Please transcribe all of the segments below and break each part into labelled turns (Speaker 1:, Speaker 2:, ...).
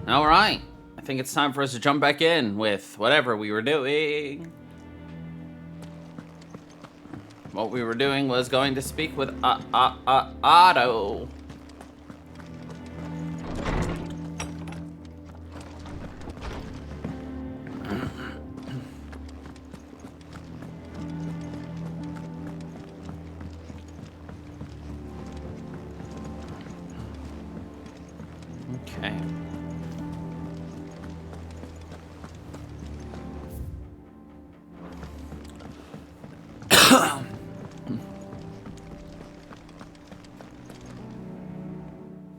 Speaker 1: Alright. I think it's time for us to jump back in with whatever we were doing. What we were doing was going to speak with Otto. Okay.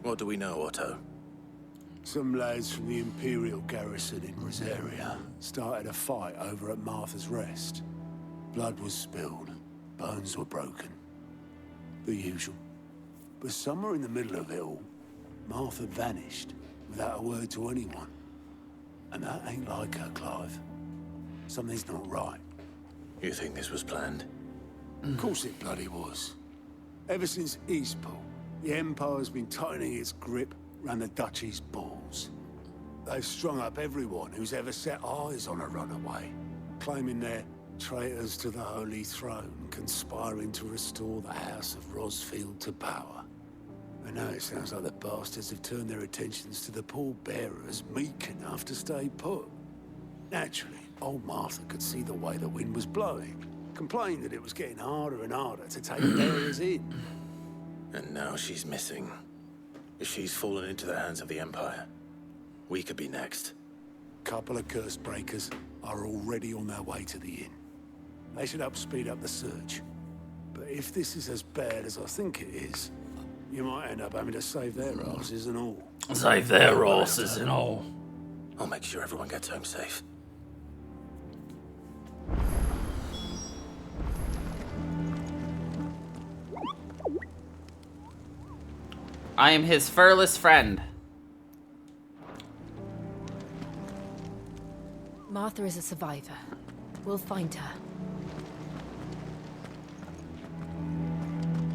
Speaker 2: What do we know, Otto?
Speaker 3: Some lads from the Imperial garrison in Rosaria started a fight over at Martha's Rest. Blood was spilled, bones were broken. The usual. But somewhere in the middle of it all, Martha vanished without a word to anyone. And that ain't like her, Clive. Something's not right.
Speaker 2: You think this was planned?
Speaker 3: Of course it bloody was. Ever since Eastport, the Empire's been tightening its grip around the Duchy's balls. They've strung up everyone who's ever set eyes on a runaway, claiming they're traitors to the Holy Throne, conspiring to restore the House of Rosfield to power. And now it sounds like the bastards have turned their attentions to the pallbearers meek enough to stay put. Naturally, old Martha could see the way the wind was blowing, complained that it was getting harder and harder to take bearers in.
Speaker 2: And now she's missing. If she's fallen into the hands of the Empire, we could be next.
Speaker 3: Couple of curse breakers are already on their way to the inn. They should help speed up the search. But if this is as bad as I think it is, you might end up having to save their asses and all.
Speaker 1: Save their asses and all.
Speaker 2: I'll make sure everyone gets home safe.
Speaker 1: I am his furless friend.
Speaker 4: Martha is a survivor. We'll find her.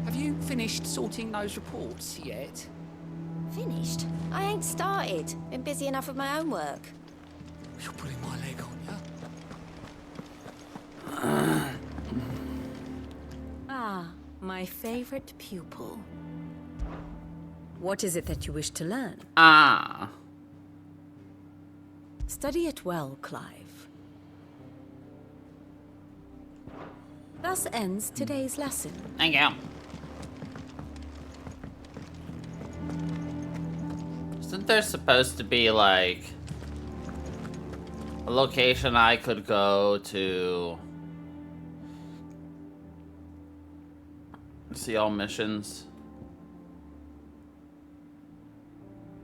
Speaker 5: Have you finished sorting those reports yet?
Speaker 6: Finished? I ain't started. Been busy enough with my own work.
Speaker 5: You're putting my leg on,
Speaker 6: Ah, my favorite pupil. What is it that you wish to learn?
Speaker 1: Ah.
Speaker 6: Study it well, Clive. Thus ends today's lesson.
Speaker 1: Thank you. Isn't there supposed to be, like, a location I could go to see all missions?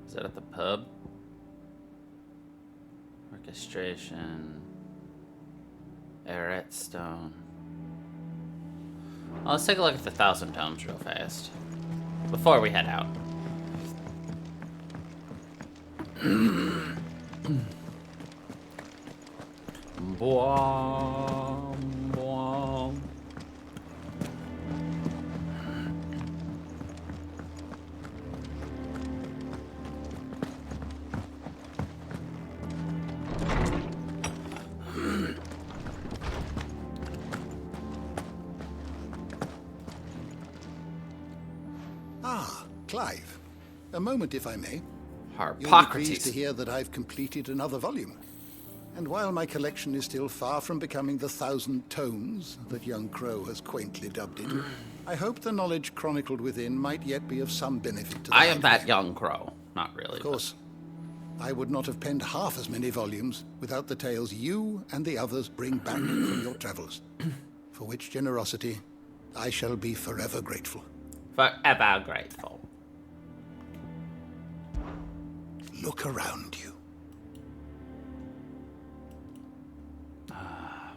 Speaker 1: Is that at the pub? Orchestration. Arret Stone. Well, let's take a look at the Thousand Tomes real fast before we head out. Boom, boom.
Speaker 7: Clive, a moment if I may. You'll be
Speaker 1: Harpocrates.
Speaker 7: pleased to hear that I've completed another volume. And while my collection is still far from becoming the 1,000 tomes that young Crow has quaintly dubbed it, I hope the knowledge chronicled within might yet be of some benefit to the
Speaker 1: I am that
Speaker 7: library.
Speaker 1: young crow. Not really.
Speaker 7: Of course, I would not have penned half as many volumes without the tales you and the others bring back from your travels, for which generosity I shall be forever grateful.
Speaker 1: Forever grateful.
Speaker 7: Look around you.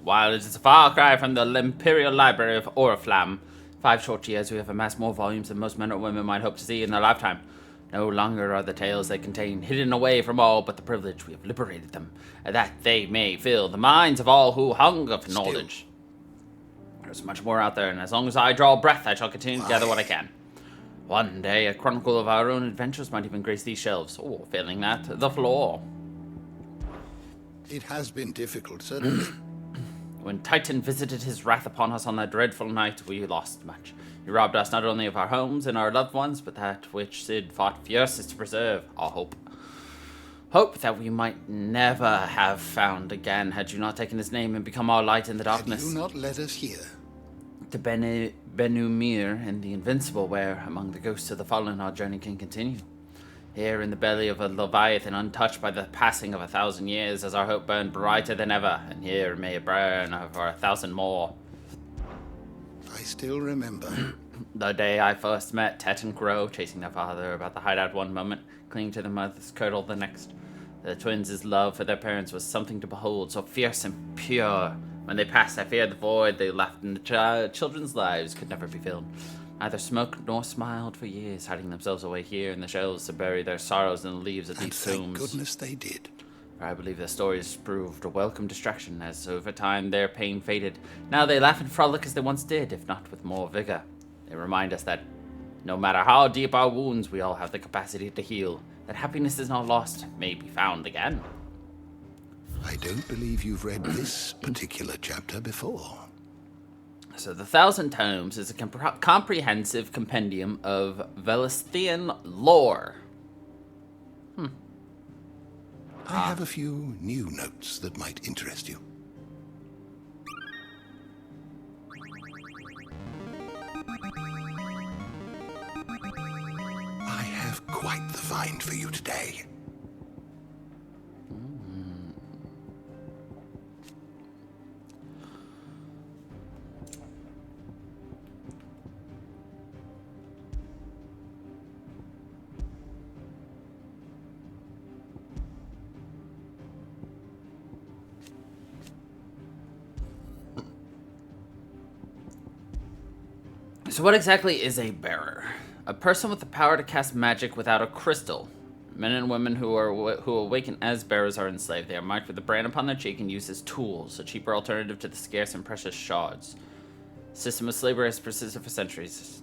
Speaker 1: While it is a far cry from the Imperial Library of Oriflamme, 5 short years we have amassed more volumes than most men or women might hope to see in their lifetime. No longer are the tales they contain hidden away from all but the privileged. We have liberated them, that they may fill the minds of all who hunger for knowledge. There's much more out there, and as long as I draw breath, I shall continue to gather what I can. One day, a chronicle of our own adventures might even grace these shelves, or, failing that, the floor.
Speaker 7: It has been difficult, certainly.
Speaker 1: When Titan visited his wrath upon us on that dreadful night, we lost much. He robbed us not only of our homes and our loved ones, but that which Sid fought fiercest to preserve, our hope. Hope that we might never have found again had you not taken his name and become our light in the darkness.
Speaker 7: Had you not let us hear?
Speaker 1: To Benumir and the Invincible, where, among the ghosts of the fallen, our journey can continue. Here in the belly of a Leviathan, untouched by the passing of 1,000 years, as our hope burned brighter than ever, and here may it burn for 1,000 more.
Speaker 7: I still remember.
Speaker 1: The day I first met Tet and Crow, chasing their father about the hideout one moment, clinging to their mother's cradle the next. The twins' love for their parents was something to behold, so fierce and pure. When they passed, I feared the void they left in the children's lives could never be filled. Neither smoked nor smiled for years, hiding themselves away here in the shelves to bury their sorrows in the leaves of these tombs.
Speaker 7: Thank goodness they did.
Speaker 1: For I believe their stories proved a welcome distraction, as over time their pain faded. Now they laugh and frolic as they once did, if not with more vigor. They remind us that no matter how deep our wounds, we all have the capacity to heal. That happiness is not lost, may be found again.
Speaker 7: I don't believe you've read this particular chapter before.
Speaker 1: So the 1,000 Tomes is a comprehensive compendium of Velestian lore.
Speaker 7: I have a few new notes that might interest you. I have quite the find for you today.
Speaker 1: So what exactly is a bearer? A person with the power to cast magic without a crystal. Men and women who awaken as bearers are enslaved. They are marked with a brand upon their cheek and used as tools, a cheaper alternative to the scarce and precious shards. System of slavery has persisted for centuries.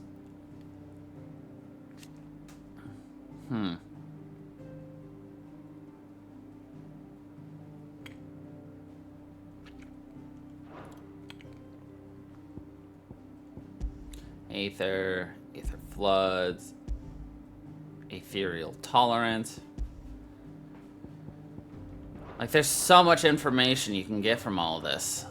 Speaker 1: Aether floods, ethereal tolerance. Like, there's so much information you can get from all of this.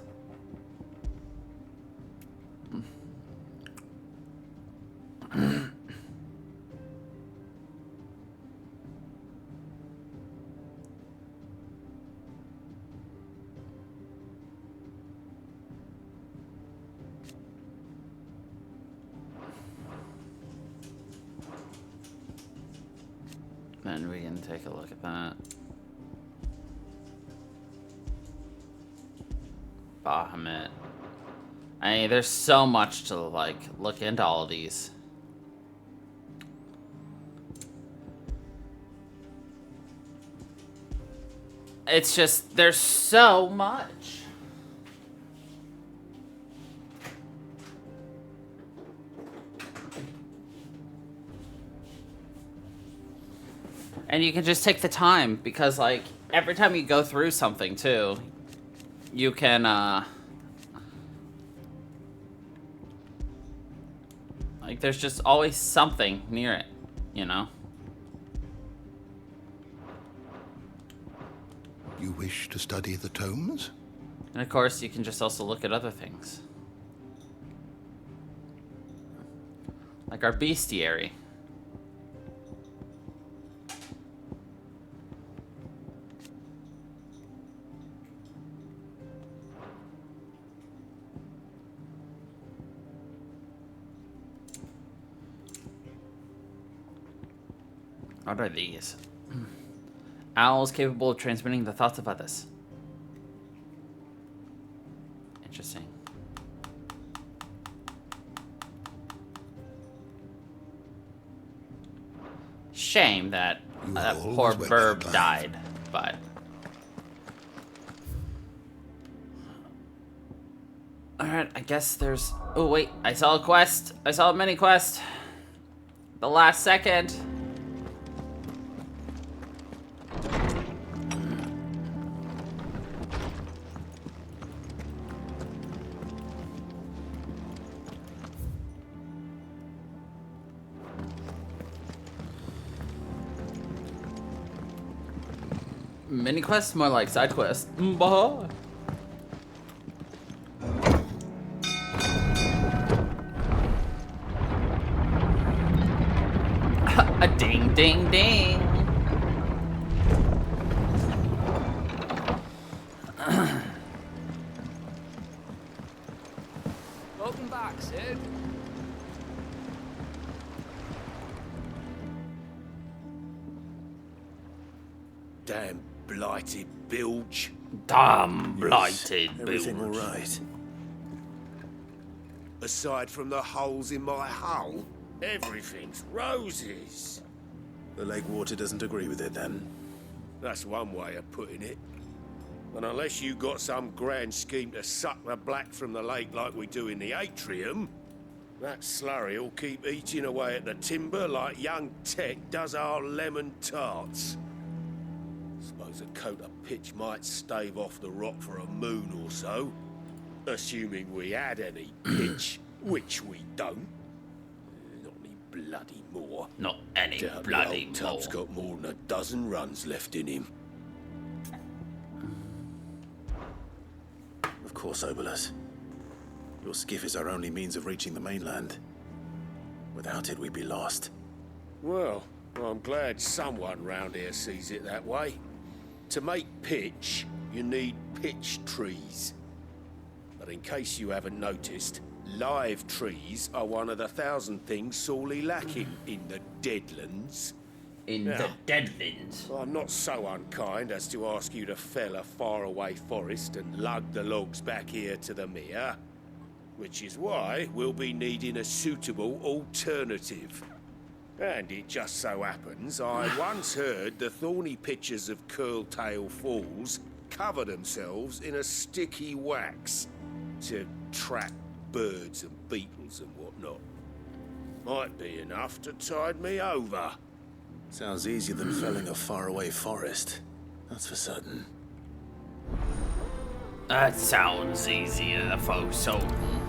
Speaker 1: Then we can take a look at that. Bahamut. I mean, there's so much to, like, look into all of these. It's just, there's so much. And you can just take the time, because, like, every time you go through something, too, you can, like, there's just always something near it, you know?
Speaker 7: You wish to study the tomes?
Speaker 1: And, of course, you can just also look at other things. Like our bestiary. What are these? Owls capable of transmitting the thoughts of others. Interesting. Shame that that poor Burb died, but... Alright, I guess there's... Oh, wait, I saw a quest. I saw a mini quest. The last second. Mini quests, more like side quests. Bah. A ding, ding, ding.
Speaker 5: Welcome back, Sid.
Speaker 8: Damn blighted bilge.
Speaker 1: Damn blighted
Speaker 2: Everything all
Speaker 1: bilge.
Speaker 2: right?
Speaker 8: Aside from the holes in my hull, everything's roses.
Speaker 2: The lake water doesn't agree with it then.
Speaker 8: That's one way of putting it. And unless you got some grand scheme to suck the black from the lake like we do in the atrium, that slurry will keep eating away at the timber like young Tech does our lemon tarts. Suppose a coat of pitch might stave off the rock for a moon or so, assuming we had any pitch, which we don't. Not any bloody more.
Speaker 1: Not any
Speaker 8: Doubt the
Speaker 1: bloody
Speaker 8: old tub's
Speaker 1: more.
Speaker 8: got more than a dozen runs left in him.
Speaker 2: Of course, Obolus. Your skiff is our only means of reaching the mainland. Without it, we'd be lost.
Speaker 8: Well, I'm glad someone round here sees it that way. To make pitch, you need pitch trees. But in case you haven't noticed, live trees are one of the 1,000 things sorely lacking in the Deadlands.
Speaker 1: In
Speaker 8: Yeah.
Speaker 1: the Deadlands.
Speaker 8: I'm not so unkind as to ask you to fell a faraway forest and lug the logs back here to the mere, which is why we'll be needing a suitable alternative. And it just so happens I once heard the thorny pitchers of Curltail Falls cover themselves in a sticky wax to trap birds and beetles and whatnot. Might be enough to tide me over.
Speaker 2: Sounds easier than felling a faraway forest. That's for certain.
Speaker 1: That sounds easier for certain.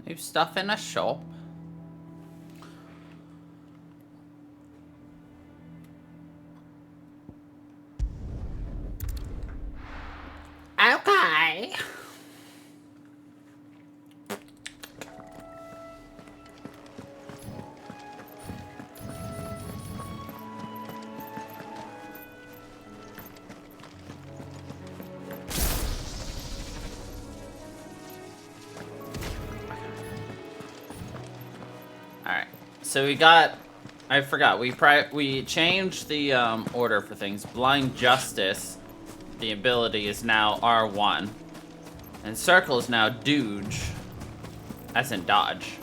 Speaker 1: New stuff in a shop. Okay. Alright, so we got, I forgot, we changed the order for things. Blind Justice, the ability is now R1. And Circle is now Dooge, as in Dodge.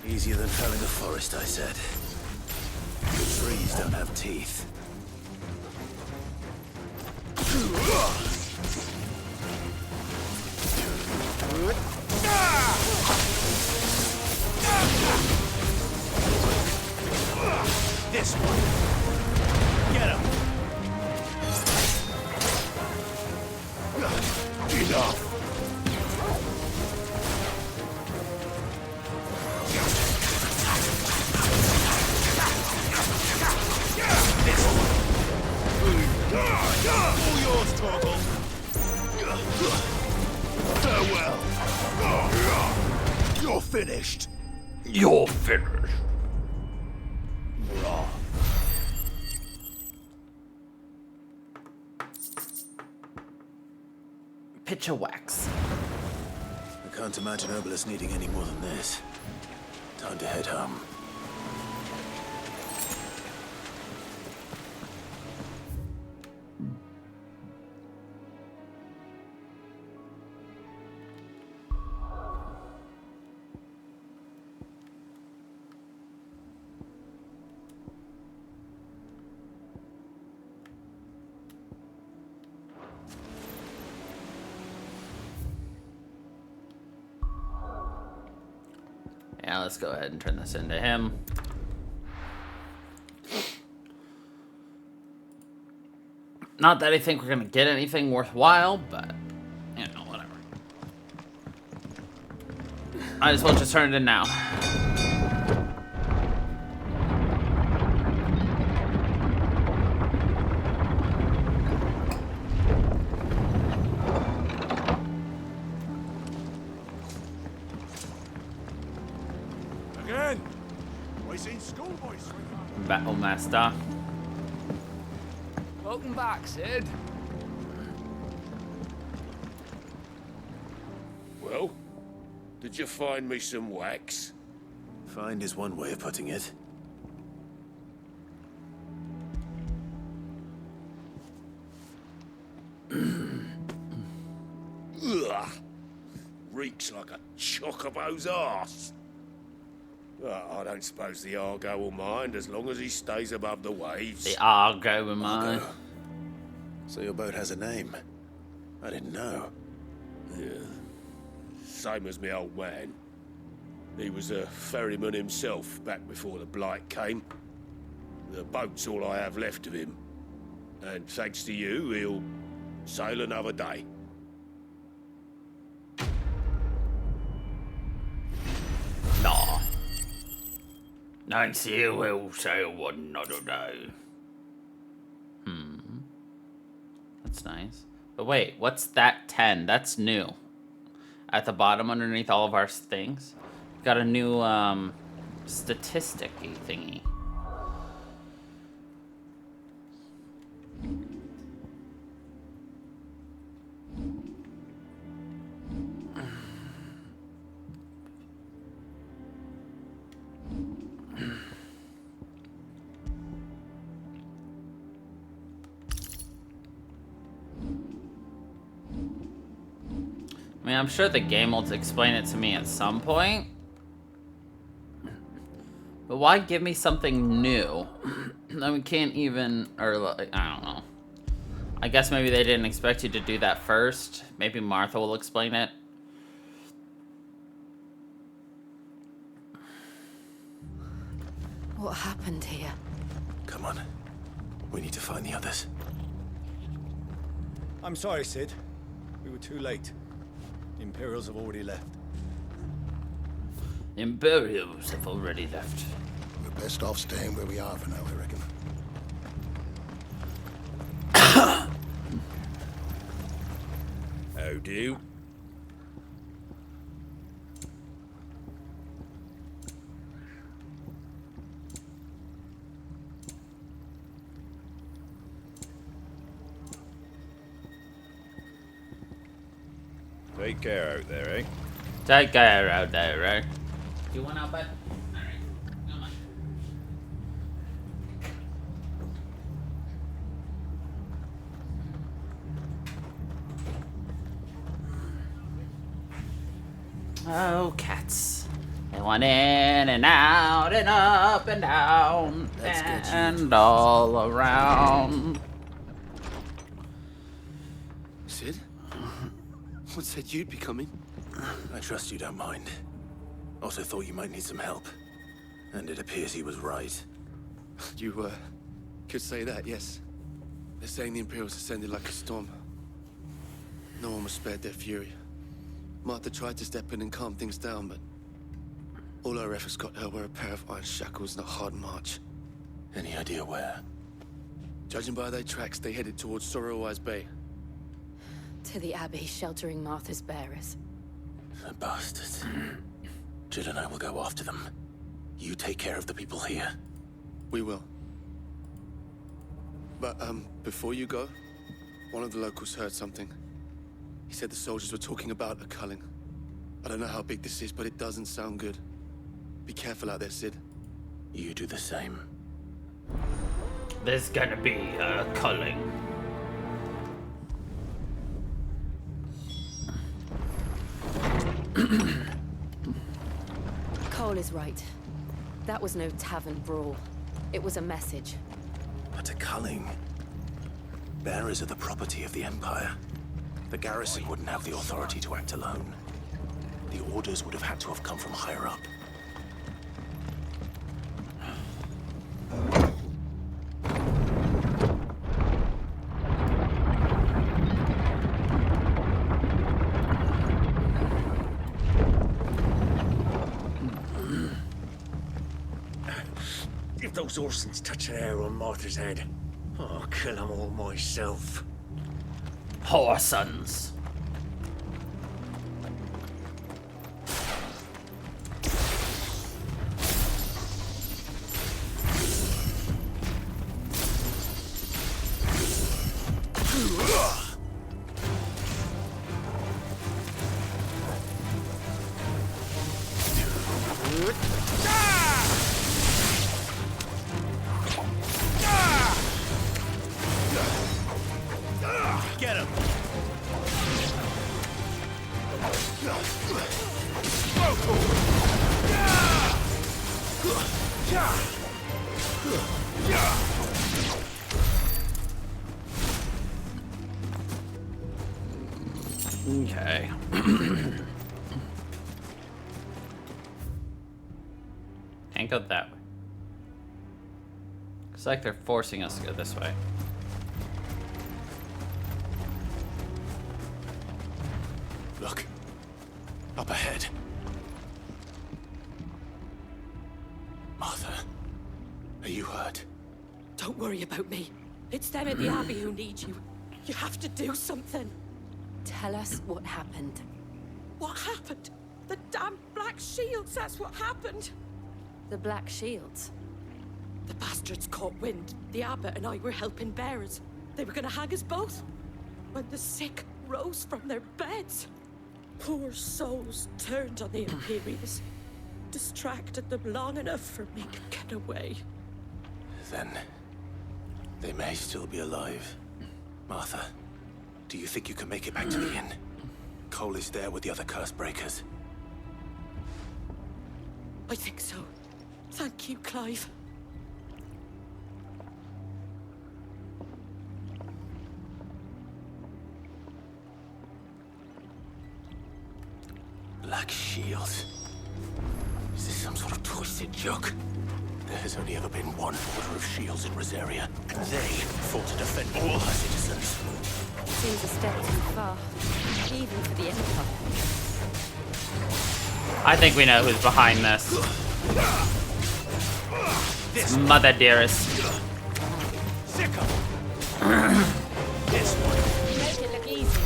Speaker 2: Easier than felling a forest, I said. The trees don't have teeth.
Speaker 8: This one. Get him. Enough. All yours, Chocobo. Farewell. You're finished.
Speaker 1: You're finished. Pitcher wax.
Speaker 2: I can't imagine Obolus needing any more than this. Time to head home.
Speaker 1: Yeah, let's go ahead and turn this into him. Not that I think we're gonna get anything worthwhile, but you know, whatever. Might as well just turn it in now.
Speaker 3: Again! I seen schoolboys swing up.
Speaker 1: Battle Master.
Speaker 5: Welcome back, Sid.
Speaker 8: Well, did you find me some wax?
Speaker 2: Find is one way of putting it.
Speaker 8: Ugh. Reeks like a chocobo's arse. I don't suppose the Argo will mind as long as he stays above the waves.
Speaker 1: The Argo, am I?
Speaker 2: Argo. So your boat has a name. I didn't know.
Speaker 8: Yeah. Same as me old man. He was a ferryman himself back before the Blight came. The boat's all I have left of him. And thanks to you, he'll sail another day.
Speaker 1: Nah. Nancy will sail another day. That's nice. But wait, what's that 10? That's new. At the bottom underneath all of our things. Got a new statistic-y thingy. I mean, I'm sure the game will explain it to me at some point. But why give me something new? That we can't even, or like, I don't know. I guess maybe they didn't expect you to do that first. Maybe Martha will explain it.
Speaker 4: What happened here?
Speaker 2: Come on. We need to find the others.
Speaker 9: I'm sorry, Sid. We were too late. The Imperials have already left.
Speaker 1: Imperials have already left.
Speaker 7: We're best off staying where we are for now, I reckon.
Speaker 8: How do?
Speaker 9: Take care out there, eh?
Speaker 1: Take care out there, right? Do you want out, bud? Alright, come on. Oh, cats. They went in and out and up and down and all around.
Speaker 2: Sid? What said you'd be coming? I trust you don't mind. Also thought you might need some help. And it appears he was right.
Speaker 10: You, could say that, yes. They're saying the Imperials ascended like a storm. No one was spared their fury. Martha tried to step in and calm things down, but all her efforts got her were a pair of iron shackles and a hard march.
Speaker 2: Any idea where?
Speaker 10: Judging by their tracks, they headed towards Sorrowwise Bay.
Speaker 4: To the Abbey, sheltering Martha's bearers.
Speaker 2: The bastards. Jill and I will go after them. You take care of the people here.
Speaker 10: We will. But, before you go, one of the locals heard something. He said the soldiers were talking about a culling. I don't know how big this is, but it doesn't sound good. Be careful out there, Sid.
Speaker 2: You do the same.
Speaker 1: There's gonna be a culling.
Speaker 4: Cole is right. That was no tavern brawl. It was a message.
Speaker 2: But a culling. Bearers are the property of the Empire. The garrison wouldn't have the authority to act alone. The orders would have had to have come from higher up.
Speaker 11: If those Orsons touch an hair on Martha's head, I'll kill them all myself.
Speaker 1: Horsons.
Speaker 11: Get him!
Speaker 1: Okay. Can't go that way. Looks like they're forcing us to go this way.
Speaker 2: Look. Up ahead. Martha, are you hurt?
Speaker 12: Don't worry about me. It's them at the Abbey who need you. You have to do something.
Speaker 4: Tell us what happened.
Speaker 12: What happened? The damn Black Shields, that's what happened.
Speaker 4: The Black Shields?
Speaker 12: The bastards caught wind. The abbot and I were helping bearers. They were gonna hang us both. When the sick rose from their beds. Poor souls turned on the Imperials. Distracted them long enough for me to get away.
Speaker 2: Then they may still be alive. Martha, do you think you can make it back to the inn? Cole is there with the other curse breakers.
Speaker 12: I think so. Thank you, Clive.
Speaker 2: Black Shield. Is this some sort of twisted joke? There has only ever been one order of shields in Rosaria, and they fought to defend all her citizens.
Speaker 4: Seems a step too far, even for the Empire.
Speaker 1: I think we know who's behind this. Mother dearest.
Speaker 11: Sick of this one.
Speaker 4: Make it look easy.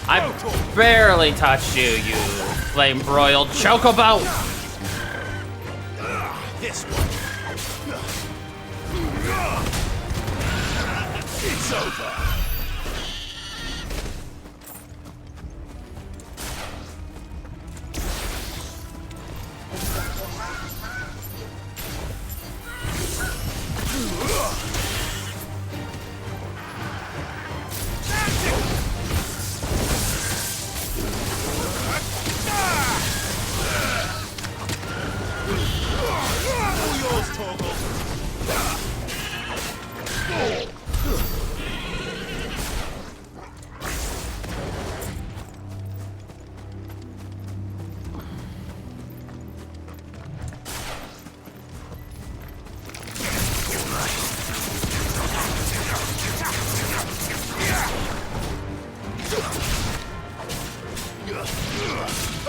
Speaker 1: I barely touched you, you flame-broiled Chocobo!
Speaker 11: This one. It's over.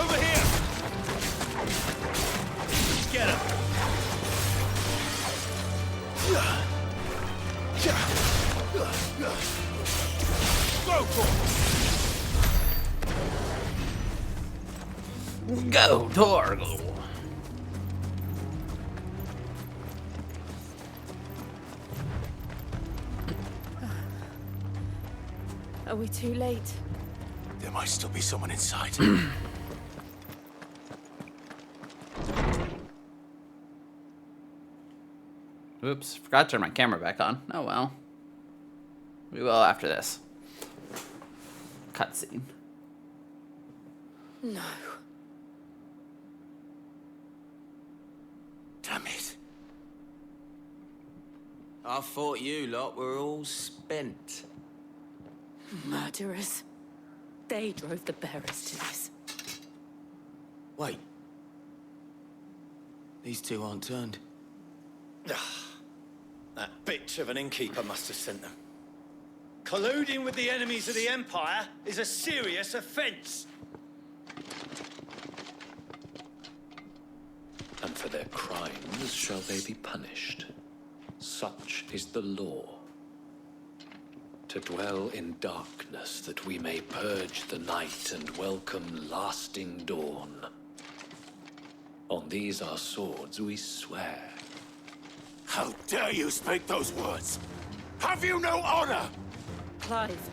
Speaker 11: Over here! Get him! Go for it!
Speaker 1: Go, Torgal!
Speaker 4: Are we too late?
Speaker 2: There might still be someone inside.
Speaker 1: Oops, forgot to turn my camera back on. Oh well. We will after this. Cutscene.
Speaker 4: No.
Speaker 2: Damn it.
Speaker 13: I thought you lot were all spent.
Speaker 12: Murderers. They drove the bearers to this.
Speaker 13: Wait. These two aren't turned.
Speaker 9: That bitch of an innkeeper must have sent them.
Speaker 11: Colluding with the enemies of the Empire is a serious offense.
Speaker 14: And for their crimes shall they be punished. Such is the law. To dwell in darkness that we may purge the night and welcome lasting dawn. On these our swords we swear.
Speaker 2: How dare you speak those words? Have you no honor?
Speaker 12: Clive.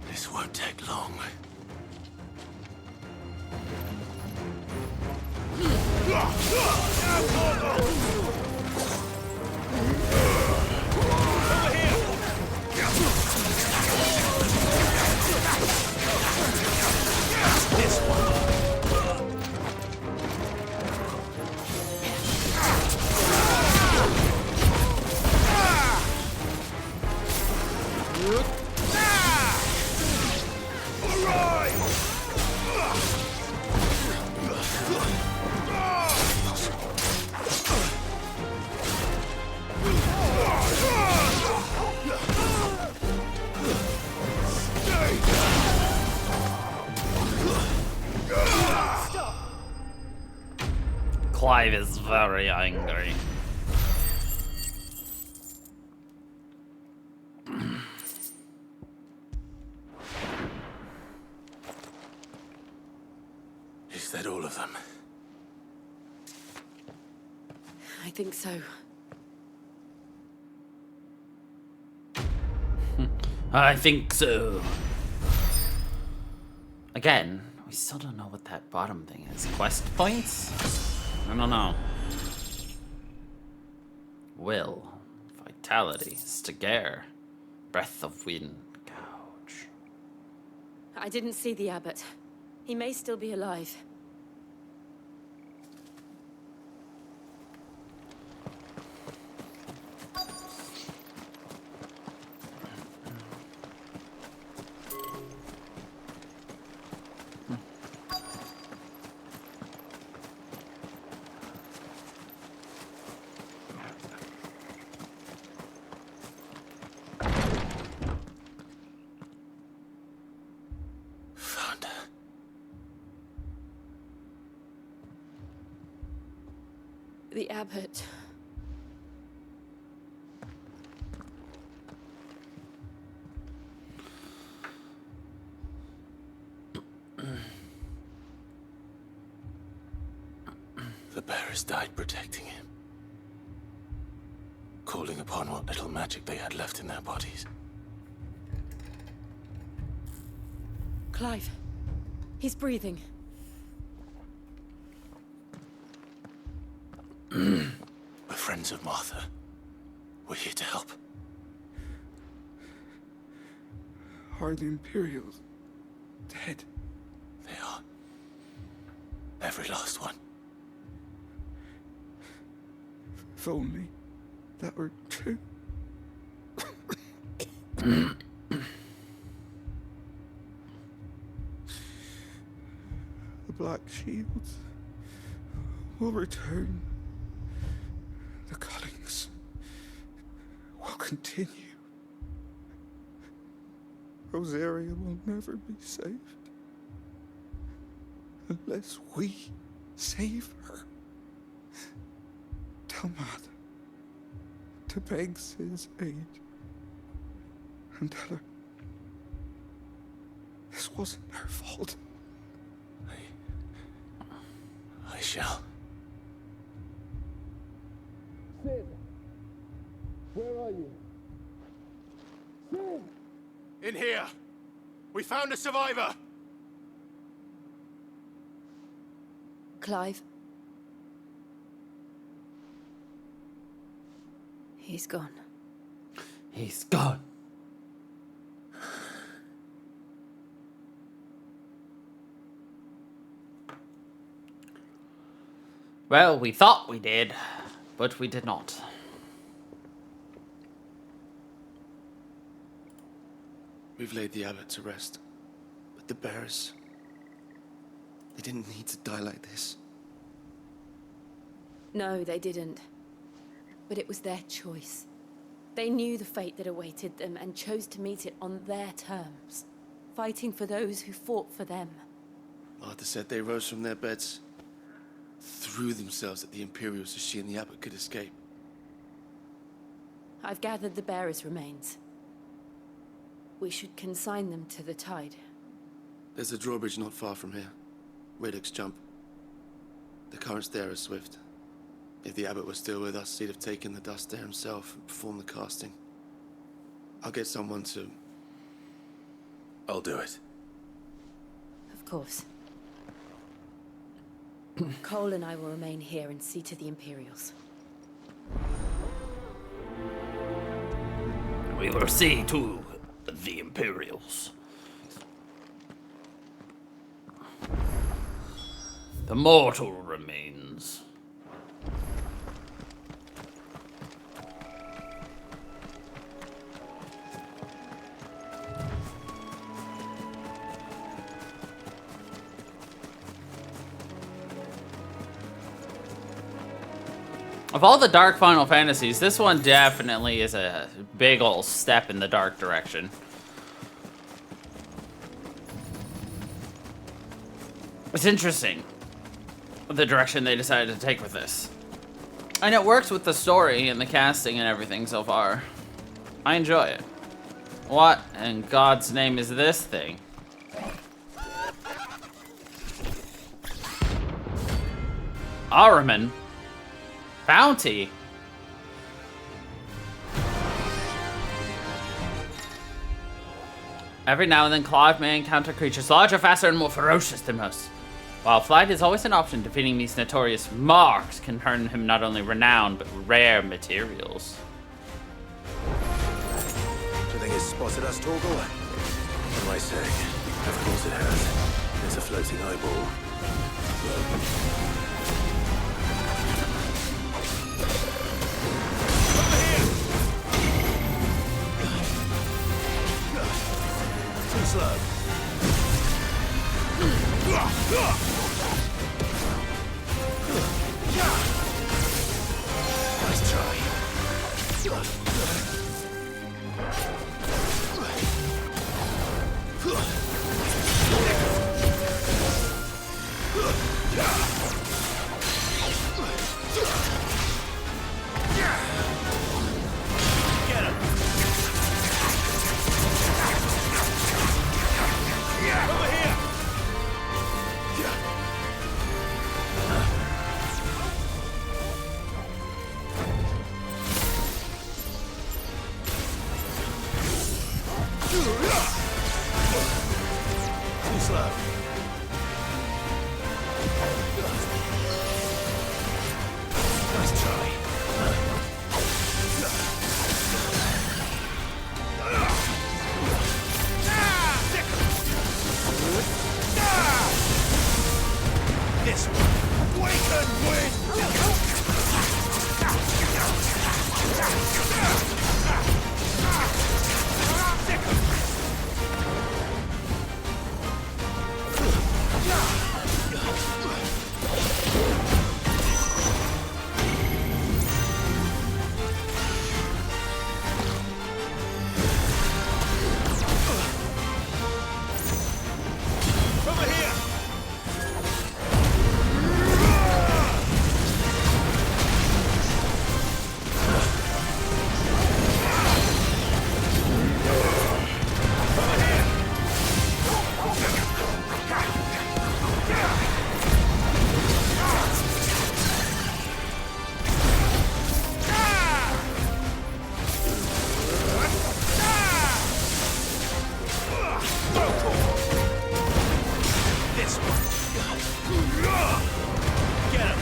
Speaker 2: This won't take long. This one.
Speaker 1: Clive is very angry.
Speaker 2: Is that all of them?
Speaker 4: I think so.
Speaker 1: I think so. Again, we still don't know what that bottom thing is. Quest points? I don't know. Will. Vitality. Stagare. Breath of wind. Gouge.
Speaker 4: I didn't see the abbot. He may still be alive. The abbot.
Speaker 2: The bearers died protecting him. Calling upon what little magic they had left in their bodies.
Speaker 4: Clive. He's breathing.
Speaker 2: We're friends of Martha. We're here to help.
Speaker 15: Are the Imperials dead?
Speaker 2: They are. Every last one.
Speaker 15: If only that were true. The Black Shields will return. The cullings will continue. Rosaria will never be saved unless we save her. Tell Mother to beg Sid's aid and tell her this wasn't her fault.
Speaker 2: I shall.
Speaker 16: Sid, where are you? Sid!
Speaker 2: In here! We found a survivor!
Speaker 4: Clive. He's gone.
Speaker 1: He's gone. Well, we thought we did, but we did not.
Speaker 10: We've laid the abbot to rest, but the bearers, they didn't need to die like this.
Speaker 4: No, they didn't. But it was their choice. They knew the fate that awaited them and chose to meet it on their terms, fighting for those who fought for them.
Speaker 10: Martha said they rose from their beds, threw themselves at the Imperials so she and the Abbot could escape.
Speaker 4: I've gathered the bearers' remains. We should consign them to the tide.
Speaker 10: There's a drawbridge not far from here. Reddick's Jump. The currents there are swift. If the Abbot was still with us, he'd have taken the dust there himself and performed the casting. I'll get someone to...
Speaker 2: I'll do it.
Speaker 4: Of course. Cole and I will remain here and see to the Imperials.
Speaker 1: We will see to the Imperials. The mortal remains. Of all the dark Final Fantasies, this one definitely is a big ol' step in the dark direction. It's interesting, the direction they decided to take with this. And it works with the story and the casting and everything so far. I enjoy it. What in God's name is this thing? Ahriman? Bounty? Every now and then, Clive may encounter creatures larger, faster, and more ferocious than most. While flight is always an option, defeating these notorious marks can earn him not only renown, but rare materials.
Speaker 2: Do you think it's spotted us, Torgal? What am I saying? Of course it has. It's a floating eyeball. Too slow. Nice try. Get him. Over here. Too slow. Nice try. This one. We can win! Over here! This one. Get him.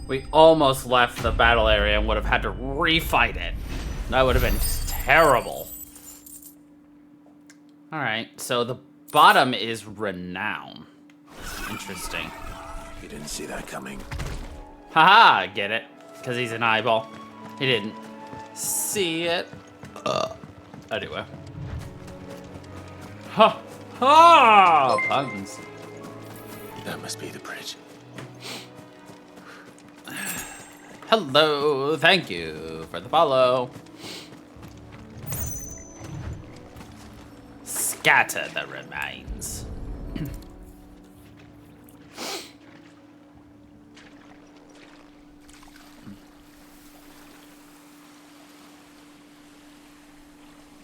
Speaker 1: We almost left the battle area and would have had to refight it. That would have been terrible. Alright, so the bottom is renown. Interesting.
Speaker 2: You didn't see that coming.
Speaker 1: Haha, get it? Because he's an eyeball. He didn't see it. Anyway. Ha! Ha! Puns.
Speaker 2: That must be the bridge.
Speaker 1: Hello, thank you for the follow. Scatter the remains.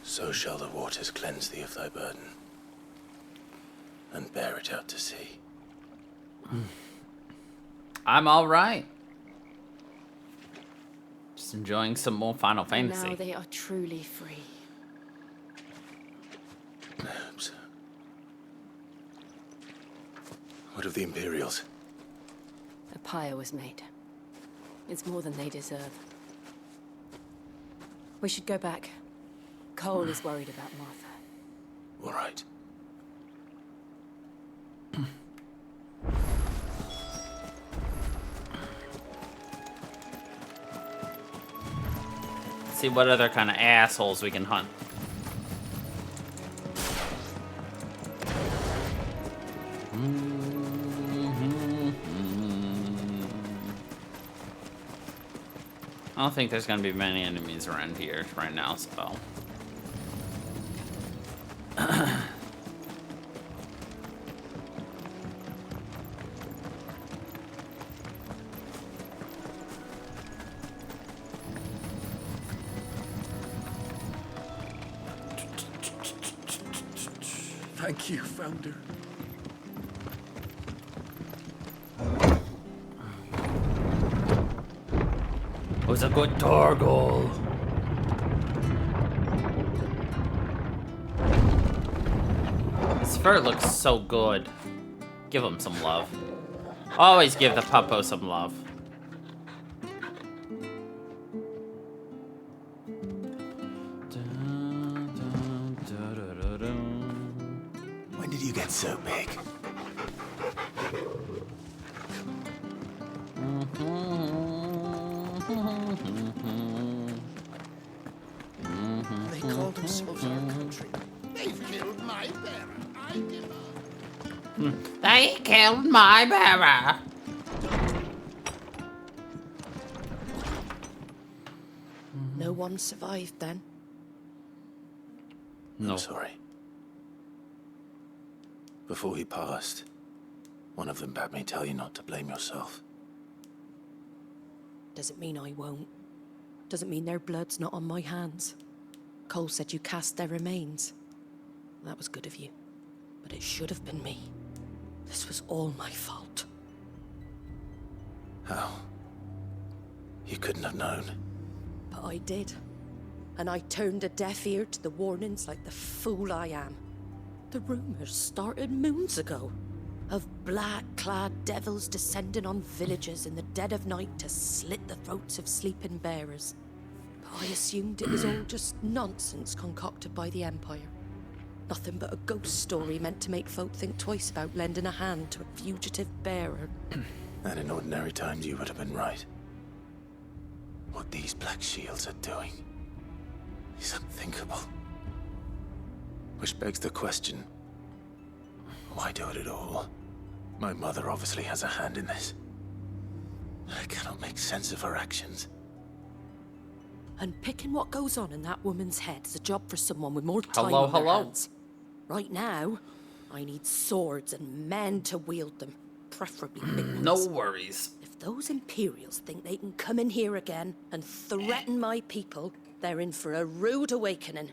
Speaker 2: So shall the waters cleanse thee of thy burden, and bear it out to sea.
Speaker 1: I'm all right. Just enjoying some more Final Fantasy.
Speaker 4: Now they are truly free.
Speaker 2: Perhaps. What of the Imperials?
Speaker 4: A pyre was made. It's more than they deserve. We should go back. Cole is worried about Martha.
Speaker 2: All right.
Speaker 1: See what other kind of assholes we can hunt. I don't think there's gonna be many enemies around here right now, so.
Speaker 11: Thank you, Founder.
Speaker 1: It was a good Torgal. His fur looks so good. Give him some love. Always give the puppo some love.
Speaker 2: When did you get so big?
Speaker 11: They call themselves our country.
Speaker 7: They've killed my bearer. I give up.
Speaker 1: They killed my bearer.
Speaker 12: No one survived then?
Speaker 1: No.
Speaker 2: I'm sorry. Before he passed, one of them bade me tell you not to blame yourself.
Speaker 12: Doesn't mean I won't. Doesn't mean their blood's not on my hands. Cole said you cast their remains. That was good of you. But it should have been me. This was all my fault.
Speaker 2: How? You couldn't have known.
Speaker 12: But I did. And I turned a deaf ear to the warnings like the fool I am. The rumors started moons ago. Of black-clad devils descending on villages in the dead of night to slit the throats of sleeping bearers. But I assumed it was all just nonsense concocted by the Empire. Nothing but a ghost story meant to make folk think twice about lending a hand to a fugitive bearer.
Speaker 2: And in ordinary times you would have been right. What these Black Shields are doing is unthinkable. Which begs the question, why do it at all? My mother obviously has a hand in this. I cannot make sense of her actions.
Speaker 12: And picking what goes on in that woman's head is a job for someone with more time
Speaker 1: Hello,
Speaker 12: on their
Speaker 1: hello.
Speaker 12: hands. Right now, I need swords and men to wield them, preferably big ones.
Speaker 1: No worries.
Speaker 12: If those Imperials think they can come in here again and threaten my people, they're in for a rude awakening.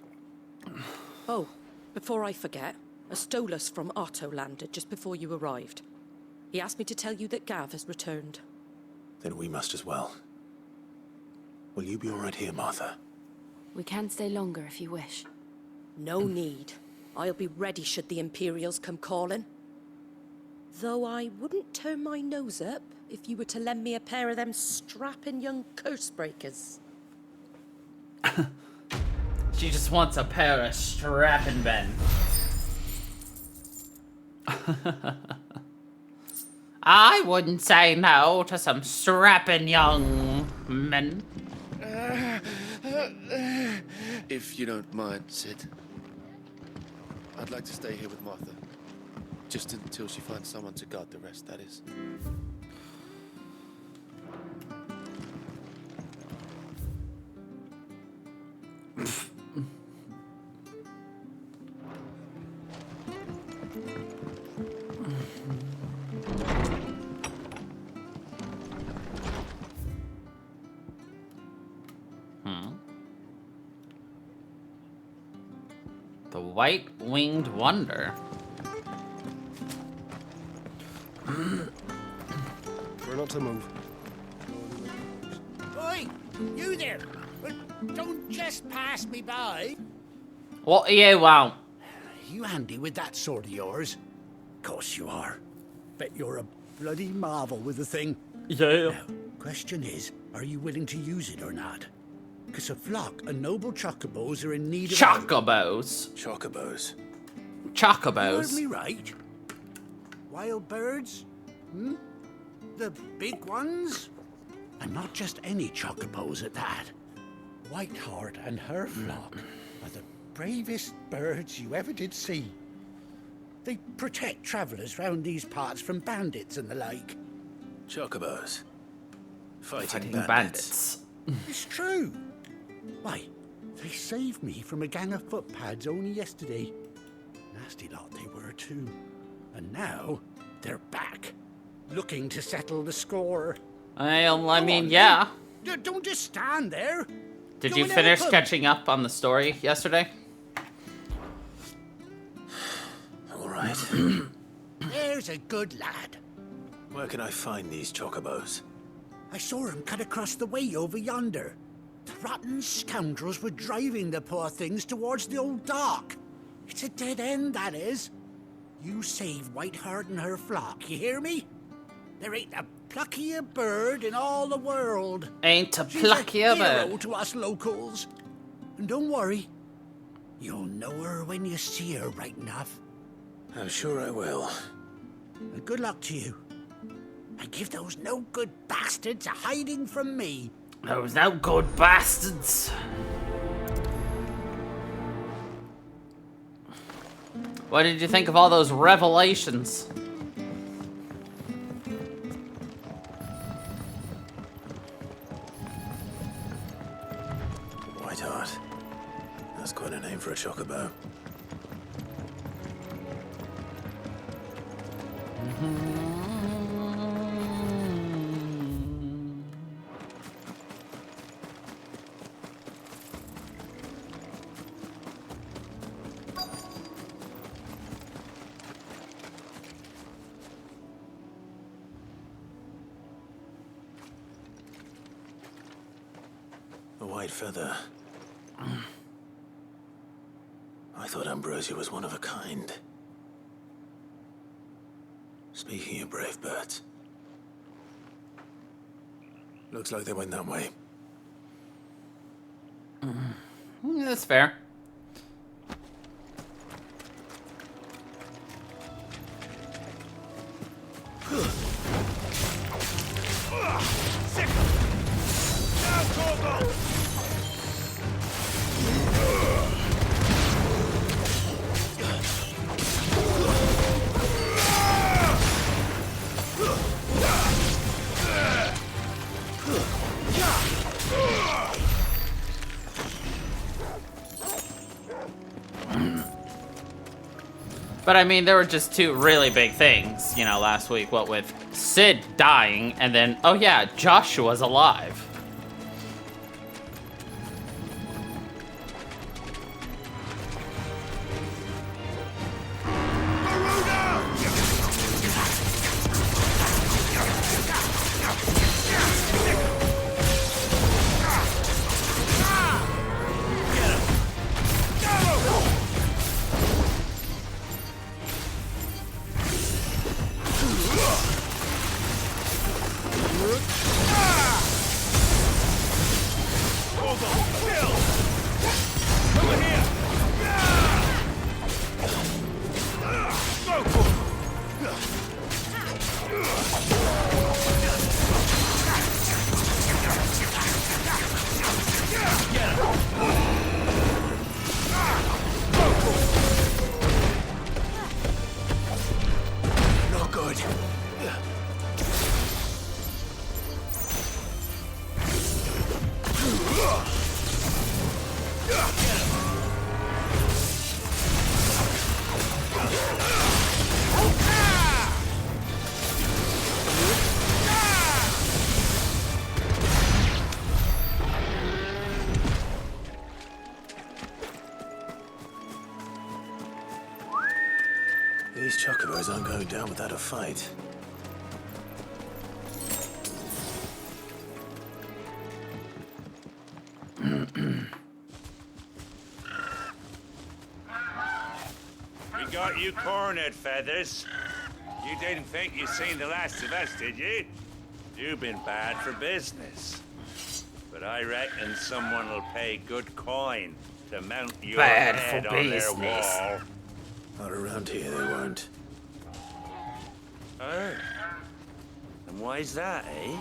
Speaker 12: Oh, before I forget, a Stolas from Otto landed just before you arrived. He asked me to tell you that Gav has returned.
Speaker 2: Then we must as well. Will you be all right here, Martha?
Speaker 4: We can stay longer if you wish.
Speaker 12: No need. I'll be ready should the Imperials come calling. Though I wouldn't turn my nose up if you were to lend me a pair of them strapping young curse breakers.
Speaker 1: She just wants a pair of strapping men. I wouldn't say no to some strapping young men.
Speaker 10: If you don't mind, Sid. I'd like to stay here with Martha. Just until she finds someone to guard the rest, that is.
Speaker 1: The white-winged wonder.
Speaker 11: We're not to move.
Speaker 17: Oi! You there! Don't just pass me by.
Speaker 1: What do you want?
Speaker 17: You handy with that sword of yours? Course you are. Bet you're a bloody marvel with the thing.
Speaker 1: Yeah.
Speaker 17: Now, question is, are you willing to use it or not? Because a flock of noble chocobos are in need of...
Speaker 1: Chocobos?
Speaker 2: Chocobos.
Speaker 1: Chocobos.
Speaker 17: You heard me right. Wild birds? Hmm? The big ones? And not just any chocobos at that. Whiteheart and her flock are the bravest birds you ever did see. They protect travellers round these parts from bandits and the like.
Speaker 2: Chocobos. Fighting
Speaker 1: bandits.
Speaker 17: It's true. Why, they saved me from a gang of footpads only yesterday. Nasty lot they were too. And now, they're back. Looking to settle the score.
Speaker 1: I mean, yeah.
Speaker 17: Don't just stand there.
Speaker 1: Did
Speaker 17: Go
Speaker 1: you
Speaker 17: and
Speaker 1: finish
Speaker 17: help 'em.
Speaker 1: catching up on the story yesterday?
Speaker 2: All right.
Speaker 17: There's a good lad.
Speaker 2: Where can I find these chocobos?
Speaker 17: I saw him cut across the way over yonder. The rotten scoundrels were driving the poor things towards the old dock. It's a dead end, that is. You save Whiteheart and her flock, you hear me? There ain't a pluckier bird in all the world.
Speaker 1: Ain't a
Speaker 17: She's
Speaker 1: pluckier
Speaker 17: a hero
Speaker 1: bird.
Speaker 17: to us locals. And don't worry, you'll know her when you see her right enough.
Speaker 2: I'm sure I will.
Speaker 17: And good luck to you. And give those no-good bastards a hiding from me.
Speaker 1: Those no good bastards. What did you think of all those revelations?
Speaker 2: Whiteheart. That's quite a name for a chocobo. A white feather. I thought Ambrosia was one of a kind. Speaking of brave birds. Looks like they went that way.
Speaker 1: That's fair. But I mean, there were just two really big things, you know, last week. What with Sid dying, and then, oh yeah, Joshua's alive.
Speaker 2: going down without a fight.
Speaker 18: We got you cornered, Feathers. You didn't think you'd seen the last of us, did you? You've been bad for business. But I reckon someone will pay good coin to mount your
Speaker 1: Bad
Speaker 18: head
Speaker 1: for
Speaker 18: on their
Speaker 1: business.
Speaker 18: wall.
Speaker 2: Not around here, they won't.
Speaker 18: Oh. And why's that, eh?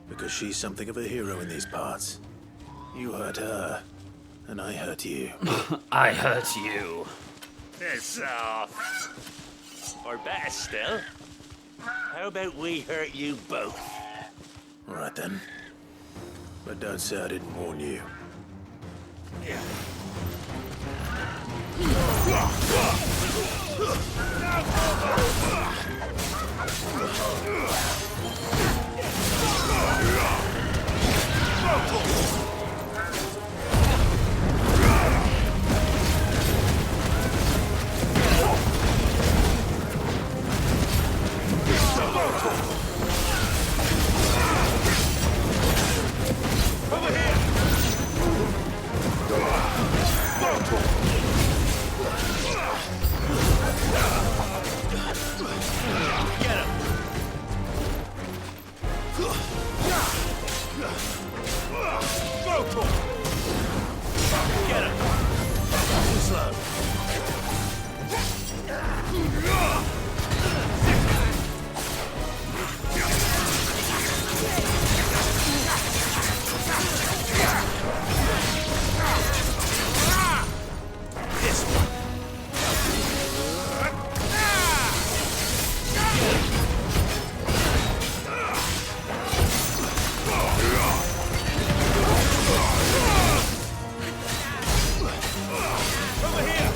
Speaker 2: Because she's something of a hero in these parts. You hurt her, and I hurt you.
Speaker 1: I hurt you.
Speaker 18: Piss off. Or better still, how about we hurt you both?
Speaker 2: All right then. But don't say I didn't warn you.
Speaker 18: Yeah.
Speaker 16: Over here!
Speaker 18: Get him! Get him!
Speaker 2: Too slow.
Speaker 18: This one.
Speaker 16: Over here!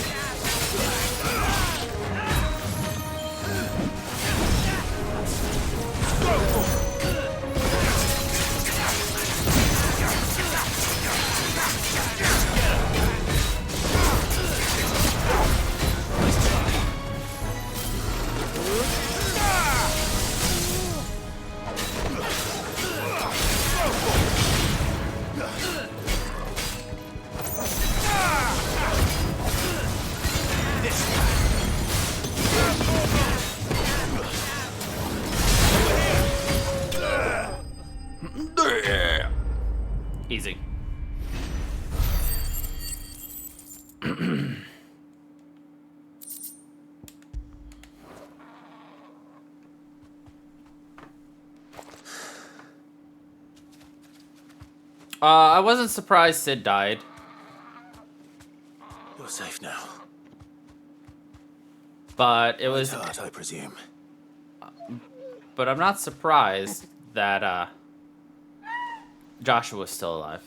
Speaker 1: Easy. I wasn't surprised Sid died.
Speaker 2: You're safe now.
Speaker 1: But it was...
Speaker 2: Heart, I presume.
Speaker 1: But I'm not surprised that Joshua's still alive.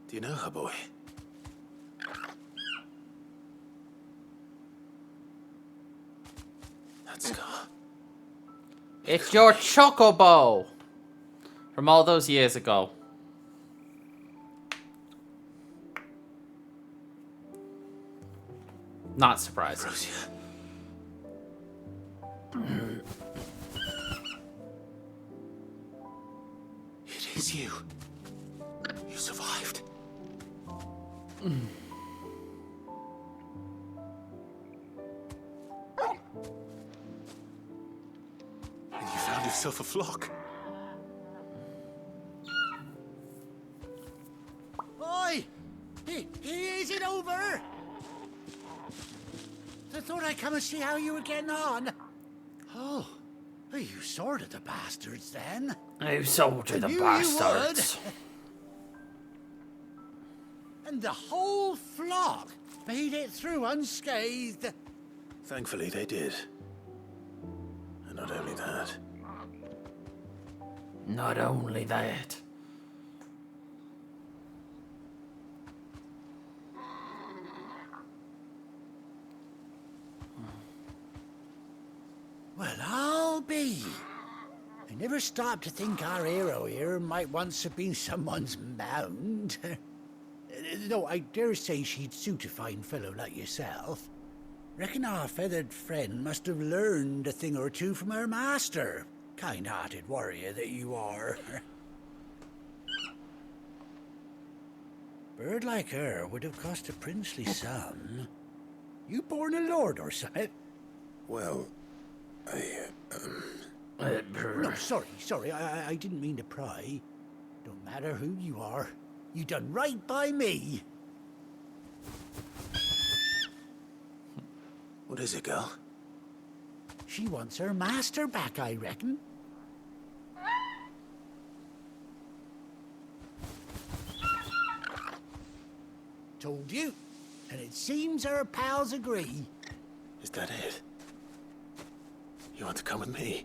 Speaker 2: Do you know her, boy? That scar.
Speaker 1: It's your Chocobo! From all those years ago. Not surprised.
Speaker 2: It is you. You survived. And you found yourself a flock.
Speaker 17: Oi! Is it over? I thought I'd come and see how you were getting on. Oh, you sorted the bastards then.
Speaker 1: Who sorted the
Speaker 17: I knew
Speaker 1: bastards?
Speaker 17: you would. And the whole flock made it through unscathed.
Speaker 2: Thankfully, they did. And not only that.
Speaker 1: Not only that.
Speaker 17: Well, I'll be. I never stopped to think our hero here might once have been someone's mount. No, I dare say she'd suit a fine fellow like yourself. Reckon our feathered friend must have learned a thing or two from her master. Kind-hearted warrior that you are. Bird like her would have cost a princely sum. You born a lord or something?
Speaker 2: Well,
Speaker 17: No, sorry, I didn't mean to pry. Don't matter who you are. You done right by me.
Speaker 2: What is it, girl?
Speaker 17: She wants her master back, I reckon. Told you. And it seems her pals agree.
Speaker 2: Is that it? You want to come with me?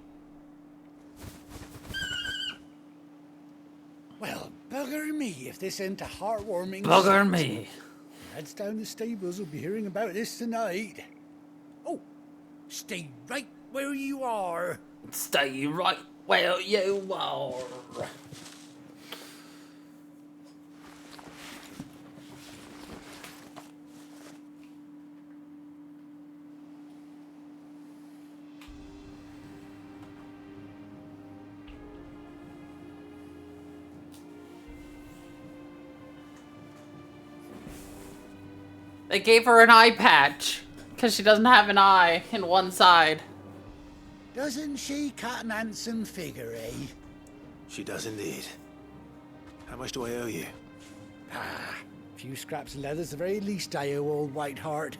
Speaker 17: Well, bugger me if this ain't a heartwarming...
Speaker 1: Bugger me.
Speaker 17: Lads down the stables will be hearing about this tonight. Oh, stay right where you are.
Speaker 1: Stay right where you are. They gave her an eye patch because she doesn't have an eye in one side.
Speaker 17: Doesn't she cut an handsome figure, eh?
Speaker 2: She does indeed. How much do I owe you?
Speaker 17: Ah, a few scraps of leather's the very least I owe old Whiteheart.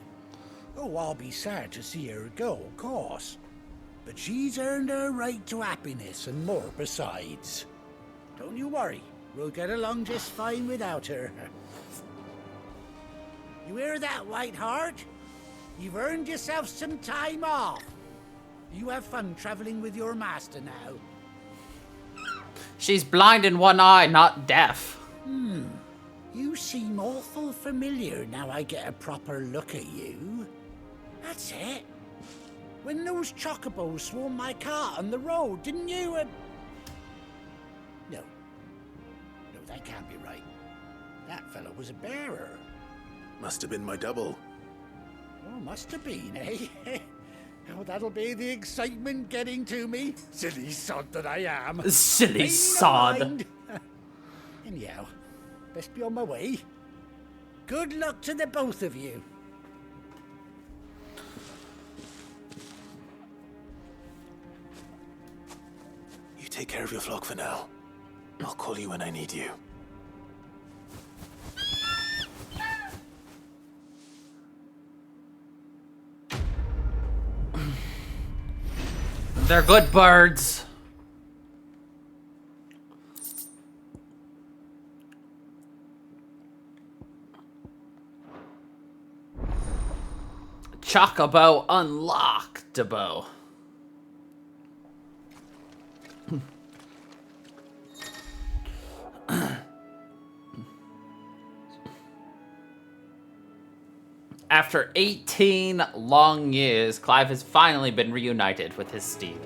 Speaker 17: Oh, I'll be sad to see her go, of course. But she's earned her right to happiness and more besides. Don't you worry, we'll get along just fine without her. You hear that, Whiteheart? You've earned yourself some time off. You have fun traveling with your master now.
Speaker 1: She's blind in one eye, not deaf.
Speaker 17: You seem awful familiar now I get a proper look at you. That's it. When those chocobos swarmed my cart on the road, didn't you? No, that can't be right. That fellow was a bearer.
Speaker 2: Must have been my double.
Speaker 17: Oh, must have been, eh? Oh, that'll be the excitement getting to me. Silly sod that I am.
Speaker 1: Silly sod.
Speaker 17: Anyhow, best be on my way. Good luck to the both of you.
Speaker 2: You take care of your flock for now. I'll call you when I need you.
Speaker 1: They're good birds. Chocobo unlockable. After 18 long years, Clive has finally been reunited with his steed.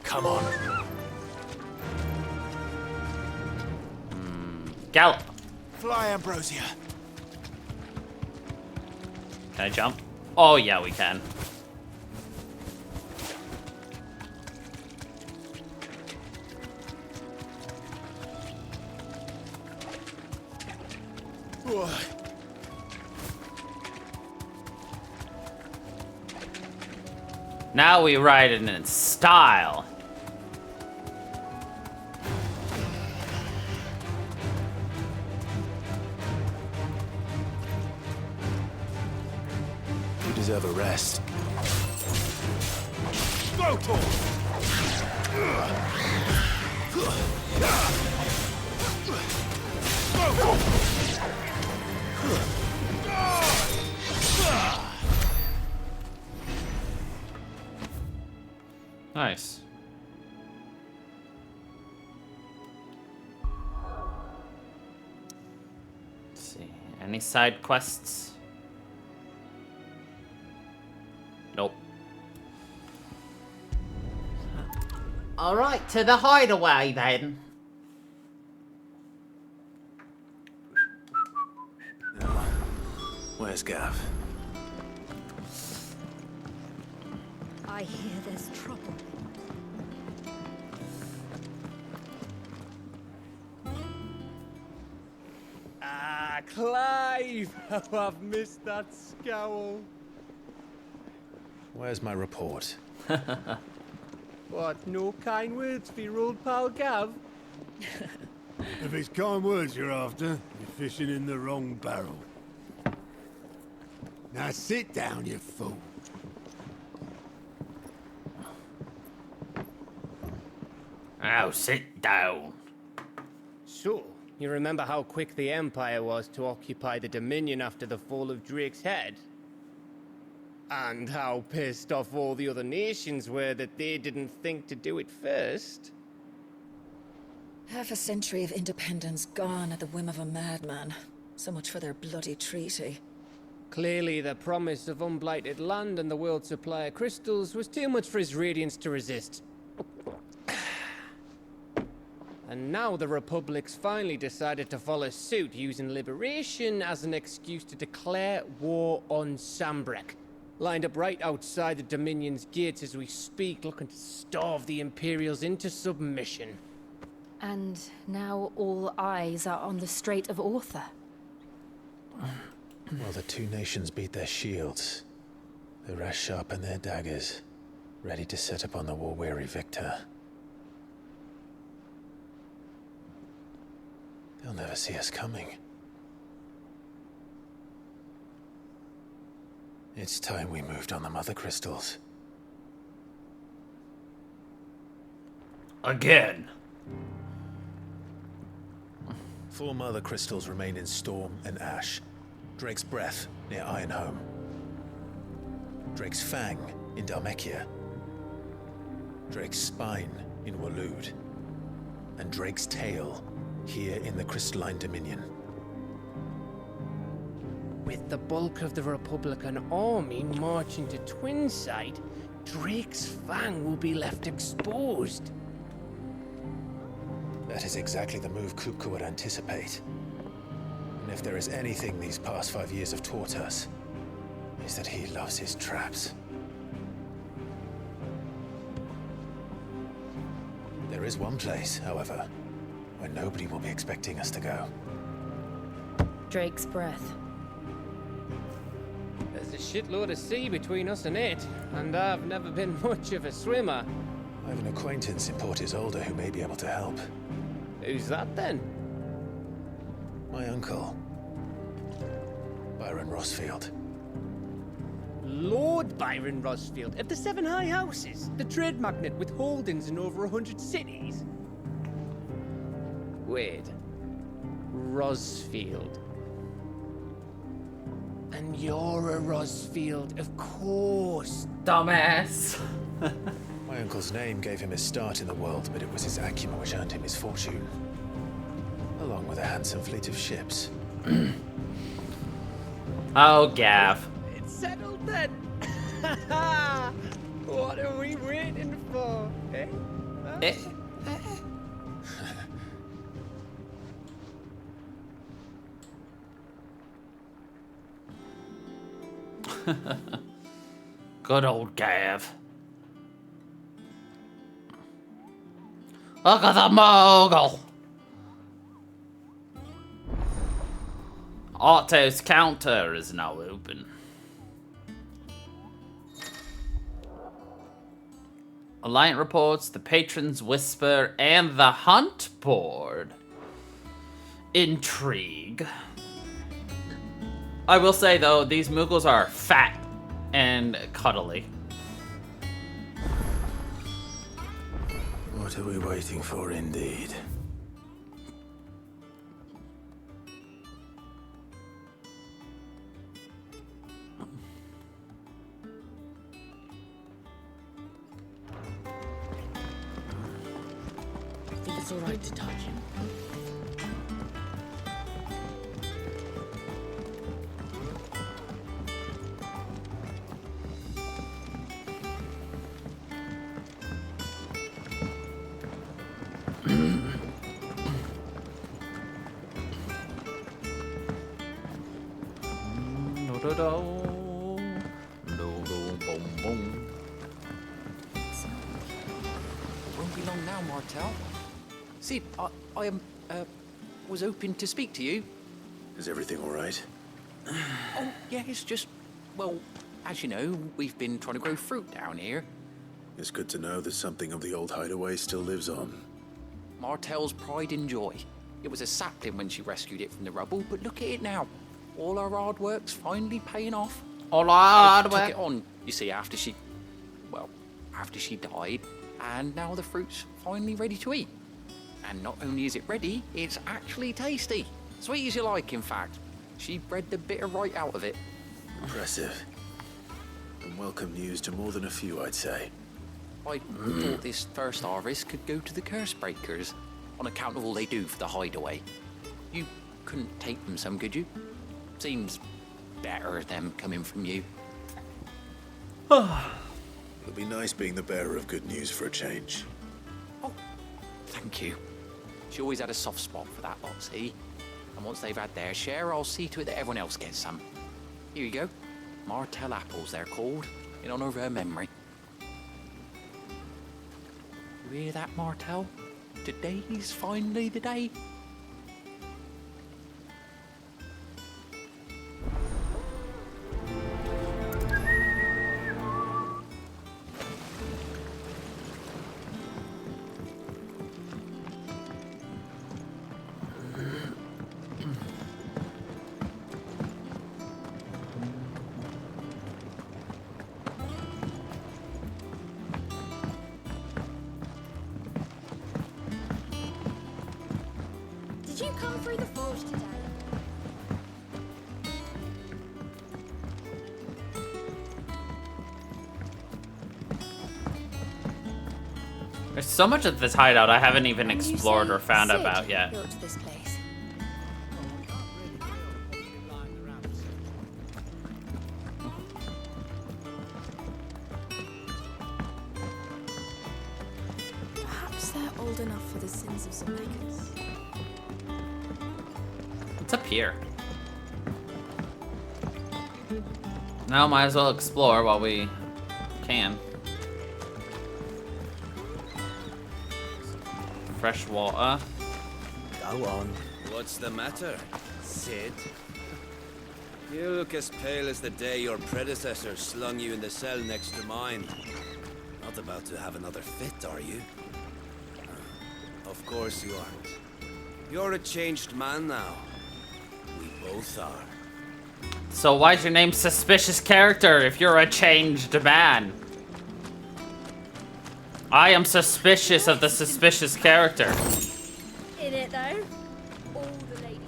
Speaker 2: Come on.
Speaker 1: Gallop.
Speaker 2: Fly, Ambrosia.
Speaker 1: Can I jump? Oh, yeah, we can. Now we ride it in style.
Speaker 2: You deserve a rest.
Speaker 16: Go for
Speaker 1: Nice. Let's see. Any side quests? Nope. Alright, to the hideaway then.
Speaker 2: Where's Gav?
Speaker 12: I hear there's trouble.
Speaker 19: Ah, Clive! Oh, I've missed that scowl.
Speaker 2: Where's my report?
Speaker 19: What, no kind words for your old pal Gav?
Speaker 3: If it's kind words you're after, you're fishing in the wrong barrel. Now sit down, you fool.
Speaker 1: Now sit down.
Speaker 19: So, you remember how quick the Empire was to occupy the Dominion after the fall of Drake's head? And how pissed off all the other nations were that they didn't think to do it first?
Speaker 20: Half a century of independence gone at the whim of a madman. So much for their bloody treaty.
Speaker 19: Clearly, the promise of unblighted land and the world's supply of crystals was too much for his radiance to resist. And now the Republic's finally decided to follow suit, using liberation as an excuse to declare war on Sambrek. Lined up right outside the Dominion's gates as we speak, looking to starve the Imperials into submission.
Speaker 4: And now all eyes are on the Strait of Author.
Speaker 2: Well, the two nations beat their shields. The rest sharpen their daggers, ready to set upon the war-weary victor. They'll never see us coming. It's time we moved on the mother crystals.
Speaker 1: Again.
Speaker 2: 4 mother crystals remain in Storm and Ash. Drake's Breath near Ironhome. Drake's Fang in Dhalmekia. Drake's Spine in Waloed. And Drake's Tail here in the Crystalline Dominion.
Speaker 19: With the bulk of the Republican army marching to Twinside, Drake's Fang will be left exposed.
Speaker 2: That is exactly the move Kupka would anticipate. And if there is anything these past 5 years have taught us, is that he loves his traps. There is one place, however, where nobody will be expecting us to go.
Speaker 4: Drake's Breath.
Speaker 19: There's a shitload of sea between us and it, and I've never been much of a swimmer.
Speaker 2: I have an acquaintance in Port Isolde who may be able to help.
Speaker 19: Who's that then?
Speaker 2: My uncle, Byron Rosfield.
Speaker 19: Lord Byron Rosfield of the Seven High Houses, the trade magnate with holdings in over 100 cities. Wait, Rosfield. And you're a Rosfield, of course.
Speaker 1: Dumbass.
Speaker 2: My uncle's name gave him his start in the world, but it was his acumen which earned him his fortune. Along with a handsome fleet of ships.
Speaker 1: Oh, Gav.
Speaker 19: It's settled then. What are we waiting for, eh?
Speaker 1: Good old Gav. Look at the mogul! Otto's counter is now open. Alliant reports, the Patron's Whisper, and the Hunt board. Intrigue. I will say, though, these Muggles are fat and cuddly.
Speaker 2: What are we waiting for, indeed?
Speaker 12: I think it's all right to touch him.
Speaker 21: Won't be long now, Martel. Sid, I was hoping to speak to you.
Speaker 2: Is everything all right?
Speaker 21: Oh, yeah, it's just, well, as you know, we've been trying to grow fruit down here.
Speaker 2: It's good to know that something of the old hideaway still lives on.
Speaker 21: Martel's pride and joy. It was a sapling when she rescued it from the rubble, but look at it now. All our hard work's finally paying off.
Speaker 1: All our hard
Speaker 21: Took
Speaker 1: work.
Speaker 21: it on, you see, after she died, and now the fruit's finally ready to eat. And not only is it ready, it's actually tasty. Sweet as you like, in fact. She bred the bitter right out of it.
Speaker 2: Impressive. And welcome news to more than a few, I'd say.
Speaker 21: I thought this first harvest could go to the curse breakers, on account of all they do for the hideaway. You couldn't take them some, could you? Seems better them coming from you.
Speaker 2: It'll be nice being the bearer of good news for a change.
Speaker 21: Thank you. She always had a soft spot for that lot, see? And once they've had their share, I'll see to it that everyone else gets some. Here you go. Martel apples, they're called, in honor of her memory. You hear that, Martel? Today's finally the day.
Speaker 6: Did you come through the forge today?
Speaker 1: There's so much of this hideout I haven't even
Speaker 6: And you
Speaker 1: explored
Speaker 6: say
Speaker 1: or found
Speaker 6: Sid
Speaker 1: about yet.
Speaker 6: built this place. Perhaps they're old enough for the sins of Zemeckis.
Speaker 1: What's up here? Now might as well explore while we can. Fresh water.
Speaker 22: Go on. What's the matter, Sid? You look as pale as the day your predecessor slung you in the cell next to mine. Not about to have another fit, are you? Of course you aren't. You're a changed man now. We both are.
Speaker 1: So why's your name Suspicious Character if you're a changed man? I am suspicious of the suspicious character.
Speaker 6: In it though, all the ladies.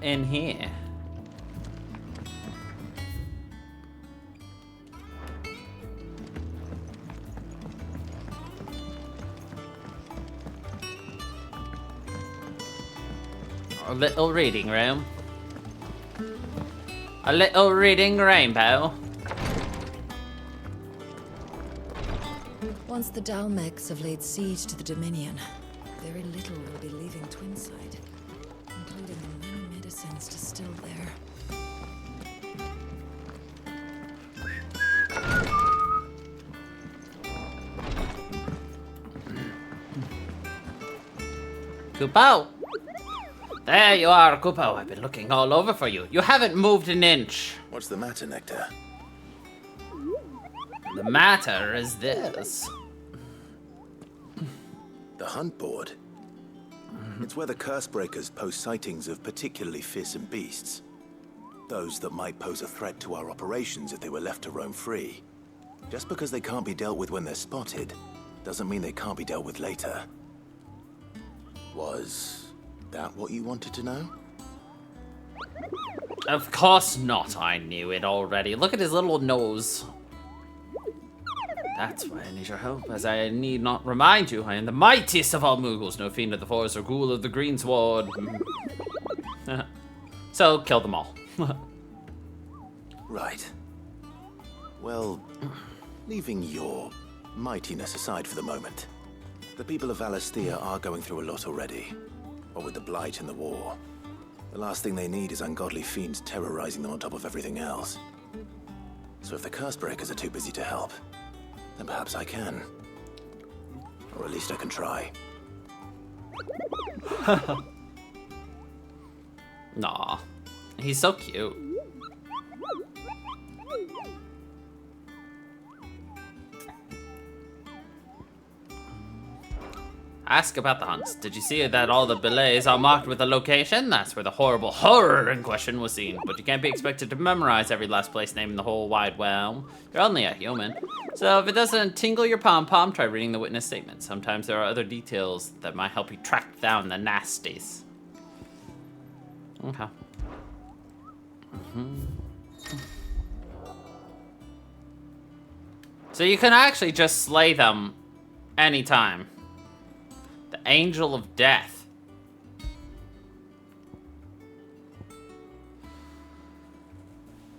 Speaker 1: In here. A little reading room. A little reading rainbow.
Speaker 20: Once the Dalmecs have laid siege to the Dominion, very little will be leaving Twinside, including the many medicines distilled there.
Speaker 1: Kupo! There you are, Kupo. I've been looking all over for you. You haven't moved an inch.
Speaker 2: What's the matter, Nectar?
Speaker 1: The matter is this.
Speaker 2: The hunt board. It's where the curse breakers post sightings of particularly fearsome beasts. Those that might pose a threat to our operations if they were left to roam free. Just because they can't be dealt with when they're spotted, doesn't mean they can't be dealt with later. Was that what you wanted to know?
Speaker 1: Of course not, I knew it already. Look at his little nose. That's why I need your help, as I need not remind you, I am the mightiest of all Moogles, no fiend of the forest or ghoul of the greensward. So, kill them all.
Speaker 2: Right. Well, leaving your mightiness aside for the moment, the people of Valisthea are going through a lot already. What with the Blight and the war. The last thing they need is ungodly fiends terrorizing them on top of everything else. So if the Cursebreakers are too busy to help, then perhaps I can. Or at least I can try.
Speaker 1: Nah. He's so cute. Ask about the hunts. Did you see that all the billets are marked with a location? That's where the horrible horror in question was seen. But you can't be expected to memorize every last place name in the whole wide realm. You're only a human. So if it doesn't tingle your pom-pom, try reading the witness statement. Sometimes there are other details that might help you track down the nasties. Okay. So you can actually just slay them anytime. The Angel of Death.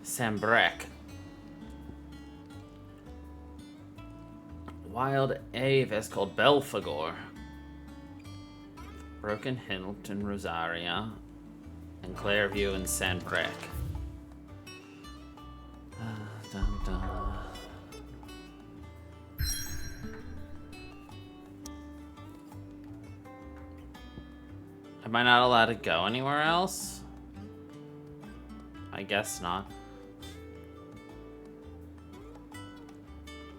Speaker 1: Sambrek. Wild Ave is called Belphegor. Broken Hilt in Rosaria. And Clairview and Sambrek. Dun, dun. Am I not allowed to go anywhere else? I guess not.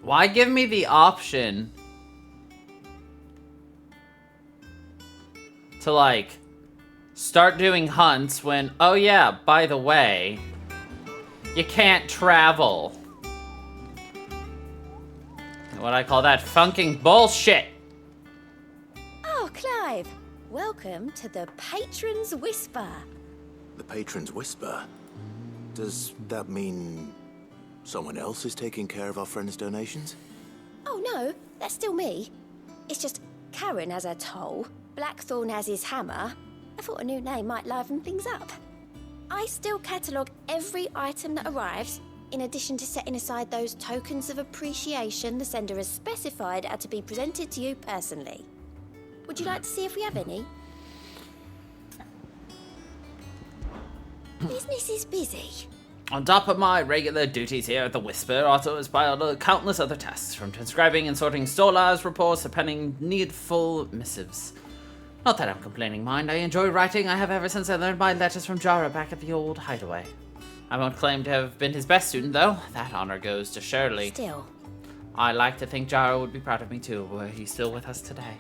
Speaker 1: Why give me the option to, like, start doing hunts when, oh yeah, by the way, you can't travel? What I call that funking bullshit.
Speaker 6: Oh, Clive. Welcome to the Patron's Whisper.
Speaker 2: The Patron's Whisper? Does that mean someone else is taking care of our friends' donations?
Speaker 6: Oh no, that's still me. It's just Karen has her toll, Blackthorn has his hammer. I thought a new name might liven things up. I still catalogue every item that arrives, in addition to setting aside those tokens of appreciation the sender has specified are to be presented to you personally. Would you like to see if we have any? Business is busy.
Speaker 1: On top of my regular duties here at the Whisper, Otto has piled countless other tasks, from transcribing and sorting Stolar's reports to penning needful missives. Not that I'm complaining, mind. I enjoy writing. I have ever since I learned my letters from Jara back at the old hideaway. I won't claim to have been his best student, though. That honor goes to Shirley.
Speaker 6: Still.
Speaker 1: I like to think Jara would be proud of me, too, were he still with us today.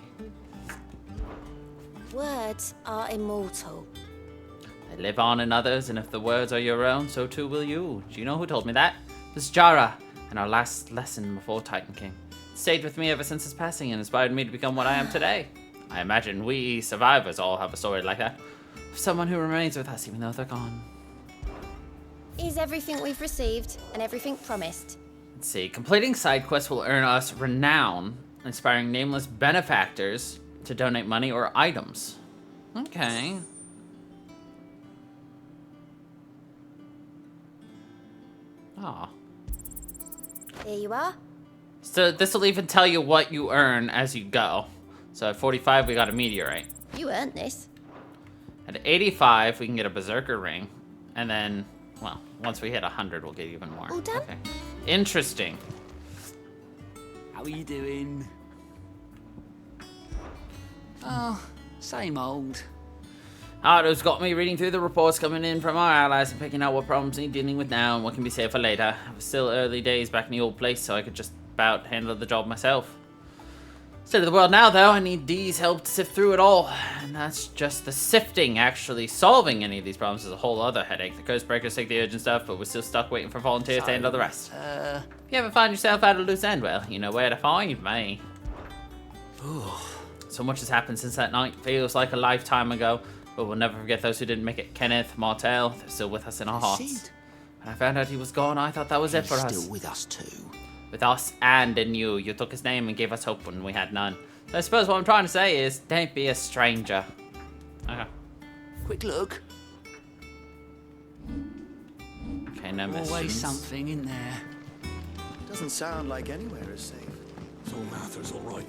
Speaker 6: Words are immortal.
Speaker 1: They live on in others, and if the words are your own, so too will you. Do you know who told me that? It was Jara, in our last lesson before Titan King. It stayed with me ever since his passing and inspired me to become what I am today. I imagine we survivors all have a story like that. Of someone who remains with us even though they're gone.
Speaker 6: Is everything we've received and everything promised?
Speaker 1: Let's see. Completing side quests will earn us renown, inspiring nameless benefactors to donate money or items. Okay. Aw.
Speaker 6: Here you are.
Speaker 1: So this will even tell you what you earn as you go. So at 45, we got a meteorite.
Speaker 6: You earned this.
Speaker 1: At 85, we can get a berserker ring. And then, well, once we hit 100, we'll get even more.
Speaker 6: All done?
Speaker 1: Okay. Interesting.
Speaker 5: How are you doing? Oh, same old.
Speaker 1: Otto's got me reading through the reports coming in from our allies and picking out what problems need dealing with now and what can be saved for later. It was still early days back in the old place, so I could just about handle the job myself. State of the world now, though, I need Dee's help to sift through it all. And that's just the sifting. Actually solving any of these problems is a whole other headache. The Cursebreakers take the urgent stuff, but we're still stuck waiting for volunteers to handle the rest. If you ever find yourself at a loose end, well, you know where to find me. So much has happened since that night. Feels like a lifetime ago. But we'll never forget those who didn't make it. Kenneth, Martel, they're still with us in our hearts. When I found out he was gone, I thought that was it for us.
Speaker 5: Still with us too.
Speaker 1: with us and in you. You took his name and gave us hope when we had none. So I suppose what I'm trying to say is, don't be a stranger. Okay.
Speaker 5: Quick look.
Speaker 1: Okay, no
Speaker 5: Always
Speaker 1: missions.
Speaker 5: something in there.
Speaker 2: Doesn't sound like anywhere is safe.
Speaker 11: So Martha's all right.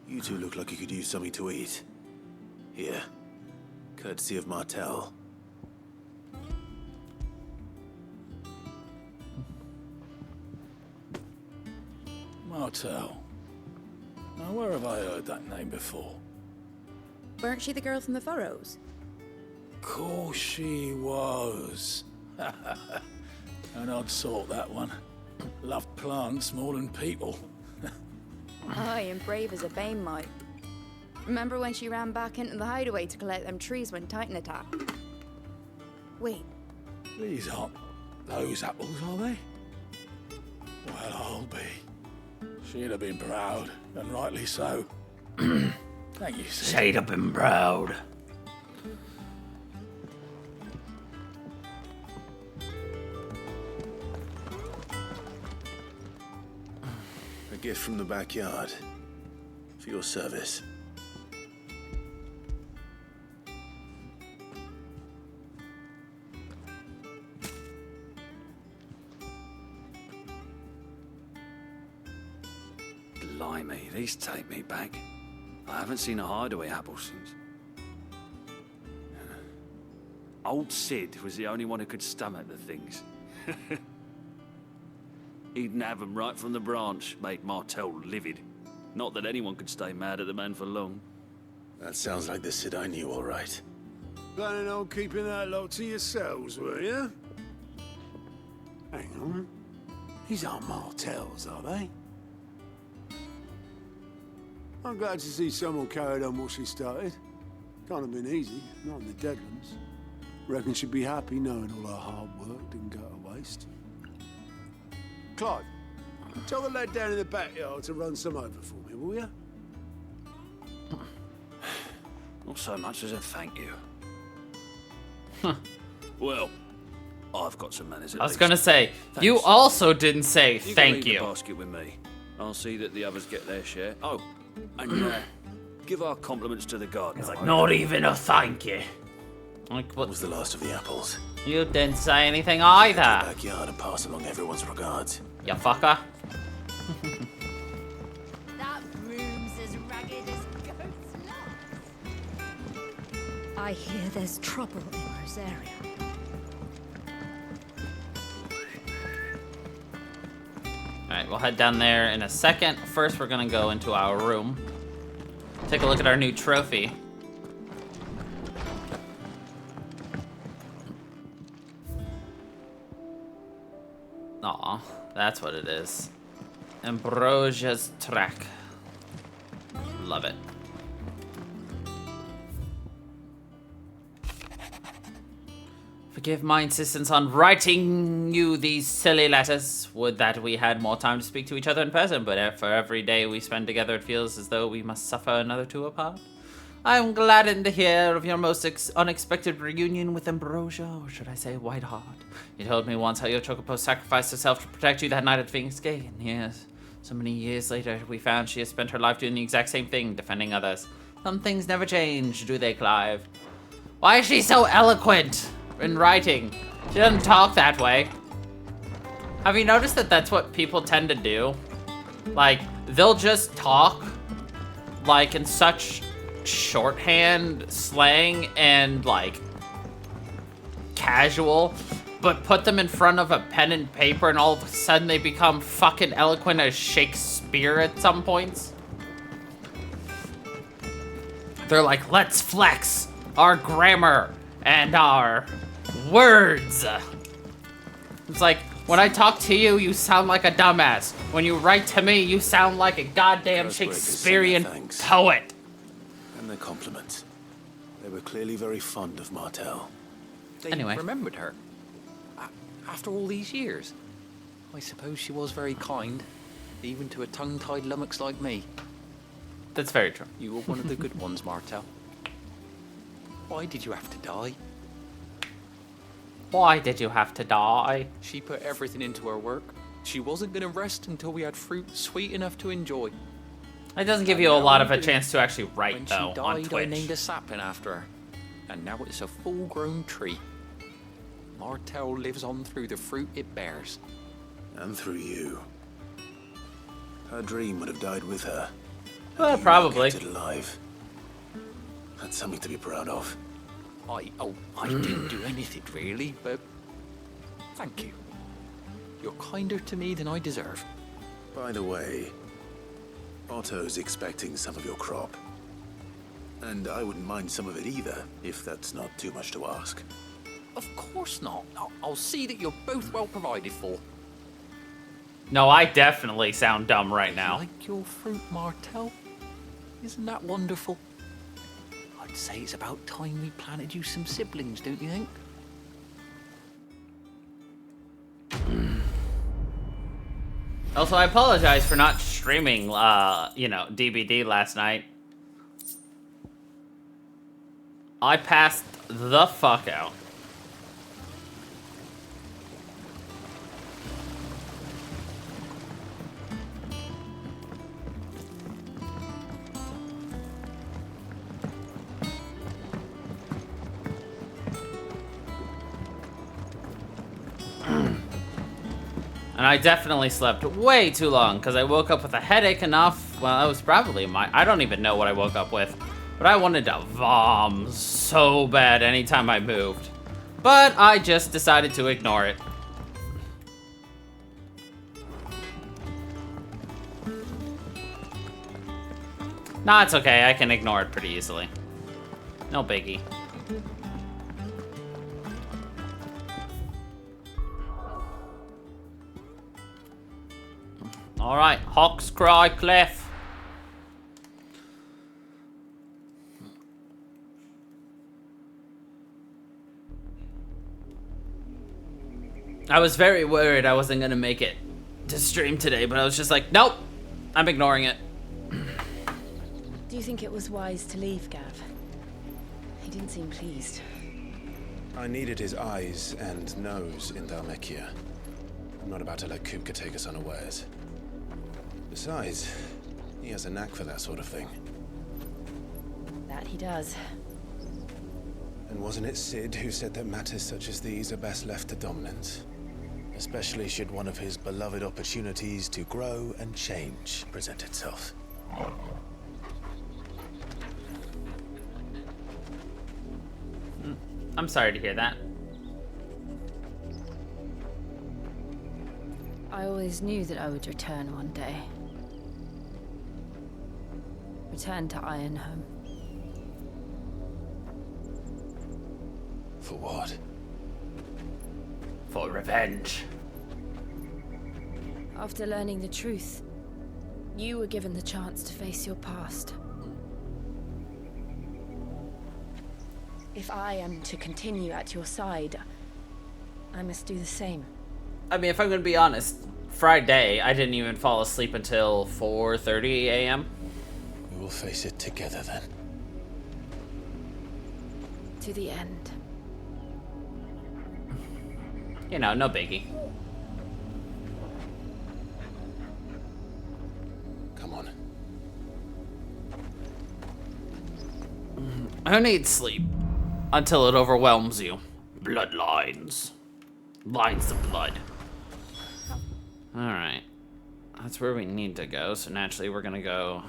Speaker 2: You two look like you could use something to eat. Here. Courtesy of Martel.
Speaker 8: Martel. Now, where have I heard that name before?
Speaker 13: Weren't she the girl from the Furrows?
Speaker 8: Course she was. An odd sort, that one. Loved plants more than people.
Speaker 13: Aye, and brave as a bane might. Remember when she ran back into the hideaway to collect them trees when Titan attacked? Wait,
Speaker 8: These aren't those apples, are they? Well, I'll be. She'd have been proud, and rightly so. Thank you, Sid.
Speaker 1: She'd have been proud.
Speaker 2: A gift from the backyard. For your service.
Speaker 22: Blimey, these take me back. I haven't seen a hideaway apple since. Old Sid was the only one who could stomach the things. He'd nab 'em right from the branch, made Martel livid. Not that anyone could stay mad at the man for long.
Speaker 2: That sounds like the Sid I knew, all right.
Speaker 3: Planning on keeping that lot to yourselves, were you? Hang on. These aren't Martels, are they? I'm glad to see someone carried on what she started. Can't have been easy, not in the Deadlands. Reckon she'd be happy knowing all her hard work didn't go to waste. Clive, tell the lad down in the backyard to run some over for me, will you?
Speaker 22: Not so much as a thank you. Well, I've got some manners at
Speaker 1: I was
Speaker 22: least.
Speaker 1: gonna say,
Speaker 22: Thanks.
Speaker 1: you also didn't say
Speaker 22: You can
Speaker 1: thank
Speaker 22: leave
Speaker 1: you.
Speaker 22: the basket with me. I'll see that the others get their share. Oh, and give our compliments to the gardener.
Speaker 1: Not even a thank you. Like, what
Speaker 2: was the last of the apples?
Speaker 1: You didn't say anything either.
Speaker 2: Backyard and pass along everyone's regards.
Speaker 1: You fucker.
Speaker 6: That room's as ragged as goat's locks.
Speaker 23: I hear there's trouble in this area.
Speaker 1: Alright, we'll head down there in a second. First, we're gonna go into our room. Take a look at our new trophy. Aw, that's what it is. Ambrosia's track. Love it. Forgive my insistence on writing you these silly letters. Would that we had more time to speak to each other in person, but for every day we spend together, it feels as though we must suffer another two apart. I am gladdened to hear of your most unexpected reunion with Ambrosia, or should I say Whiteheart. You told me once how your Chocobo sacrificed herself to protect you that night at Phoenix Gate, and yes, so many years later, we found she has spent her life doing the exact same thing, defending others. Some things never change, do they, Clive? Why is she so eloquent in writing? She doesn't talk that way. Have you noticed that that's what people tend to do? Like, they'll just talk, like, in such shorthand slang and, like, casual, but put them in front of a pen and paper and all of a sudden they become fucking eloquent as Shakespeare at some points. They're like, let's flex our grammar and our words. It's like, when I talk to you, you sound like a dumbass. When you write to me, you sound like a goddamn Shakespearean poet.
Speaker 2: And the compliments. They were clearly very fond of Martel.
Speaker 21: They
Speaker 1: Anyway.
Speaker 21: remembered her. After all these years. I suppose she was very kind, even to a tongue-tied lummox like me.
Speaker 1: That's very true.
Speaker 21: You were one of the good ones, Martel. Why did you have to die?
Speaker 1: Why did you have to die?
Speaker 21: She put everything into her work. She wasn't going to rest until we had fruit sweet enough to enjoy.
Speaker 1: It doesn't give you a lot of a chance to actually write, though, on
Speaker 21: When she died, I
Speaker 1: Twitch.
Speaker 21: named a sapling after her. And now it's a full-grown tree. Martell lives on through the fruit it bears.
Speaker 2: And through you. Her dream would have died with her.
Speaker 1: Well, probably.
Speaker 2: Kept it alive. That's something to be proud of.
Speaker 21: I didn't do anything really, but thank you. You're kinder to me than I deserve.
Speaker 2: By the way, Otto's expecting some of your crop. And I wouldn't mind some of it either, if that's not too much to ask.
Speaker 21: Of course not. I'll see that you're both well provided for.
Speaker 1: No, I definitely sound dumb right now.
Speaker 21: Like your fruit, Martell? Isn't that wonderful? I'd say it's about time we planted you some siblings, don't you think?
Speaker 1: Also, I apologize for not streaming, DBD last night. I passed the fuck out. And I definitely slept way too long because I woke up with a headache enough. Well, it was probably I don't even know what I woke up with. But I wanted to vom so bad anytime I moved. But I just decided to ignore it. Nah, it's okay. I can ignore it pretty easily. No biggie. All right, Hawk's Cry Cliff. I was very worried I wasn't gonna make it to stream today, but I was just like, nope, I'm ignoring it.
Speaker 4: Do you think it was wise to leave, Gav? He didn't seem pleased.
Speaker 2: I needed his eyes and nose in Dhalmekia. I'm not about to let Kupka take us unawares. Besides, he has a knack for that sort of thing.
Speaker 4: That he does.
Speaker 2: And wasn't it Sid who said that matters such as these are best left to dominance? Especially should one of his beloved opportunities to grow and change present itself.
Speaker 1: I'm sorry to hear that.
Speaker 4: I always knew that I would return one day. Return to Ironhome.
Speaker 2: For what?
Speaker 1: For revenge.
Speaker 4: After learning the truth, you were given the chance to face your past. If I am to continue at your side, I must do the same.
Speaker 1: I mean, if I'm gonna be honest, Friday, I didn't even fall asleep until 4:30 a.m.
Speaker 2: We will face it together then.
Speaker 4: To the end.
Speaker 1: You know, no biggie.
Speaker 2: Come on.
Speaker 1: Who needs sleep? Until it overwhelms you. Bloodlines. Lines of blood. Alright. That's where we need to go, so naturally we're gonna go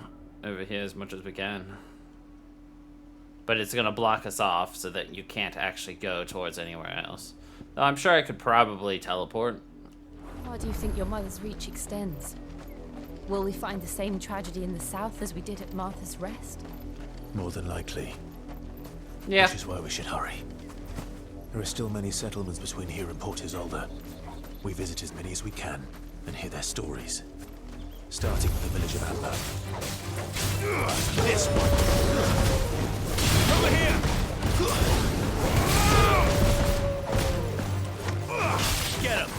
Speaker 1: over here as much as we can. But it's gonna block us off so that you can't actually go towards anywhere else. Though I'm sure I could probably teleport.
Speaker 4: How do you think your mother's reach extends? Will we find the same tragedy in the south as we did at Martha's Rest?
Speaker 2: More than likely.
Speaker 1: Yeah.
Speaker 2: Which is why we should hurry. There are still many settlements between here and Port Isolde. We visit as many as we can and hear their stories. Starting with the village of Amber. This one!
Speaker 16: Over here! Get him!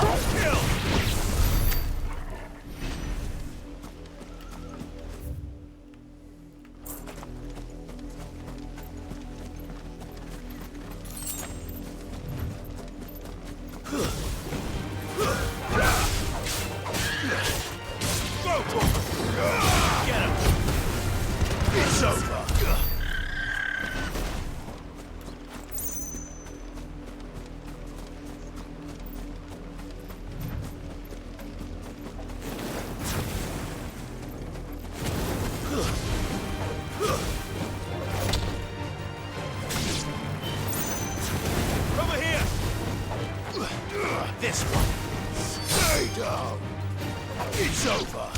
Speaker 16: Almost killed! It's over. Over here. This one. Stay down. It's over.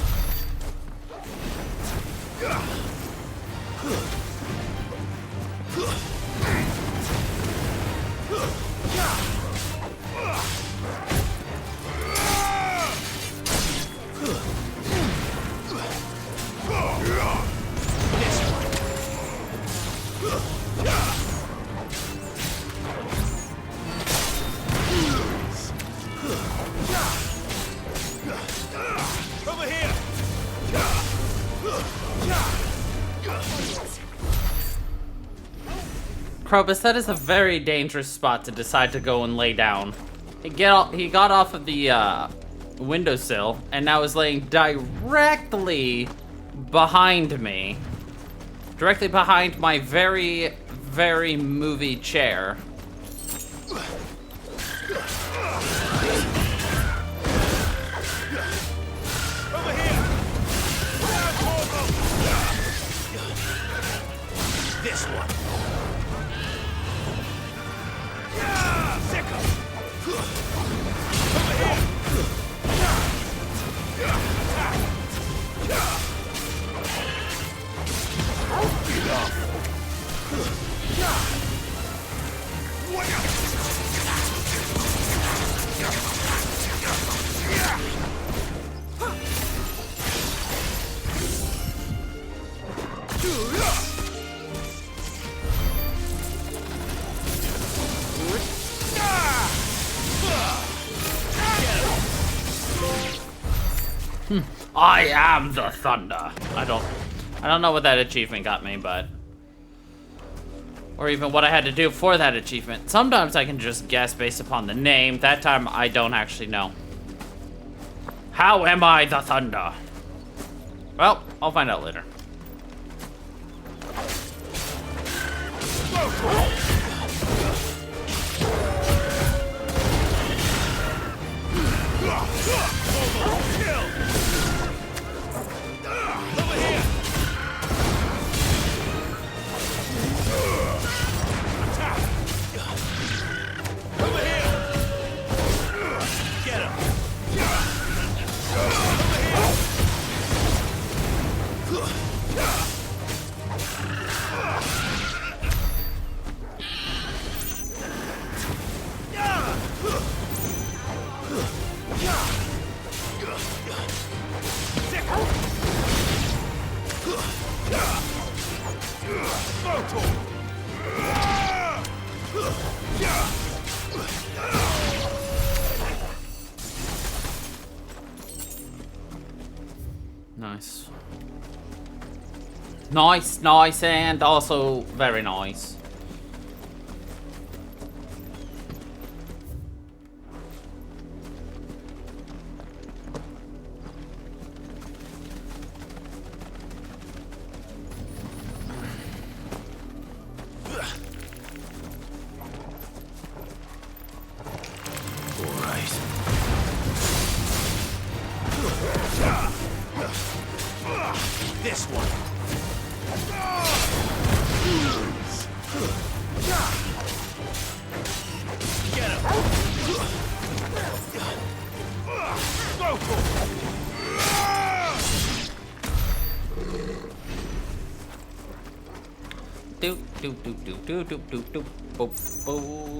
Speaker 16: Over here.
Speaker 1: Krobus, that is a very dangerous spot to decide to go and lay down. He got off of the windowsill and now is laying directly behind me. Directly behind my very, very movie chair.
Speaker 16: Over here. This one.
Speaker 1: I am the thunder. I don't know what that achievement got me, but or even what I had to do for that achievement. Sometimes I can just guess based upon the name. That time I don't actually know. How am I the thunder? Well, I'll find out later. Nice. Nice, nice, and also very nice.
Speaker 16: This one. Get him. Go for it.
Speaker 1: Do do do do do do do do. Boop, boop.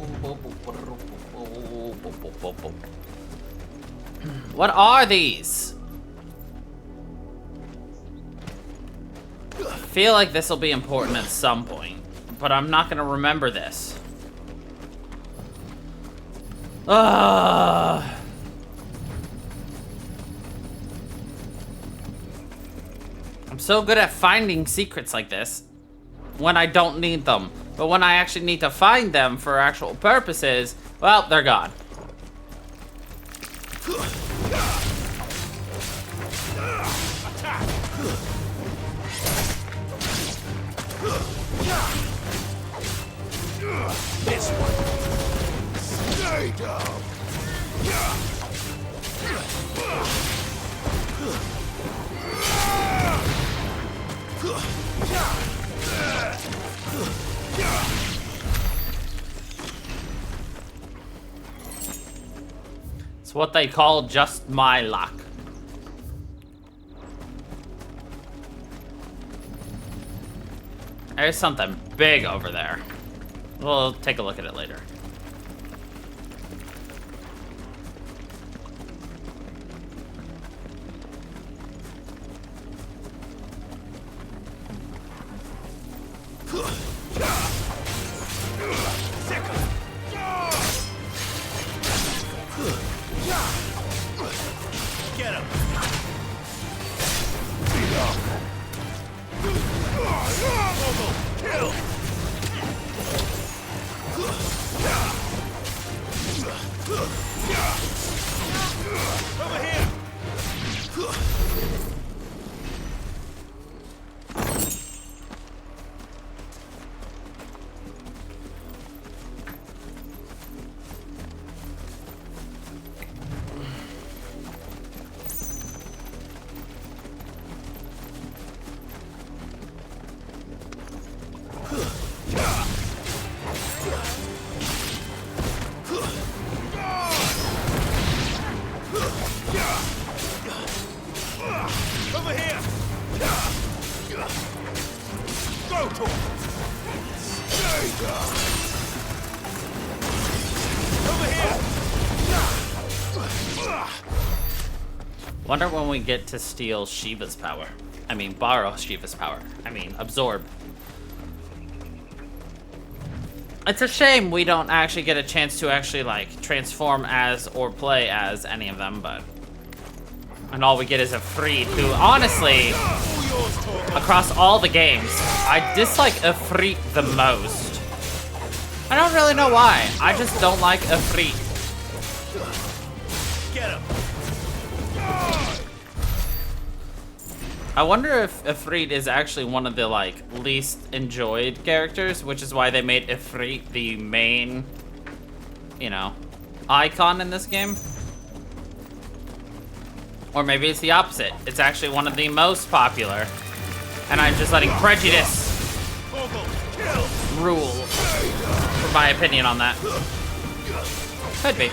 Speaker 1: What are these? I feel like this will be important at some point, but I'm not gonna remember this. I'm so good at finding secrets like this when I don't need them, but when I actually need to find them for actual purposes, well, they're gone. what they call just my luck. There's something big over there. We'll take a look at it later.
Speaker 16: Get him! Kill! Over here! Over here! Go to him! Over here!
Speaker 1: Wonder when we get to steal Shiva's power. I mean, borrow Shiva's power. I mean, absorb. It's a shame we don't actually get a chance to actually, like, transform as or play as any of them, but... And all we get is a Ifrit, who, honestly, across all the games, I dislike Ifrit the most. I don't really know why. I just don't like Ifrit.
Speaker 16: Get him!
Speaker 1: I wonder if Ifrit is actually one of the, like, least enjoyed characters, which is why they made Ifrit the main, you know, icon in this game. Or maybe it's the opposite. It's actually one of the most popular. And I'm just letting prejudice rule for my opinion on that. Could be.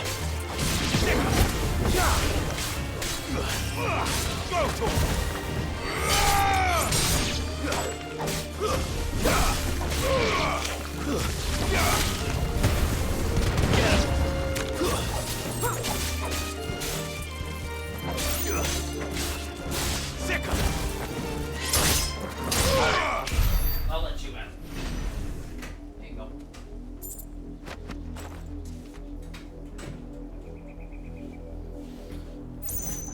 Speaker 16: I'll let you in.
Speaker 1: There you go.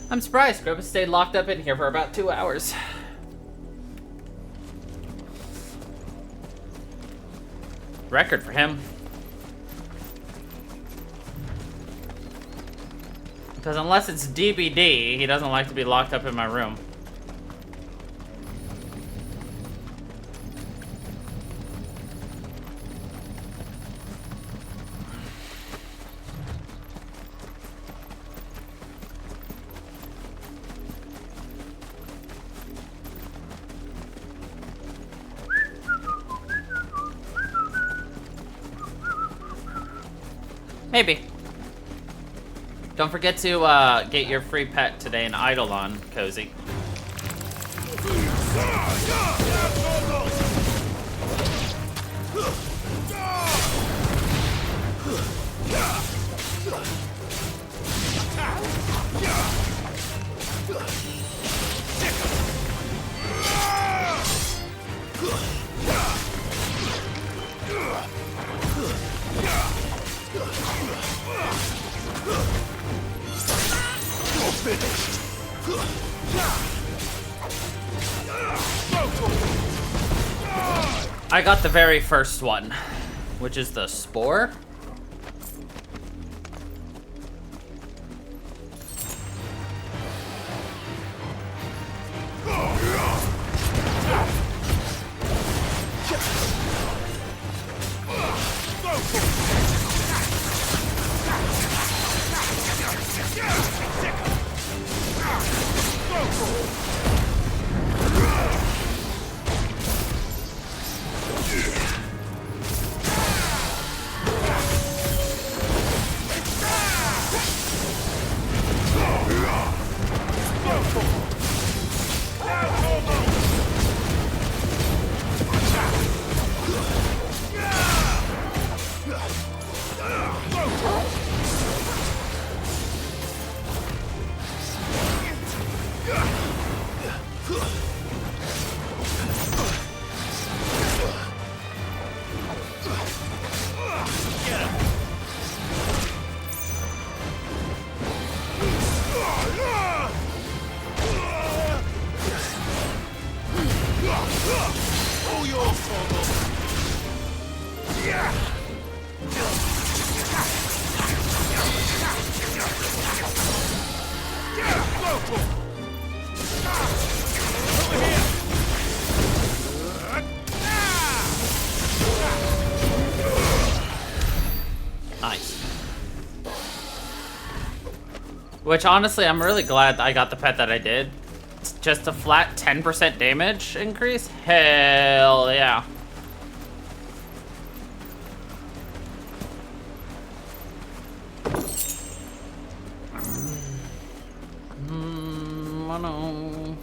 Speaker 1: I'm surprised Grubba stayed locked up in here for about 2 hours. Record for him. Because unless it's DBD, he doesn't like to be locked up in my room. Maybe. Don't forget to get your free pet today in Eidolon, Cozy. I got the very first one, which is the Spore.
Speaker 16: your fault. Yeah.
Speaker 1: Nice. Which honestly, I'm really glad I got the pet that I did. It's just a flat 10% damage increase? Hell yeah. I know.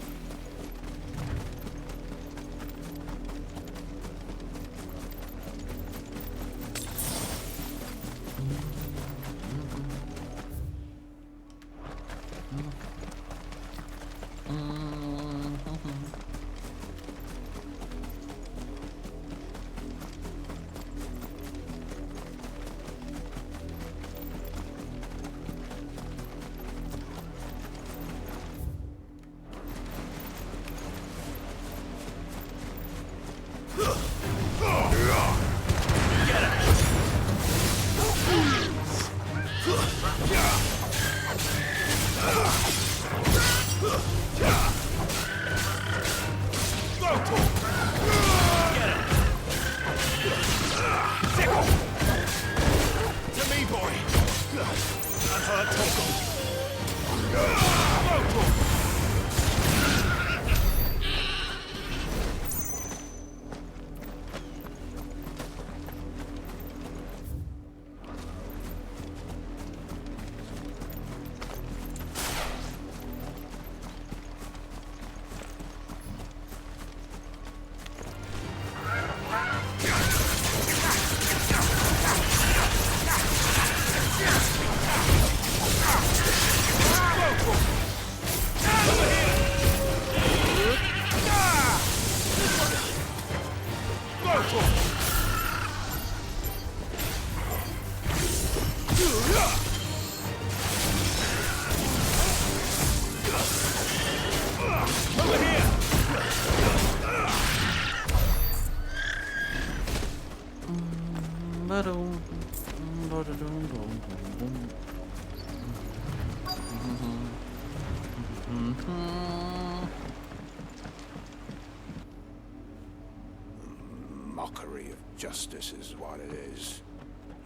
Speaker 3: Mockery of justice is what it is.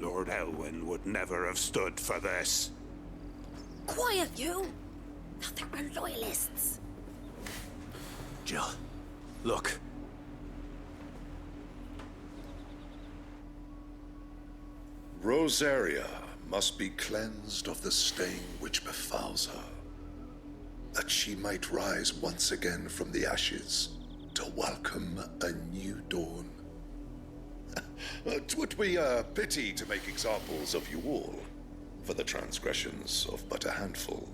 Speaker 3: Lord Elwyn would never have stood for this.
Speaker 6: Quiet, you! Nothing but loyalists.
Speaker 2: Jill, look.
Speaker 9: Rosaria must be cleansed of the stain which befouls her, that she might rise once again from the ashes to welcome a new dawn. 'Twould be a pity to make examples of you all for the transgressions of but a handful.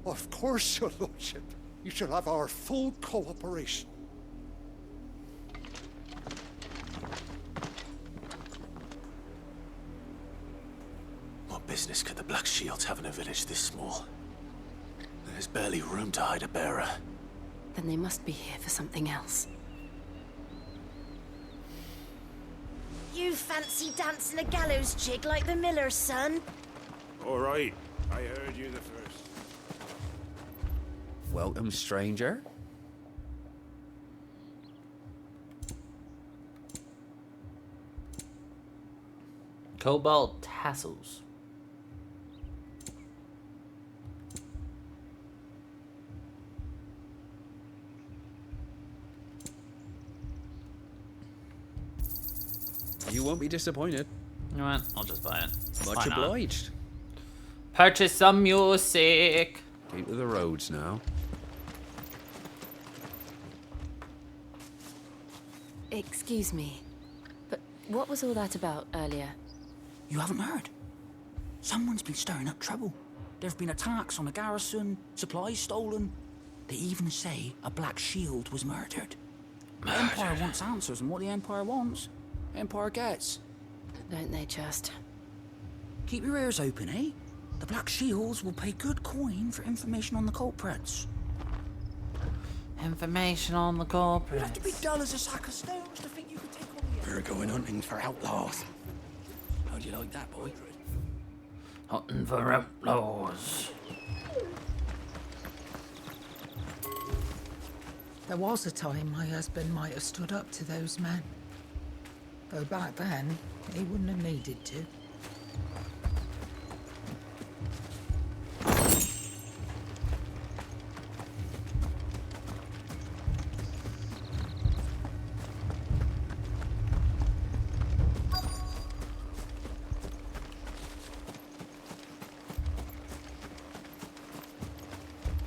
Speaker 7: Of course, your lordship. You shall have our full cooperation.
Speaker 2: What business could the Black Shields have in a village this small? There's barely room to hide a bearer.
Speaker 4: Then they must be here for something else.
Speaker 6: You fancy dancing a gallows jig like the miller's son?
Speaker 3: All right, I heard you the first.
Speaker 14: Welcome, stranger.
Speaker 1: Cobalt tassels.
Speaker 14: You won't be disappointed.
Speaker 1: You know what? I'll just buy it.
Speaker 14: Much
Speaker 1: Why not?
Speaker 14: obliged.
Speaker 1: Purchase some music.
Speaker 14: Keep to the roads now.
Speaker 4: Excuse me, but what was all that about earlier?
Speaker 5: You haven't heard? Someone's been stirring up trouble. There have been attacks on the garrison, supplies stolen. They even say a Black Shield was murdered. The Empire wants answers, and what the Empire wants, Empire gets.
Speaker 4: Don't they just?
Speaker 5: Keep your ears open, eh? The Black Shields will pay good coin for information on the culprits.
Speaker 1: Information on the corporate.
Speaker 5: You have to be dull as a sack of stones to think you could take on the...
Speaker 17: We're going hunting for outlaws. How'd you like that, boy?
Speaker 1: Hunting for outlaws.
Speaker 20: There was a time my husband might have stood up to those men. Though back then, he wouldn't have needed to.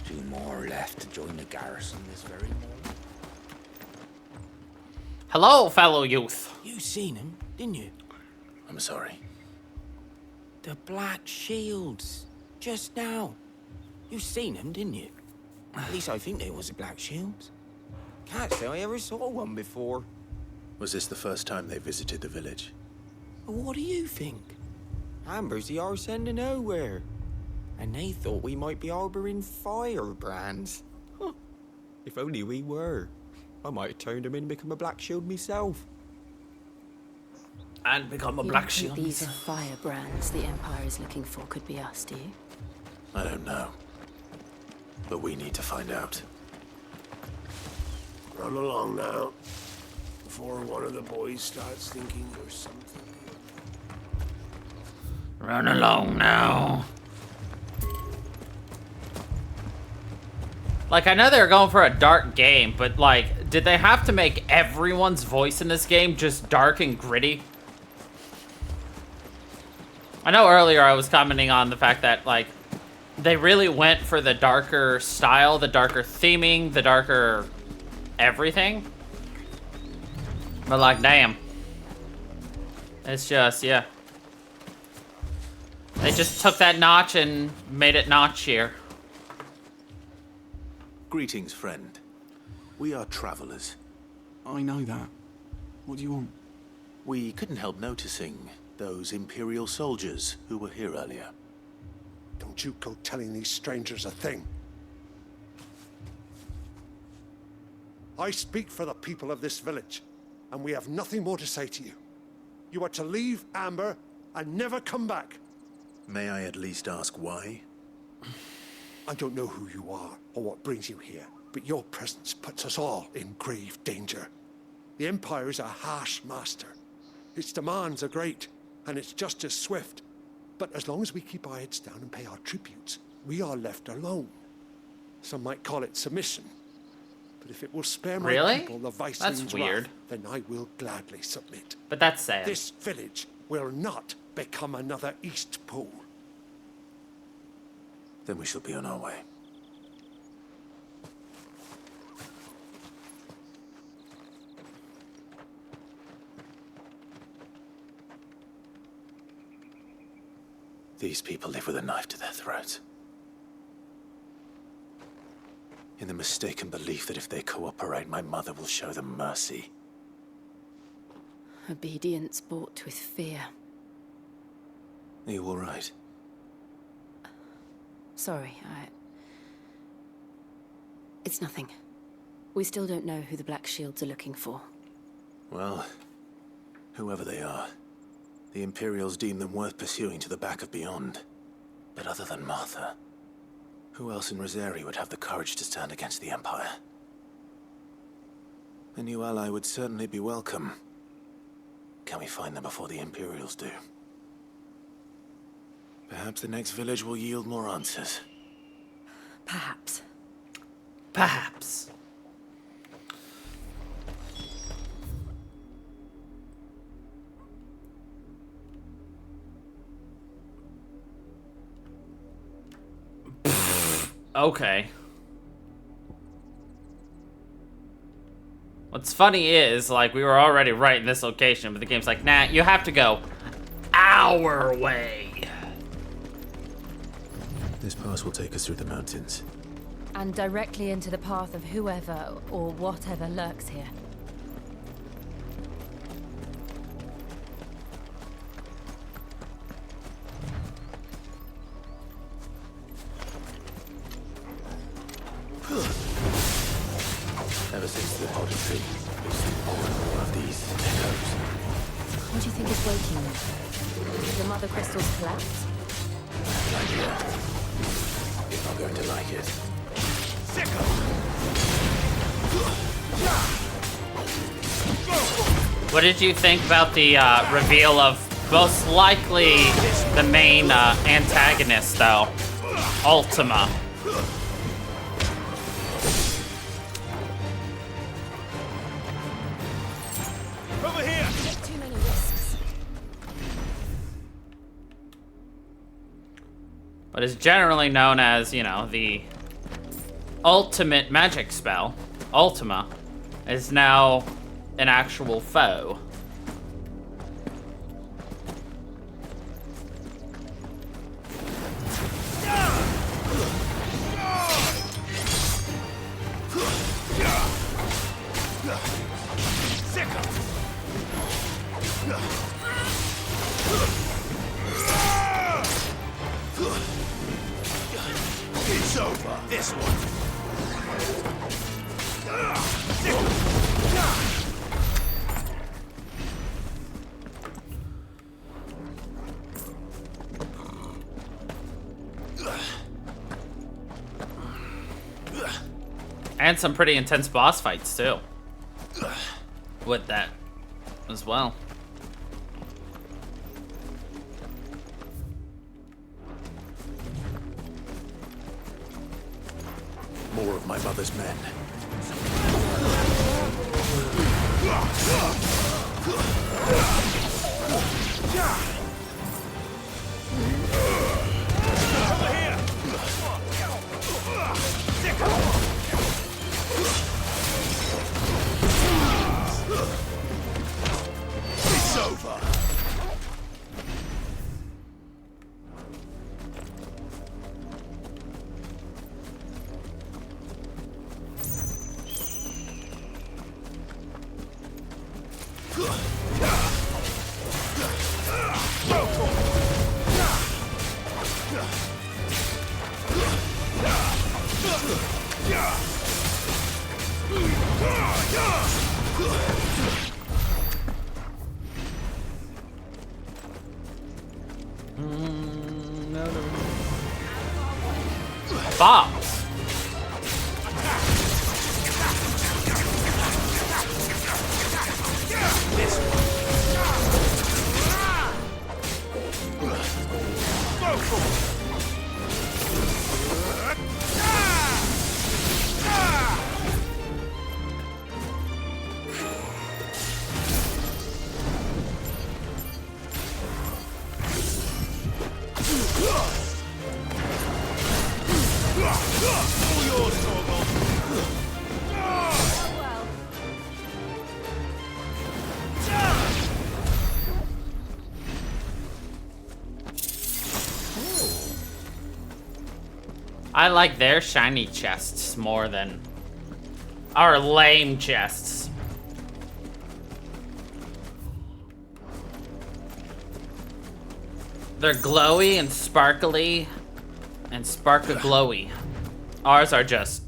Speaker 5: Two more left to join the garrison this very morning.
Speaker 1: Hello, fellow youth.
Speaker 5: You seen him, didn't you?
Speaker 2: I'm sorry.
Speaker 5: The Black Shields. Just now. You seen them, didn't you? At least I think they was the Black Shields. Can't say I ever saw one before.
Speaker 2: Was this the first time they visited the village?
Speaker 5: But what do you think? Amber's the arse end of nowhere. And they thought we might be harboring firebrands. Huh. If only we were. I might have turned him in and become a Black Shield myself.
Speaker 1: And become a
Speaker 4: You
Speaker 1: Black
Speaker 4: don't think
Speaker 1: Shield.
Speaker 4: these firebrands the Empire is looking for could be us, do you?
Speaker 2: I don't know. But we need to find out.
Speaker 3: Run along now, before one of the boys starts thinking there's something.
Speaker 1: Run along now. Like, I know they're going for a dark game, but, like, did they have to make everyone's voice in this game just dark and gritty? I know earlier I was commenting on the fact that, like, they really went for the darker style, the darker theming, the darker everything. But, like, damn. It's just, yeah. They just took that notch and made it notchier.
Speaker 2: Greetings, friend. We are travelers.
Speaker 10: I know that. What do you want?
Speaker 2: We couldn't help noticing those Imperial soldiers who were here earlier.
Speaker 3: Don't you go telling these strangers a thing. I speak for the people of this village, and we have nothing more to say to you. You are to leave Amber and never come back.
Speaker 2: May I at least ask why?
Speaker 3: I don't know who you are or what brings you here, but your presence puts us all in grave danger. The Empire is a harsh master. Its demands are great, and its justice swift. But as long as we keep our heads down and pay our tributes, we are left alone. Some might call it submission. But if it will spare my people the Viceling's wrath, then I will gladly submit.
Speaker 1: But that's sad.
Speaker 3: This village will not become another East Pool.
Speaker 2: Then we shall be on our way. These people live with a knife to their throats. In the mistaken belief that if they cooperate, my mother will show them mercy.
Speaker 4: Obedience bought with fear.
Speaker 2: Are you all right?
Speaker 4: Sorry, It's nothing. We still don't know who the Black Shields are looking for.
Speaker 2: Well, whoever they are, the Imperials deem them worth pursuing to the back of beyond. But other than Martha, who else in Rosari would have the courage to stand against the Empire? A new ally would certainly be welcome. Can we find them before the Imperials do? Perhaps the next village will yield more answers.
Speaker 4: Perhaps.
Speaker 1: Perhaps. Okay. What's funny is, like, we were already right in this location, but the game's like, nah, you have to go our way.
Speaker 2: This pass will take us through the mountains.
Speaker 4: And directly into the path of whoever or whatever lurks here.
Speaker 2: Ever since the potted tree, we've seen more and more of these echoes.
Speaker 4: What do you think is waking them? Did the mother crystals collapse?
Speaker 2: Idea. You're not going to like it.
Speaker 1: What did you think about the reveal of most likely the main antagonist, though? Ultima.
Speaker 16: Over here!
Speaker 4: Too many risks.
Speaker 1: What is generally known as, you know, the ultimate magic spell, Ultima, is now an actual foe.
Speaker 16: It's over. This one.
Speaker 1: And some pretty intense boss fights, too. With that as well.
Speaker 2: More of my mother's men.
Speaker 16: It's over.
Speaker 1: Vods. I like their shiny chests more than our lame chests. They're glowy and sparkly and sparka-glowy. Ours are just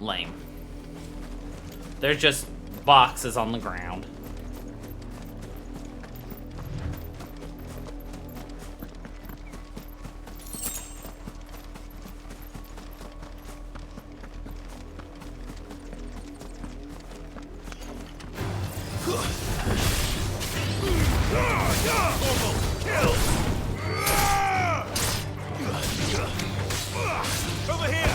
Speaker 1: lame. They're just boxes on the ground.
Speaker 16: Over here!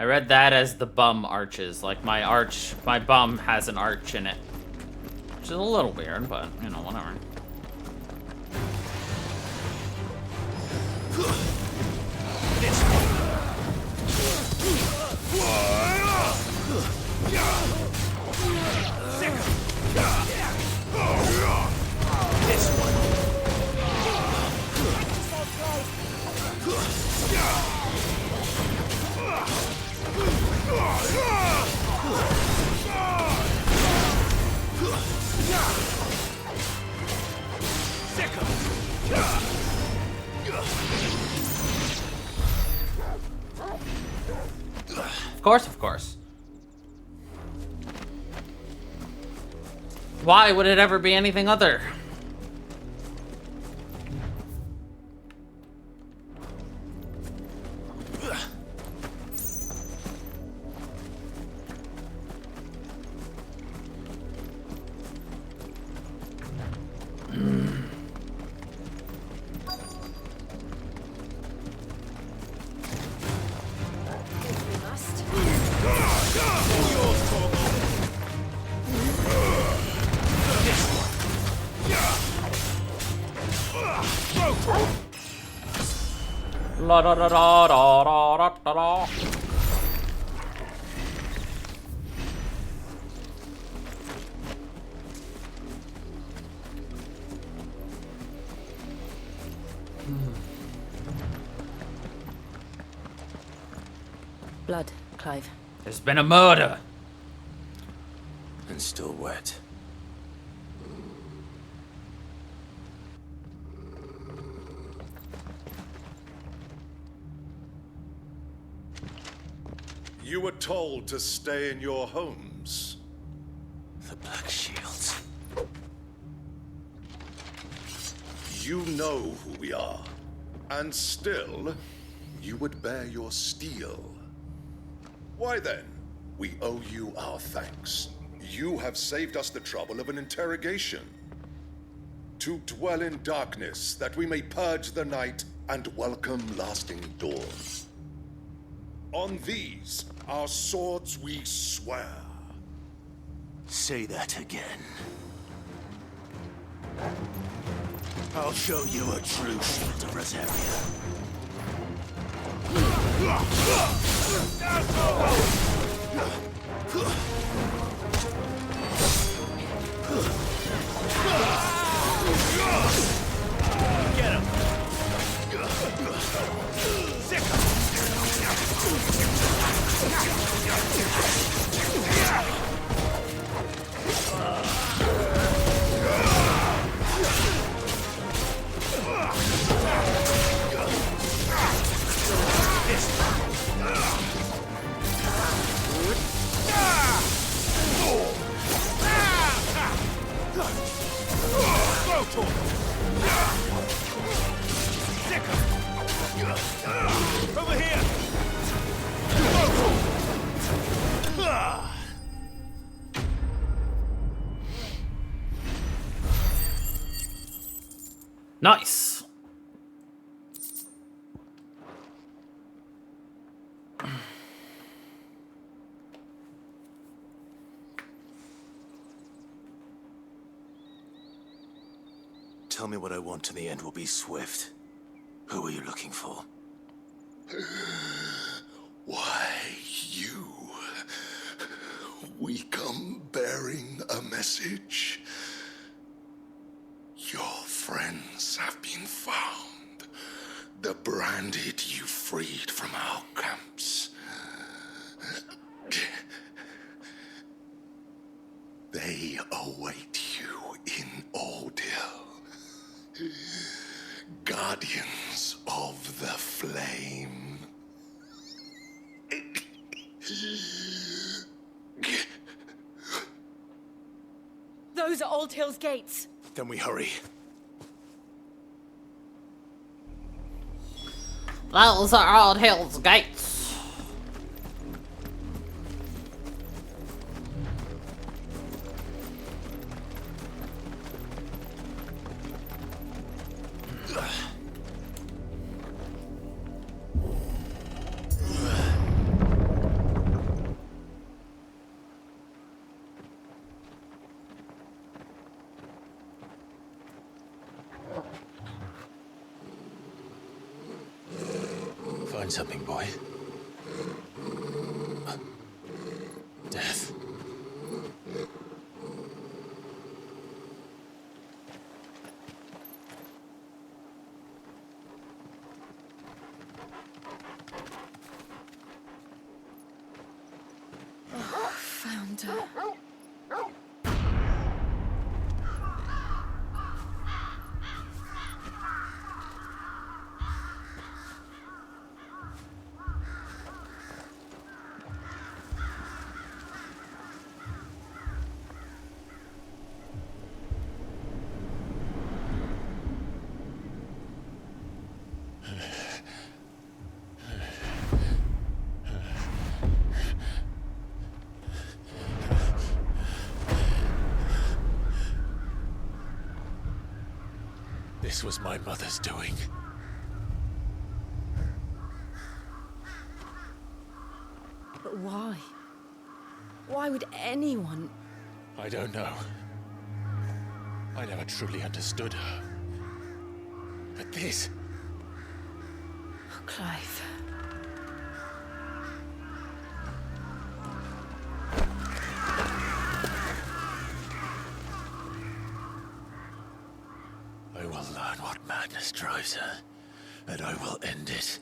Speaker 1: I read that as the bum arches. Like my bum has an arch in it. Which is a little weird, but, you know, whatever. Of course. Why would it ever be anything other? La da da da da da da da.
Speaker 4: Blood, Clive.
Speaker 1: There's been a murder.
Speaker 2: And still wet.
Speaker 9: You were told to stay in your homes.
Speaker 2: The Black Shields.
Speaker 9: You know who we are. And still, you would bear your steel. Why then? We owe you our thanks. You have saved us the trouble of an interrogation. To dwell in darkness, that we may purge the night and welcome lasting dawn. On these, our swords we swear.
Speaker 3: Say that again. I'll show you a true shield of Rosaria. Get him! Sick him! Over here!
Speaker 1: Nice.
Speaker 2: Tell me what I want and the end will be swift. Who are you looking for?
Speaker 9: Why, you. We come bearing a message. Your friends have been found. The branded you freed from our camps. They await you in Ordeal. Guardians of the Flame.
Speaker 12: Those are Old Hill's gates.
Speaker 3: Then we hurry.
Speaker 1: Those are Old Hill's gates.
Speaker 2: find something, boy? Death.
Speaker 4: Found her.
Speaker 2: This was my mother's doing.
Speaker 4: But why? Why would anyone...
Speaker 2: I don't know. I never truly understood her. But this...
Speaker 4: Oh, Clive.
Speaker 2: I will learn what madness drives her, and I will end it.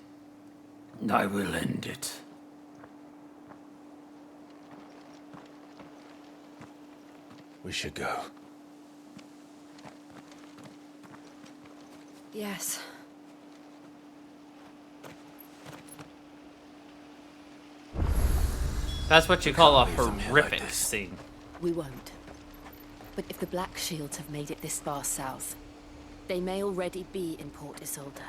Speaker 1: I will end it.
Speaker 2: We should go.
Speaker 4: Yes.
Speaker 1: That's what you call a horrific scene.
Speaker 4: We won't. But if the Black Shields have made it this far south, they may already be in Port Isolde.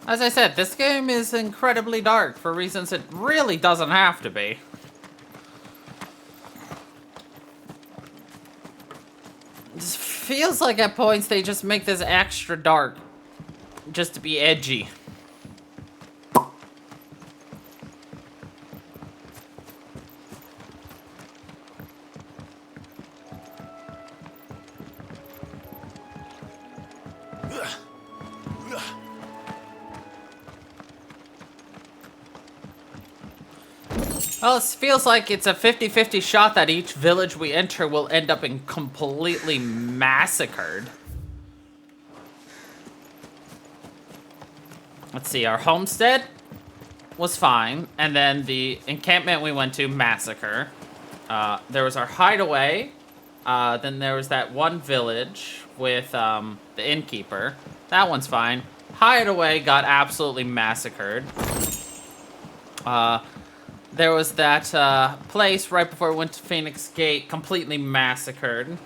Speaker 1: As I said, this game is incredibly dark for reasons it really doesn't have to be. It just feels like at points they just make this extra dark just to be edgy. Well, it feels like it's a 50-50 shot that each village we enter will end up in completely massacred. Let's see, our homestead was fine, and then the encampment we went to, massacre. There was our hideaway, then there was that one village with the innkeeper. That one's fine. Hideaway got absolutely massacred. There was that place right before we went to Phoenix Gate, completely massacred.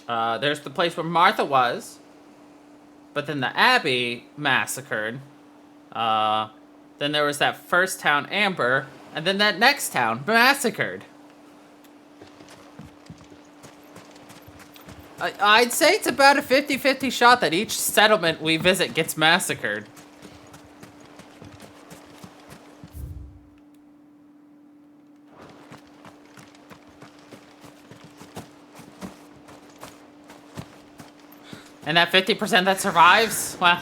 Speaker 1: There's the place where Martha was, but then the Abbey massacred. Then there was that first town, Amber, and then that next town, massacred. I'd say it's about a 50-50 shot that each settlement we visit gets massacred. And that 50% that survives, well,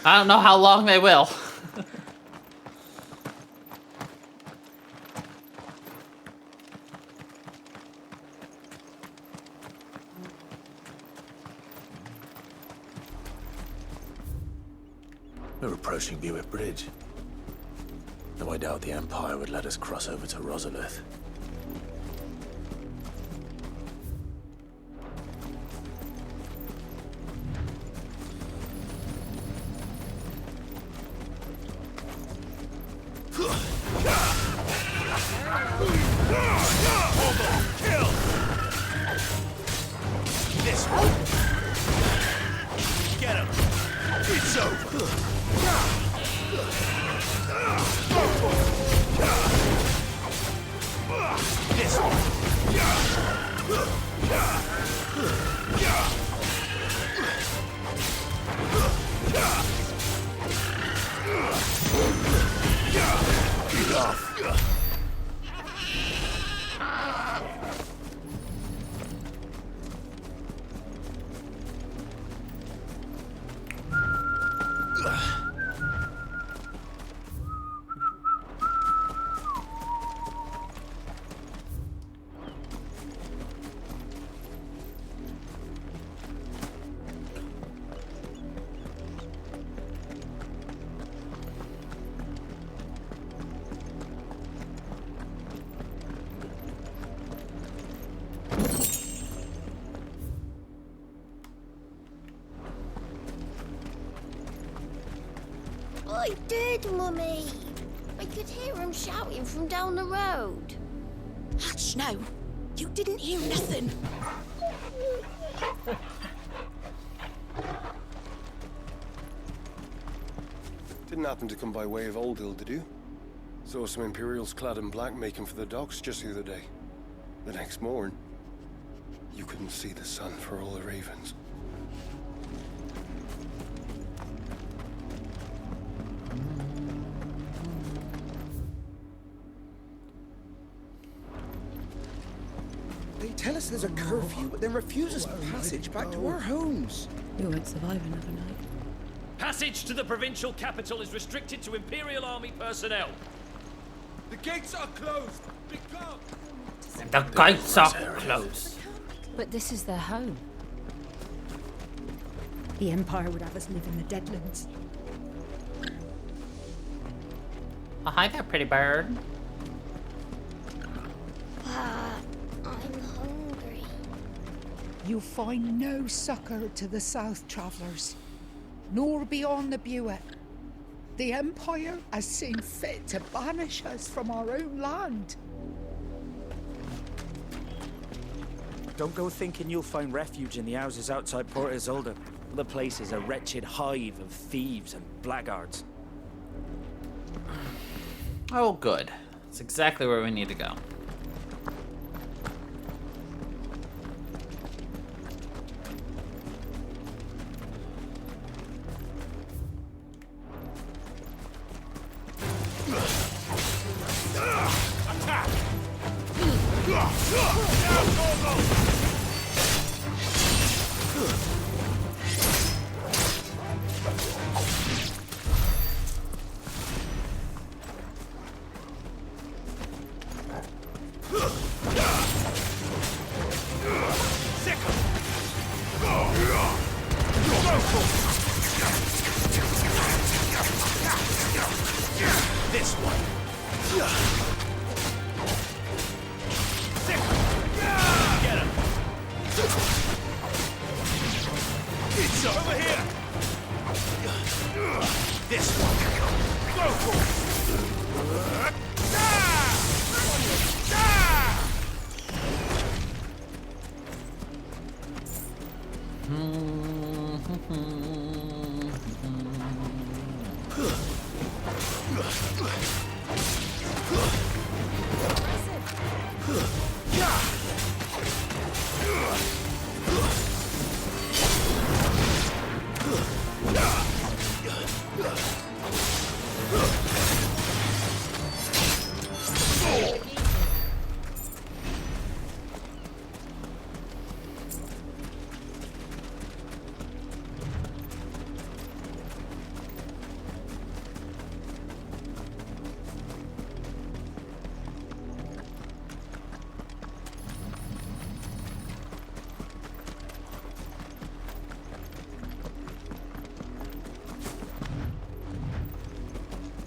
Speaker 1: I don't know how long they will.
Speaker 2: We're approaching Buick Bridge. Though I doubt the Empire would let us cross over to Rosalith.
Speaker 16: It's over. This
Speaker 6: I did, Mummy. I could hear him shouting from down the road.
Speaker 12: Hush now. You didn't hear nothing.
Speaker 15: Didn't happen to come by way of Oldhill, did you? Saw some Imperials clad in black making for the docks just the other day. The next morn, you couldn't see the sun for all the ravens.
Speaker 18: They tell us there's a curfew, but then refuse us passage back to our homes.
Speaker 20: We won't survive another night.
Speaker 19: Passage to the provincial capital is restricted to Imperial Army personnel.
Speaker 16: The gates are closed. Become.
Speaker 1: The gates are closed.
Speaker 4: But this is their home.
Speaker 23: The Empire would have us live in the Deadlands.
Speaker 1: Oh, hi there, pretty bird.
Speaker 6: I'm hungry.
Speaker 24: You find no succor to the South travellers, nor beyond the Buet. The Empire has seen fit to banish us from our own land.
Speaker 5: Don't go thinking you'll find refuge in the houses outside Port Isolde. The place is a wretched hive of thieves and blackguards.
Speaker 1: Oh, good. That's exactly where we need to go.
Speaker 16: This one. Get him. It's over here. This one. Go for it.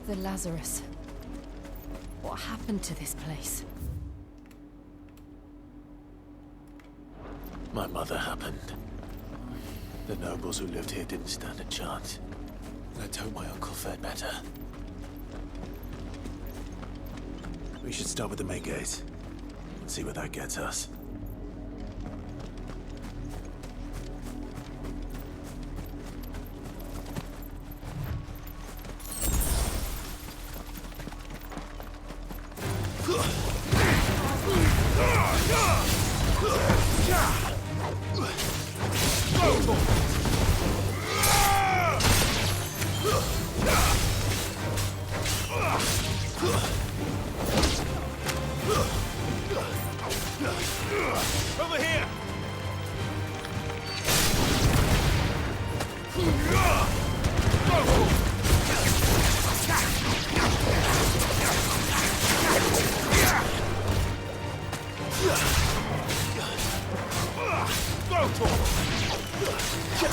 Speaker 4: The Lazarus. What happened to this place?
Speaker 2: My mother happened. The nobles who lived here didn't stand a chance. Let's hope my uncle fared better. We should start with the main gate and see where that gets us.
Speaker 16: Over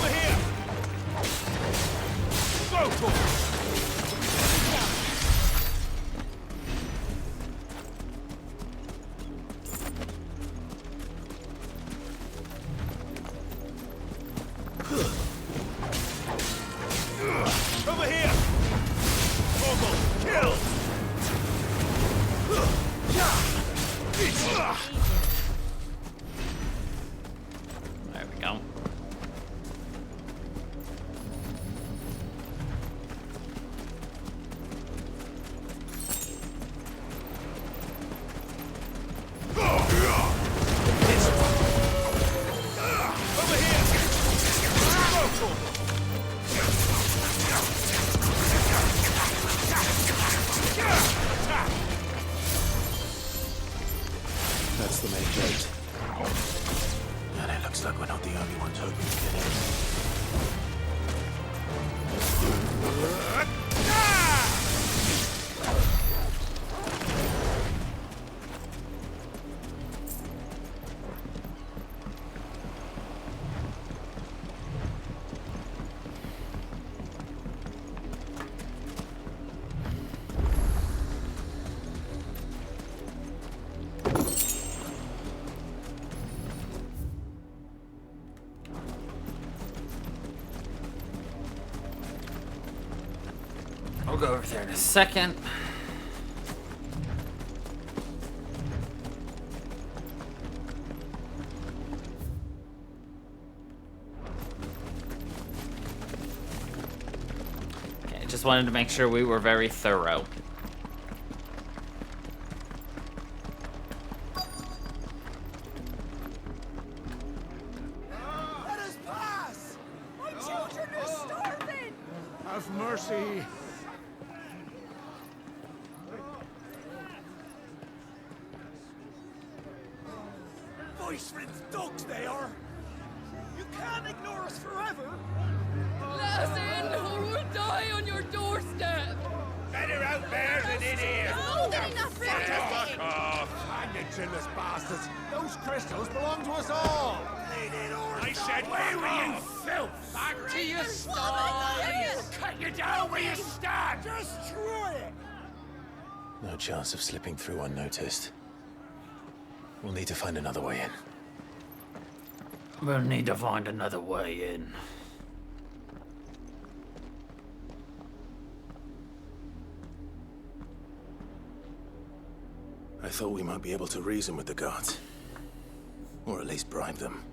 Speaker 16: here! Go, Chocobo! Over here! Chocobo, kill!
Speaker 1: There we go.
Speaker 16: Over here! Go, Chocobo!
Speaker 2: That's the main gate. And it looks like we're not the only ones hoping to get in.
Speaker 1: I'll go over there in a second. Okay, just wanted to make sure we were very thorough.
Speaker 16: Let us pass! My children are starving!
Speaker 3: Have mercy.
Speaker 16: Voice-riddled dogs they are! You can't ignore us forever!
Speaker 8: Let us in, or we'll die on your doorstep!
Speaker 16: Better out there than in here!
Speaker 6: More than enough room to
Speaker 16: Fuck
Speaker 6: sit.
Speaker 16: off!
Speaker 3: And the chinless bastards. Those crystals belong to us all.
Speaker 16: I said, away with you, filth!
Speaker 8: Back to your
Speaker 16: I'll
Speaker 8: sties!
Speaker 16: cut you down where you stand! Destroy it!
Speaker 2: No chance of slipping through unnoticed. We'll need to find another way in.
Speaker 1: We'll need to find another way in.
Speaker 2: I thought we might be able to reason with the guards. Or at least bribe them.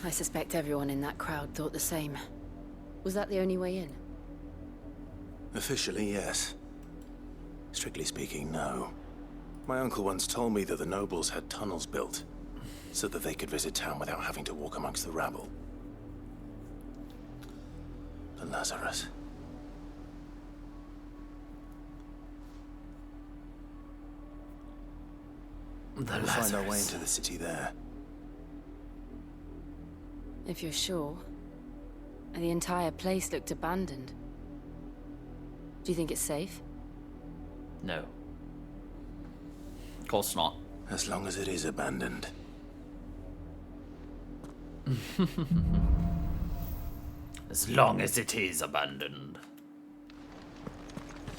Speaker 4: I suspect everyone in that crowd thought the same. Was that the only way in?
Speaker 2: Officially, yes. Strictly speaking, no. My uncle once told me that the nobles had tunnels built, so that they could visit town without having to walk amongst the rabble. The Lazarus. We'll find our way into the city there.
Speaker 4: If you're sure. The entire place looked abandoned. Do you think it's safe?
Speaker 1: No. Of course not.
Speaker 2: As long as it is abandoned.
Speaker 1: As long as it is abandoned.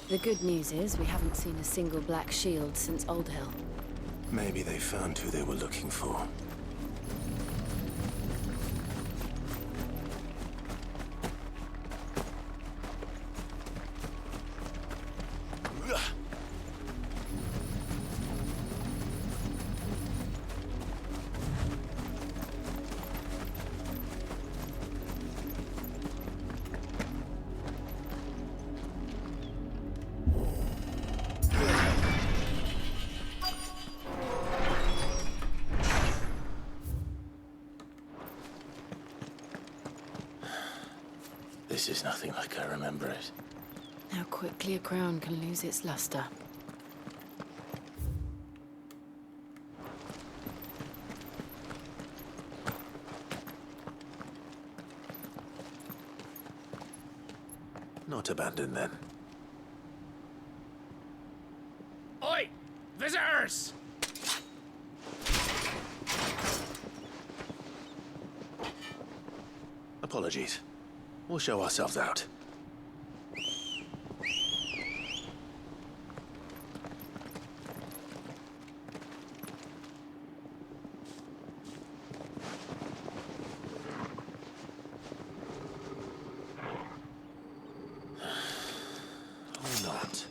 Speaker 4: The good news is we haven't seen a single black shield since Old Hill.
Speaker 2: Maybe they found who they were looking for. This is nothing like I remember it.
Speaker 4: How quickly a crown can lose its luster.
Speaker 2: Not abandoned then.
Speaker 19: Visitors!
Speaker 2: Apologies. We'll show ourselves out. Or not.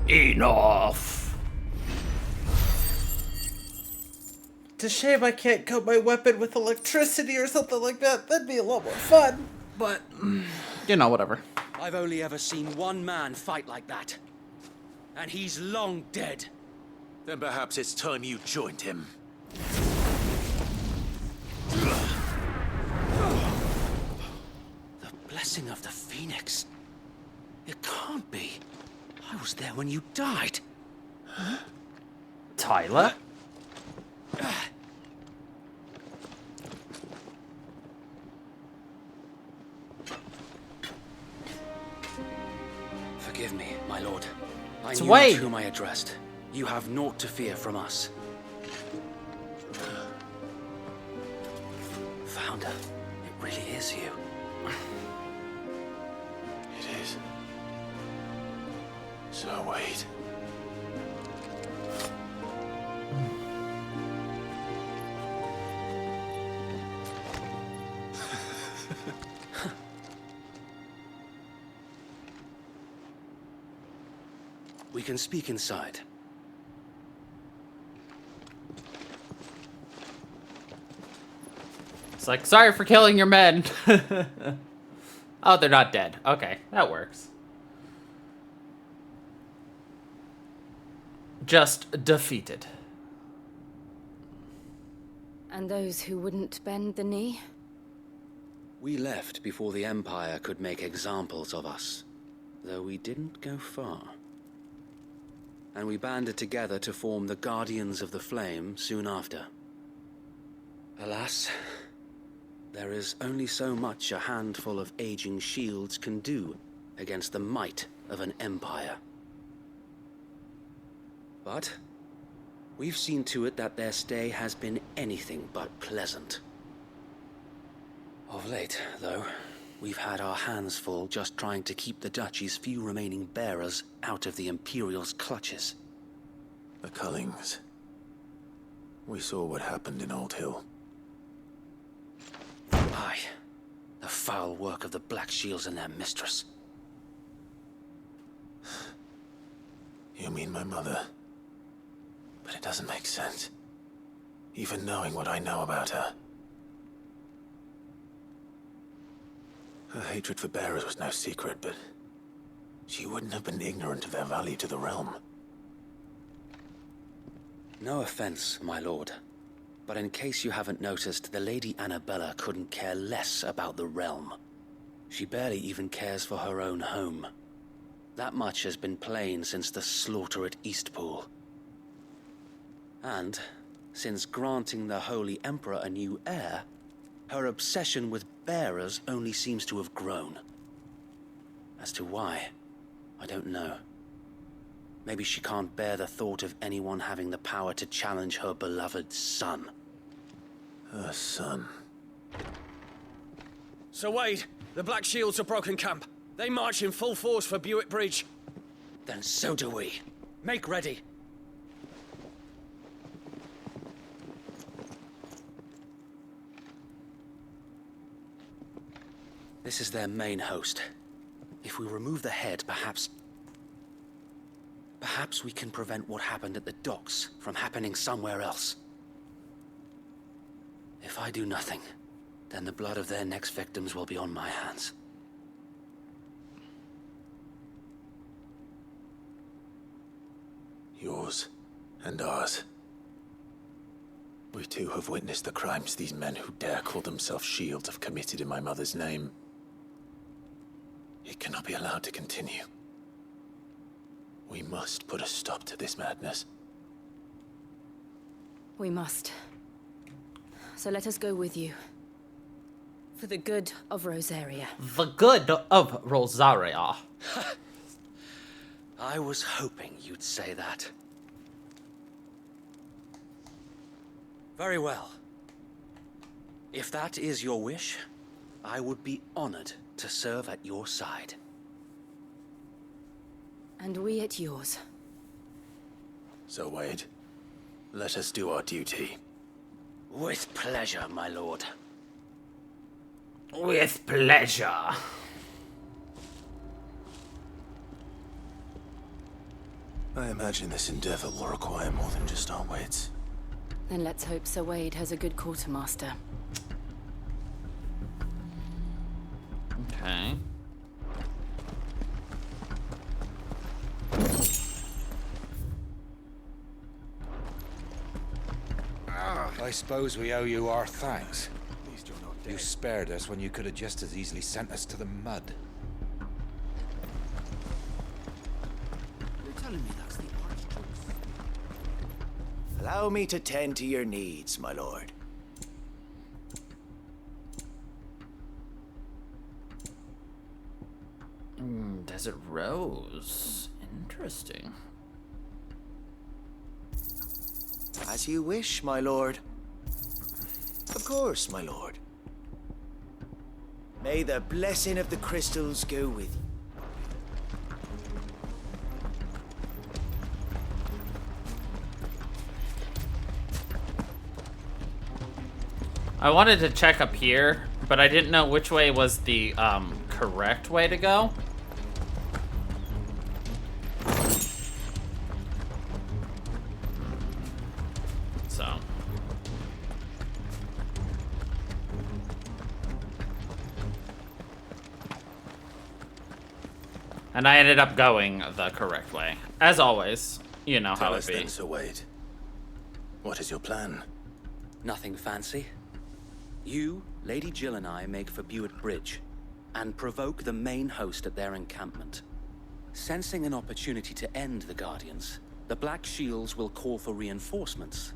Speaker 1: Enough!
Speaker 11: It's a shame I can't coat my weapon with electricity or something like that. That'd be a lot more fun.
Speaker 5: But
Speaker 1: You know, whatever.
Speaker 5: I've only ever seen one man fight like that. And he's long dead.
Speaker 2: Then perhaps it's time you joined him.
Speaker 5: The blessing of the Phoenix. It can't be. I was there when you died.
Speaker 1: Tyler?
Speaker 5: Forgive me, my lord. I
Speaker 1: It's
Speaker 5: knew
Speaker 1: Wade.
Speaker 5: not whom I addressed. You have naught to fear from us. Founder, it really is you.
Speaker 2: It is. So wait.
Speaker 5: We can speak inside.
Speaker 1: It's like, sorry for killing your men. Oh, they're not dead. Okay, that works. Just defeated.
Speaker 4: And those who wouldn't bend the knee?
Speaker 5: We left before the Empire could make examples of us, though we didn't go far. And we banded together to form the Guardians of the Flame soon after. Alas, there is only so much a handful of aging shields can do against the might of an empire. But we've seen to it that their stay has been anything but pleasant. Of late, though, we've had our hands full just trying to keep the Duchy's few remaining bearers out of the Imperial's clutches.
Speaker 2: The Cullings. We saw what happened in Old Hill.
Speaker 5: Aye. The foul work of the Black Shields and their mistress.
Speaker 2: You mean my mother? But it doesn't make sense. Even knowing what I know about her. Her hatred for bearers was no secret, but she wouldn't have been ignorant of their value to the realm.
Speaker 5: No offense, my lord. But in case you haven't noticed, the Lady Annabella couldn't care less about the realm. She barely even cares for her own home. That much has been plain since the slaughter at Eastpool. And, since granting the Holy Emperor a new heir, her obsession with bearers only seems to have grown. As to why, I don't know. Maybe she can't bear the thought of anyone having the power to challenge her beloved son.
Speaker 2: Her son.
Speaker 19: Sir Wade, the Black Shields have broken camp. They march in full force for Buick Bridge.
Speaker 5: Then so do we. Make ready.
Speaker 7: This is their main host. If we remove the head, perhaps we can prevent what happened at the docks from happening somewhere else. If I do nothing, then the blood of their next victims will be on my hands.
Speaker 2: Yours and ours. We too have witnessed the crimes these men who dare call themselves shields have committed in my mother's name. It cannot be allowed to continue. We must put a stop to this madness.
Speaker 4: We must. So let us go with you. For the good of Rosaria.
Speaker 1: The good of Rosaria.
Speaker 7: I was hoping you'd say that. Very well. If that is your wish, I would be honored to serve at your side.
Speaker 4: And we at yours.
Speaker 2: So, Wade, let us do our duty.
Speaker 7: With pleasure, my lord.
Speaker 1: With pleasure.
Speaker 2: I imagine this endeavor will require more than just our wits.
Speaker 4: Then let's hope Sir Wade has a good quartermaster.
Speaker 1: Okay.
Speaker 13: I suppose we owe you our thanks. You spared us when you could have just as easily sent us to the mud.
Speaker 5: You're telling me that's the Archduke's?
Speaker 21: Allow me to tend to your needs, my lord.
Speaker 1: Desert Rose. Interesting.
Speaker 21: As you wish, my lord. Of course, my lord. May the blessing of the crystals go with you.
Speaker 1: I wanted to check up here, but I didn't know which way was the correct way to go. So. And I ended up going the correct way. As always, you know how it be.
Speaker 2: Tell us then, Sir Wade. What is your plan?
Speaker 7: Nothing fancy. You, Lady Jill and I make for Buett Bridge and provoke the main host at their encampment. Sensing an opportunity to end the Guardians, the Black Shields will call for reinforcements,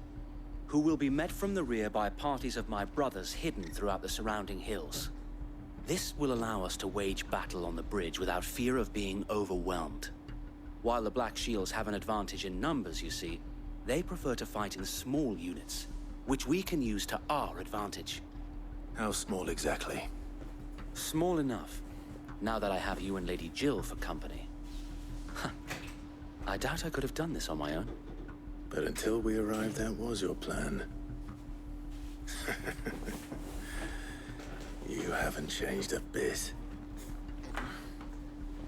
Speaker 7: who will be met from the rear by parties of my brothers hidden throughout the surrounding hills. This will allow us to wage battle on the bridge without fear of being overwhelmed. While the Black Shields have an advantage in numbers, you see, they prefer to fight in small units, which we can use to our advantage.
Speaker 2: How small exactly?
Speaker 7: Small enough, now that I have you and Lady Jill for company. I doubt I could have done this on my own.
Speaker 2: But until we arrived, that was your plan. You haven't changed a bit.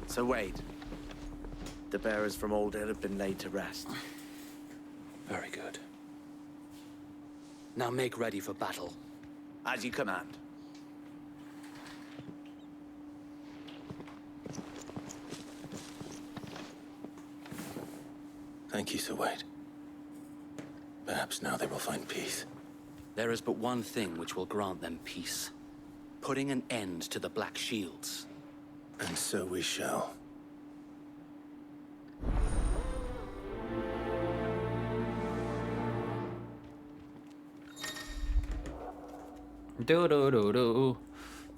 Speaker 21: So Wade, the bearers from Old Hill have been laid to rest.
Speaker 7: Very good. Now make ready for battle.
Speaker 21: As you command.
Speaker 2: Thank you, Sir Wade. Perhaps now they will find peace.
Speaker 7: There is but one thing which will grant them peace. Putting an end to the Black Shields.
Speaker 2: And so we shall.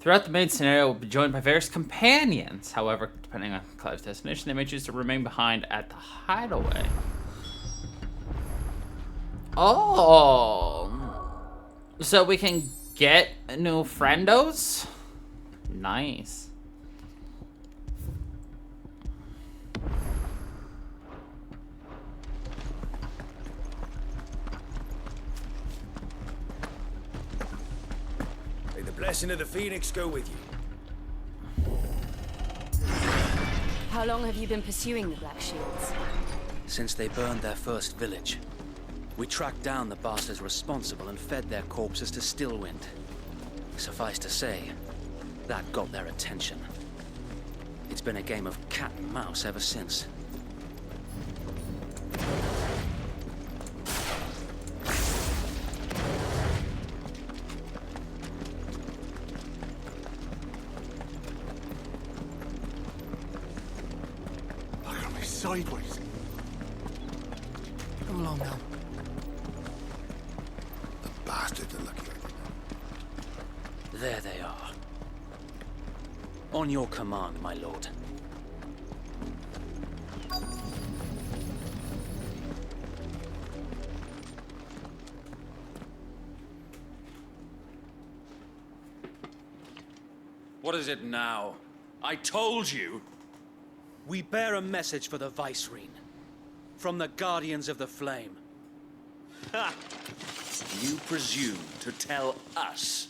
Speaker 1: Throughout the main scenario, we'll be joined by various companions. However, depending on Clive's destination, they may choose to remain behind at the hideaway. Oh, so we can get new friendos? Nice.
Speaker 21: May the blessing of the Phoenix go with you.
Speaker 4: How long have you been pursuing the Black Shields?
Speaker 7: Since they burned their first village. We tracked down the bastards responsible and fed their corpses to Stillwind. Suffice to say, that got their attention. It's been a game of cat and mouse ever since.
Speaker 3: Look at me sideways.
Speaker 5: Come along now.
Speaker 3: The bastards are lucky.
Speaker 7: There they are. On your command, my lord.
Speaker 19: What is it now? I told you!
Speaker 7: We bear a message for the Vicereine. From the Guardians of the Flame.
Speaker 19: Ha! You presume to tell us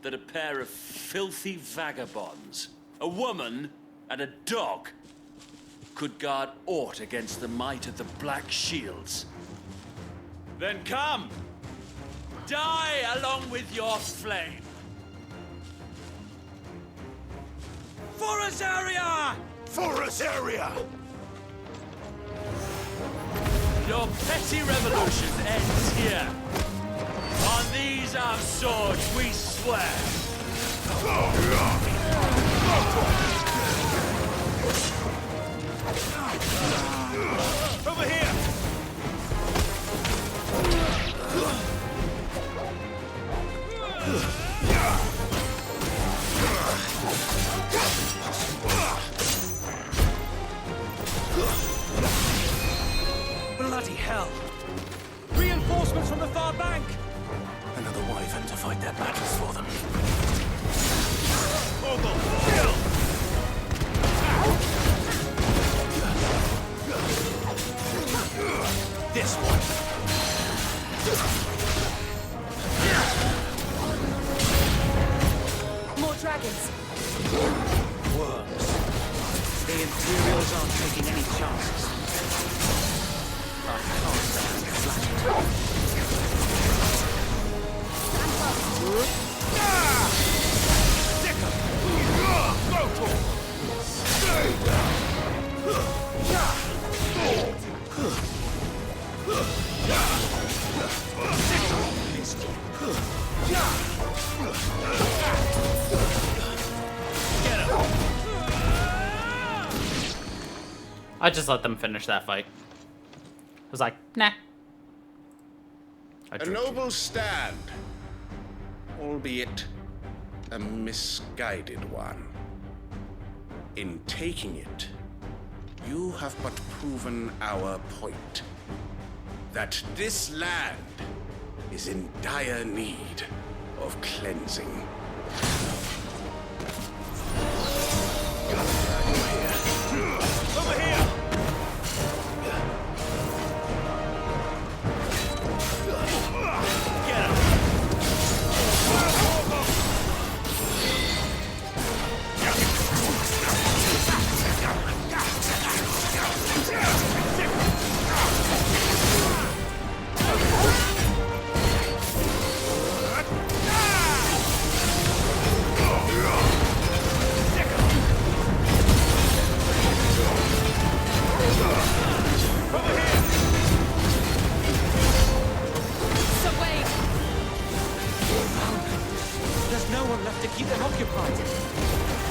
Speaker 19: that a pair of filthy vagabonds, a woman and a dog, could guard aught against the might of the Black Shields? Then come! Die along with your flame! For Azaria!
Speaker 3: For Azaria!
Speaker 19: Your petty revolution ends here. On these our swords we swear. Over here!
Speaker 7: Bloody hell! Reinforcements from the far bank!
Speaker 2: Another wyvern to fight their battles for them.
Speaker 19: Kill!
Speaker 2: This one.
Speaker 4: More dragons.
Speaker 7: Worms. The Imperials aren't taking any chances. I can't stand flat.
Speaker 1: I just let them finish that fight. I was like, nah.
Speaker 9: A noble stand, albeit a misguided one. In taking it, you have but proven our point. That this land is in dire need of cleansing.
Speaker 19: Over here! Get him!
Speaker 7: There's no one left to keep them occupied.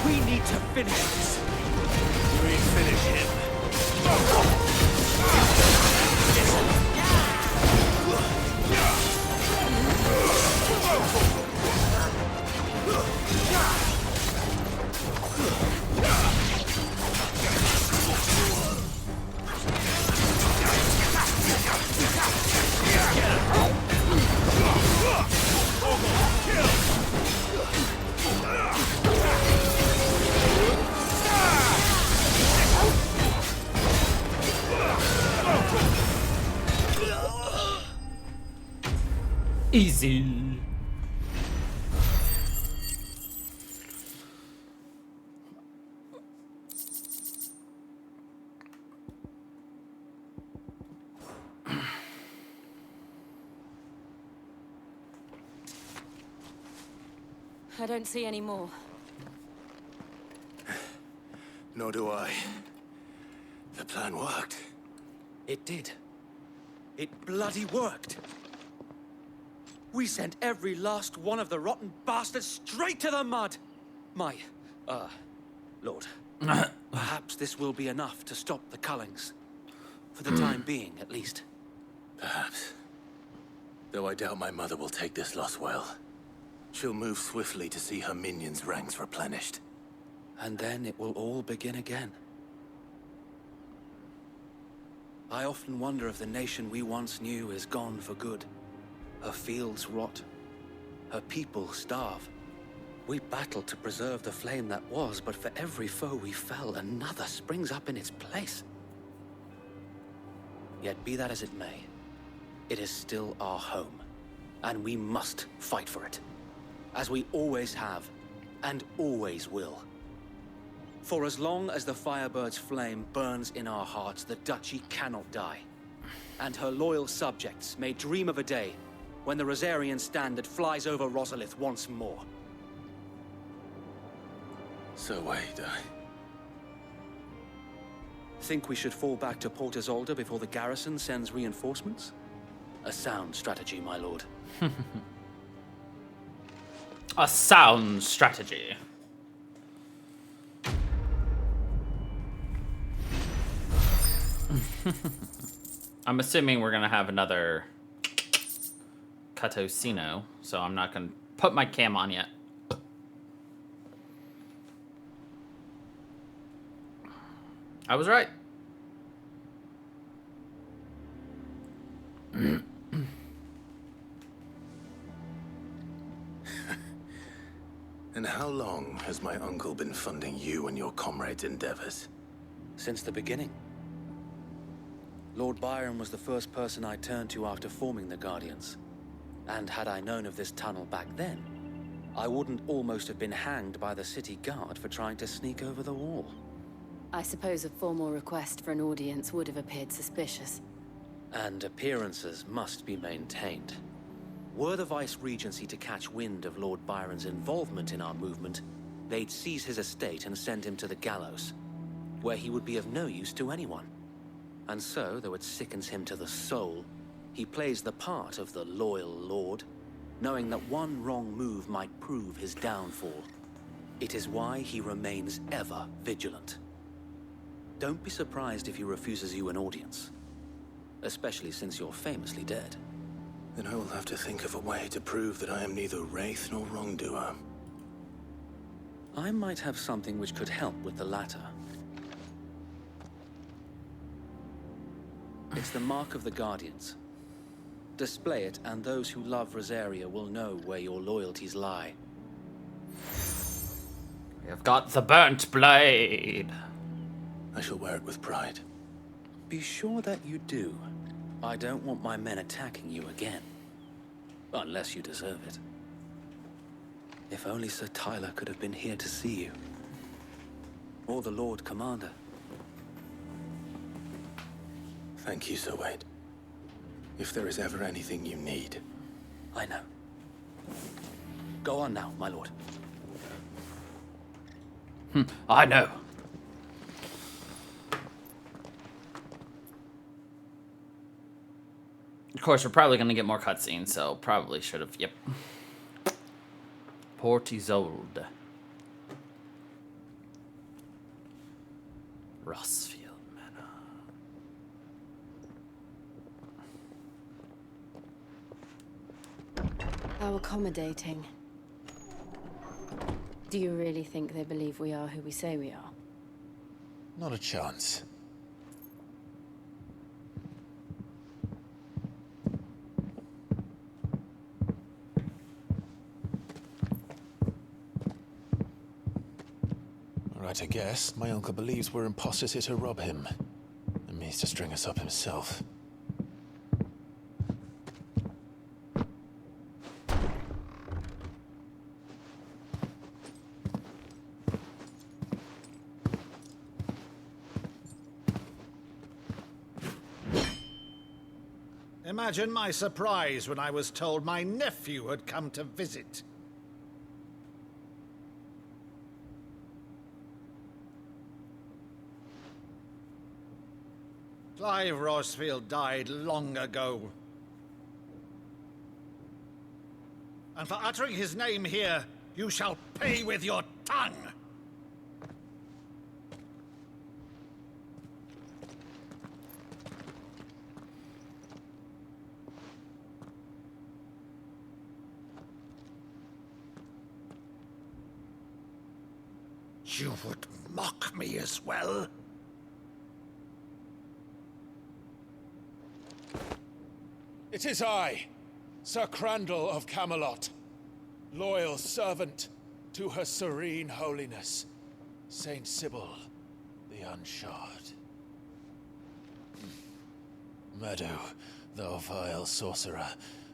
Speaker 7: We need to finish this.
Speaker 19: We finish him.
Speaker 1: Easy.
Speaker 12: I don't see any more.
Speaker 2: Nor do I. The plan worked.
Speaker 7: It did. It bloody worked. We sent every last one of the rotten bastards straight to the mud. My, Lord. Perhaps this will be enough to stop the Cullings. For the time being, at least.
Speaker 2: Perhaps. Though I doubt my mother will take this loss well. She'll move swiftly to see her minions' ranks replenished.
Speaker 7: And then it will all begin again. I often wonder if the nation we once knew is gone for good. Her fields rot. Her people starve. We battled to preserve the flame that was, but for every foe we fell, another springs up in its place. Yet be that as it may, it is still our home, and we must fight for it, as we always have, and always will. For as long as the Firebird's flame burns in our hearts, the Duchy cannot die, and her loyal subjects may dream of a day when the Rosarian standard flies over Rosalith once more.
Speaker 2: So wait,
Speaker 7: Think we should fall back to Port Isolde before the garrison sends reinforcements? A sound strategy, my lord.
Speaker 1: A sound strategy. I'm assuming we're gonna have another Catosino, so I'm not gonna put my cam on yet. I was right.
Speaker 2: And how long has my uncle been funding you and your comrades' endeavors?
Speaker 7: Since the beginning. Lord Byron was the first person I turned to after forming the Guardians. And had I known of this tunnel back then, I wouldn't almost have been hanged by the city guard for trying to sneak over the wall.
Speaker 4: I suppose a formal request for an audience would have appeared suspicious.
Speaker 7: And appearances must be maintained. Were the Vice-Regency to catch wind of Lord Byron's involvement in our movement, they'd seize his estate and send him to the gallows, where he would be of no use to anyone. And so, though it sickens him to the soul, he plays the part of the loyal lord, knowing that one wrong move might prove his downfall. It is why he remains ever vigilant. Don't be surprised if he refuses you an audience, especially since you're famously dead.
Speaker 2: Then I will have to think of a way to prove that I am neither wraith nor wrongdoer.
Speaker 7: I might have something which could help with the latter. It's the mark of the Guardians. Display it, and those who love Rosaria will know where your loyalties lie.
Speaker 1: You've got the burnt blade.
Speaker 2: I shall wear it with pride.
Speaker 7: Be sure that you do. I don't want my men attacking you again. Unless you deserve it. If only Sir Tyler could have been here to see you. Or the Lord Commander.
Speaker 2: Thank you, Sir Wade. If there is ever anything you need.
Speaker 7: I know. Go on now, my lord.
Speaker 1: I know. Of course, we're probably going to get more cutscenes, so probably should have. Yep. Port Isolde. Rossfield Manor.
Speaker 4: How accommodating. Do you really think they believe we are who we say we are?
Speaker 13: Not a chance. Right, I guess. My uncle believes we're imposters here to rob him. And means to string us up himself.
Speaker 10: Imagine my surprise when I was told my nephew had come to visit. Clive Rosefield died long ago. And for uttering his name here, you shall pay with your tongue! You would mock me as well?
Speaker 13: It is I, Sir Crandall of Camelot, loyal servant to Her Serene Holiness, Saint Sybil the Unshod. Meadow, thou vile sorcerer,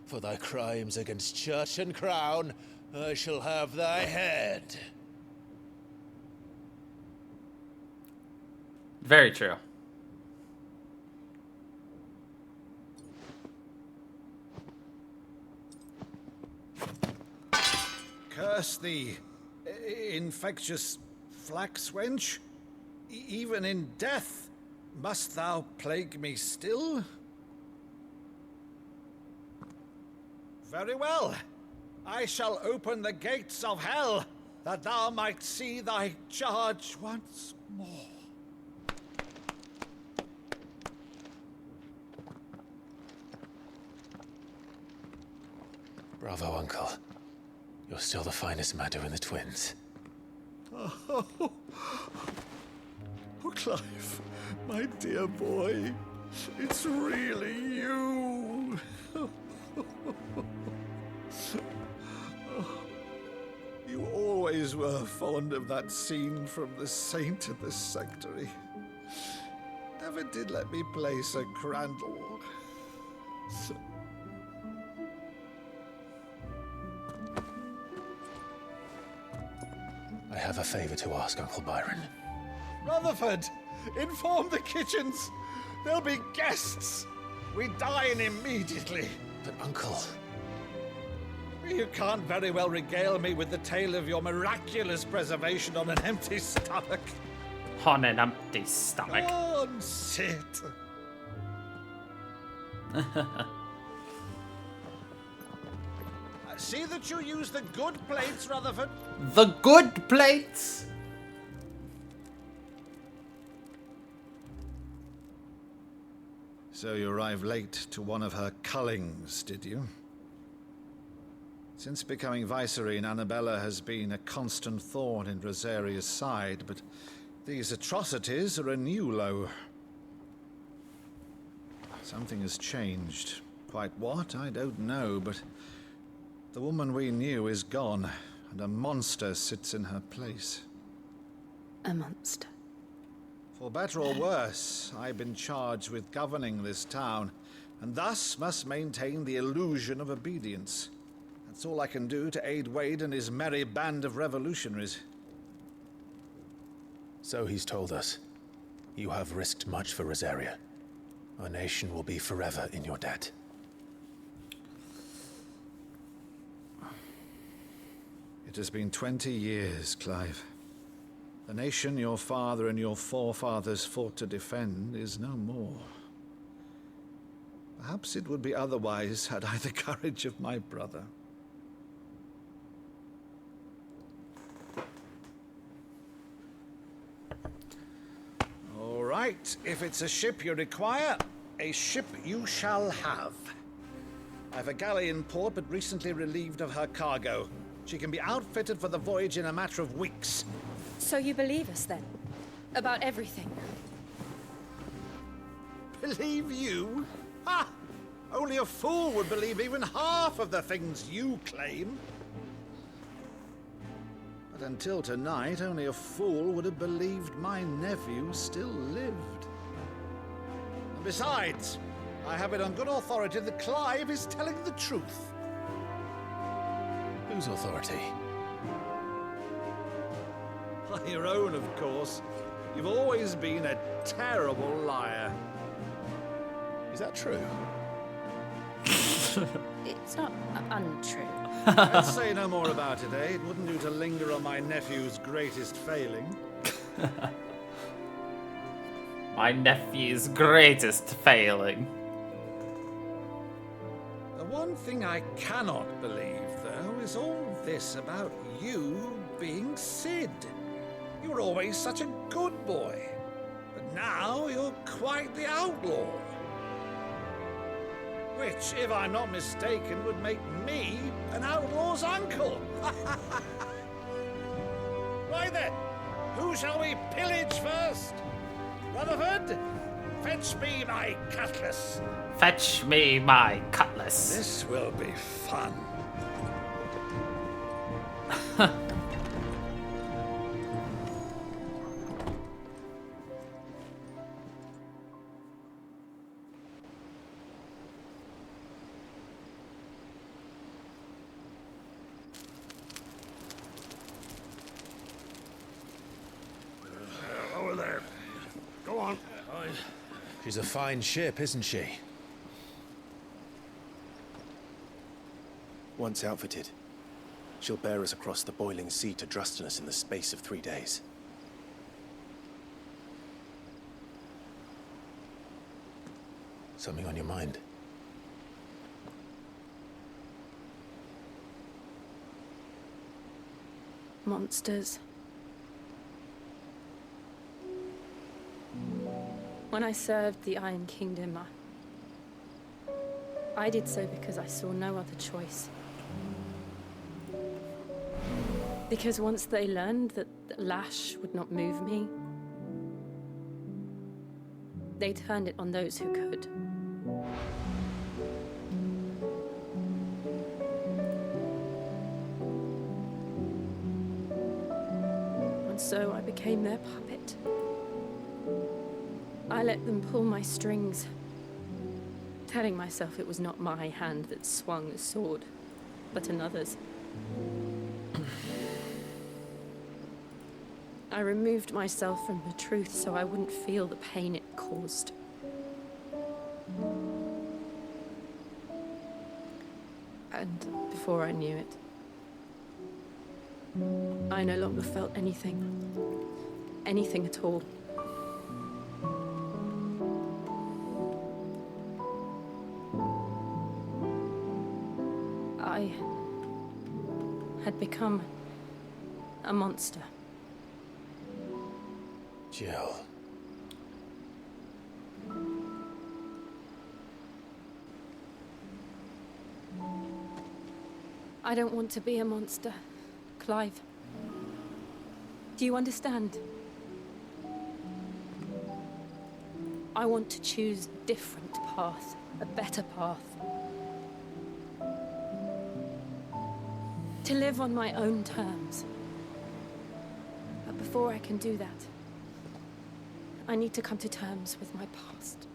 Speaker 13: for thy crimes against church and crown, I shall have thy head.
Speaker 1: Very true.
Speaker 10: Curse thee, infectious flax wench. Even in death, must thou plague me still? Very well. I shall open the gates of hell, that thou might see thy charge once more.
Speaker 2: Bravo, Uncle. You're still the finest Meadow in the twins.
Speaker 10: Oh, Clive, my dear boy, it's really you. You always were fond of that scene from The Saint of the Sectary. Never did let me play Sir Crandall.
Speaker 2: I have a favor to ask, Uncle Byron.
Speaker 10: Rutherford, inform the kitchens. There'll be guests. We dine immediately.
Speaker 2: But, Uncle...
Speaker 10: You can't very well regale me with the tale of your miraculous preservation on an empty stomach.
Speaker 1: On an empty stomach.
Speaker 10: Go on, sit. See that you use the good plates, Rutherford.
Speaker 1: The good plates?
Speaker 10: So you arrived late to one of her cullings, did you? Since becoming Vicereine, Annabella has been a constant thorn in Rosaria's side, but these atrocities are a new low. Something has changed. Quite what, I don't know, but the woman we knew is gone, and a monster sits in her place.
Speaker 4: A monster?
Speaker 10: For better or worse, I've been charged with governing this town, and thus must maintain the illusion of obedience. That's all I can do to aid Wade and his merry band of revolutionaries.
Speaker 2: So he's told us. You have risked much for Rosaria. Our nation will be forever in your debt.
Speaker 10: It has been 20 years, Clive. The nation your father and your forefathers fought to defend is no more. Perhaps it would be otherwise had I the courage of my brother. All right, if it's a ship you require, a ship you shall have. I've a galley in port, but recently relieved of her cargo. She can be outfitted for the voyage in a matter of weeks.
Speaker 4: So you believe us then? About everything?
Speaker 10: Believe you? Ha! Only a fool would believe even half of the things you claim. But until tonight, only a fool would have believed my nephew still lived. And besides, I have it on good authority that Clive is telling the truth.
Speaker 2: Whose authority?
Speaker 10: Your own, of course. You've always been a terrible liar.
Speaker 2: Is that true?
Speaker 4: It's not untrue.
Speaker 10: Let's say no more about it, eh? It wouldn't do to linger on my nephew's greatest failing.
Speaker 1: My nephew's greatest failing.
Speaker 10: The one thing I cannot believe, though, is all this about you being Sid. You were always such a good boy, but now you're quite the outlaw. Which, if I'm not mistaken, would make me an outlaw's uncle. Right then, who shall we pillage first? Rutherford, fetch me my cutlass.
Speaker 1: Fetch me my cutlass.
Speaker 10: This will be fun.
Speaker 3: Over there. Go on.
Speaker 13: She's a fine ship, isn't she?
Speaker 21: Once outfitted, she'll bear us across the boiling sea to Drustinus in the space of 3 days.
Speaker 13: Something on your mind?
Speaker 4: Monsters. When I served the Iron Kingdom, I did so because I saw no other choice. Because once they learned that lash would not move me, they turned it on those who could. And so I became their puppet. I let them pull my strings, telling myself it was not my hand that swung the sword, but another's. I removed myself from the truth so I wouldn't feel the pain it caused. And before I knew it, I no longer felt anything. Anything at all. I had become a monster.
Speaker 13: Jill.
Speaker 4: I don't want to be a monster, Clive. Do you understand? I want to choose a different path, a better path. To live on my own terms. But before I can do that, I need to come to terms with my past.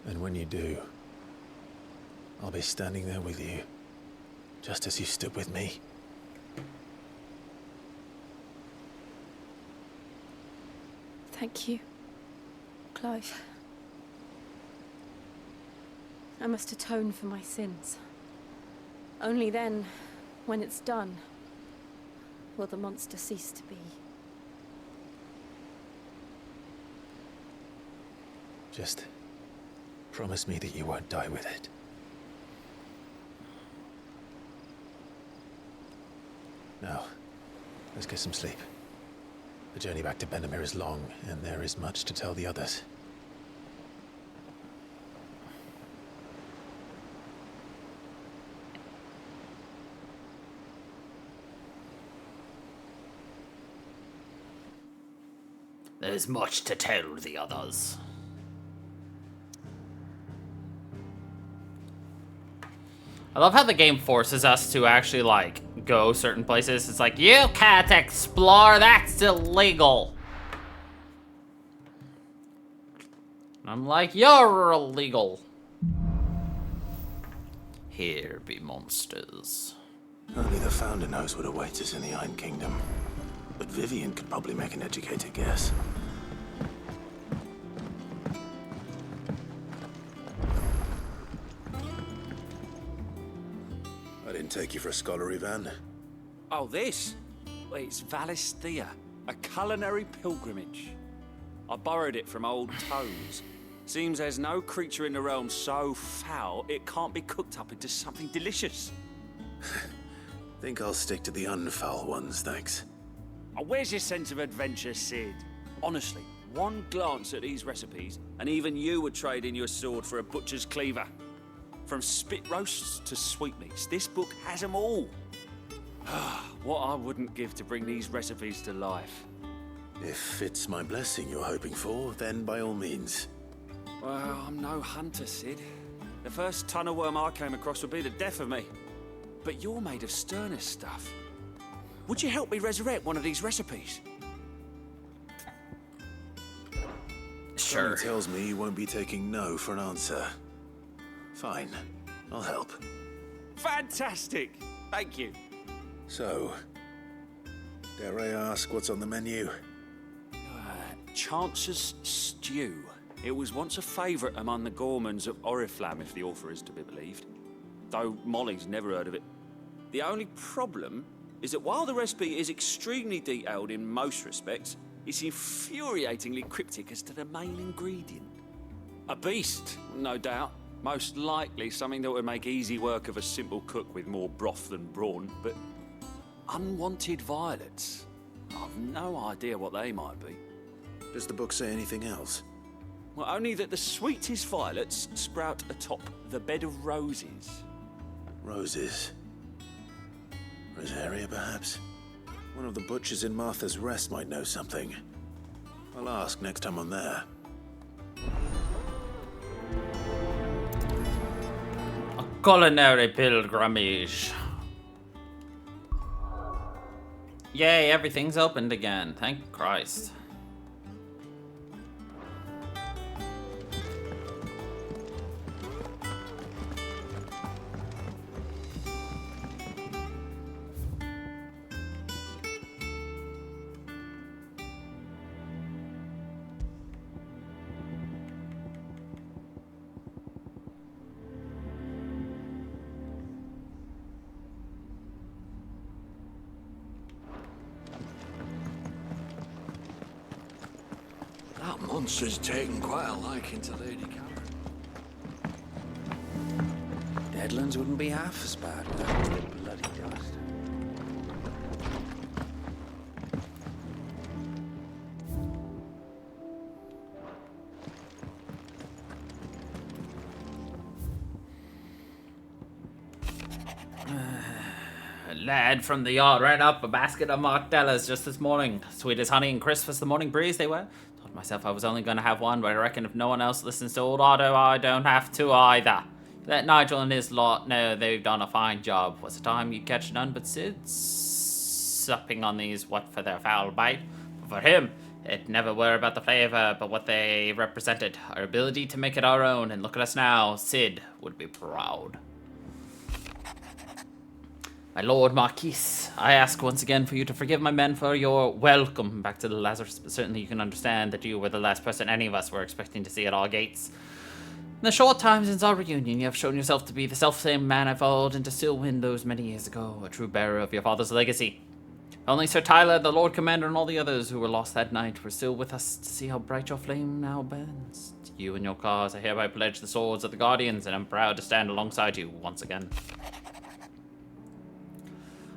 Speaker 21: And when you do, I'll be standing there with you, just as you stood with me.
Speaker 4: Thank you, Clive. I must atone for my sins. Only then, when it's done, will the monster cease to be.
Speaker 21: Just promise me that you won't die with it. Now, let's get some sleep. The journey back to Benamir is long, and there is much to tell the others.
Speaker 1: There's much to tell the others. I love how the game forces us to actually, like, go certain places. It's like, you can't explore, that's illegal. And I'm like, you're illegal. Here be monsters.
Speaker 2: Only the Founder knows what awaits us in the Iron Kingdom. But Vivian could probably make an educated guess. I didn't take you for a scholar, Ivan.
Speaker 18: Oh, this?
Speaker 19: It's Valisthea, a culinary pilgrimage. I borrowed it from old tomes. Seems there's no creature in the realm so foul it can't be cooked up into something delicious.
Speaker 2: Think I'll stick to the unfoul ones, thanks.
Speaker 19: Oh, where's your sense of adventure, Sid? Honestly, one glance at these recipes, and even you would trade in your sword for a butcher's cleaver. From spit roasts to sweetmeats, this book has them all. What I wouldn't give to bring these recipes to life.
Speaker 2: If it's my blessing you're hoping for, then by all means.
Speaker 19: Well, I'm no hunter, Sid. The first ton of worm I came across would be the death of me. But you're made of sterner stuff. Would you help me resurrect one of these recipes?
Speaker 2: Sure. Something tells me you won't be taking no for an answer. Fine, I'll help.
Speaker 19: Fantastic! Thank you.
Speaker 2: So, dare I ask what's on the menu?
Speaker 19: Chance's Stew. It was once a favourite among the gourmands of Oriflamme, if the author is to be believed. Though Molly's never heard of it. The only problem is that while the recipe is extremely detailed in most respects, it's infuriatingly cryptic as to the main ingredient. A beast, no doubt. Most likely something that would make easy work of a simple cook with more broth than brawn, but unwanted violets. I've no idea what they might be.
Speaker 2: Does the book say anything else?
Speaker 19: Well, only that the sweetest violets sprout atop the bed of roses.
Speaker 2: Roses? Rosaria, perhaps? One of the butchers in Martha's Rest might know something. I'll ask next time I'm there.
Speaker 1: A culinary pilgrimage. Yay, everything's opened again. Thank Christ.
Speaker 16: That monster's taken quite a liking to Lady Karen.
Speaker 7: Deadlands wouldn't be half as bad without the bloody dust.
Speaker 1: A lad from the yard ran up a basket of martellas just this morning. Sweet as honey and crisp as the morning breeze they were. Told myself I was only going to have one, but I reckon if no one else listens to old Otto, I don't have to either. Let Nigel and his lot know they've done a fine job. What's the time you'd catch none but Sid supping on these what for their foul bite? But for him, it never were about the flavour, but what they represented. Our ability to make it our own, and look at us now. Sid would be proud. My Lord Marquis, I ask once again for you to forgive my men for your welcome back to the Lazarus, but certainly you can understand that you were the last person any of us were expecting to see at our gates. In the short time since our reunion, you have shown yourself to be the self-same man I followed into Stillwind those many years ago, a true bearer of your father's legacy. Only Sir Tyler, the Lord Commander, and all the others who were lost that night were still with us to see how bright your flame now burns. To you and your cause, I hereby pledge the swords of the Guardians, and I'm proud to stand alongside you once again.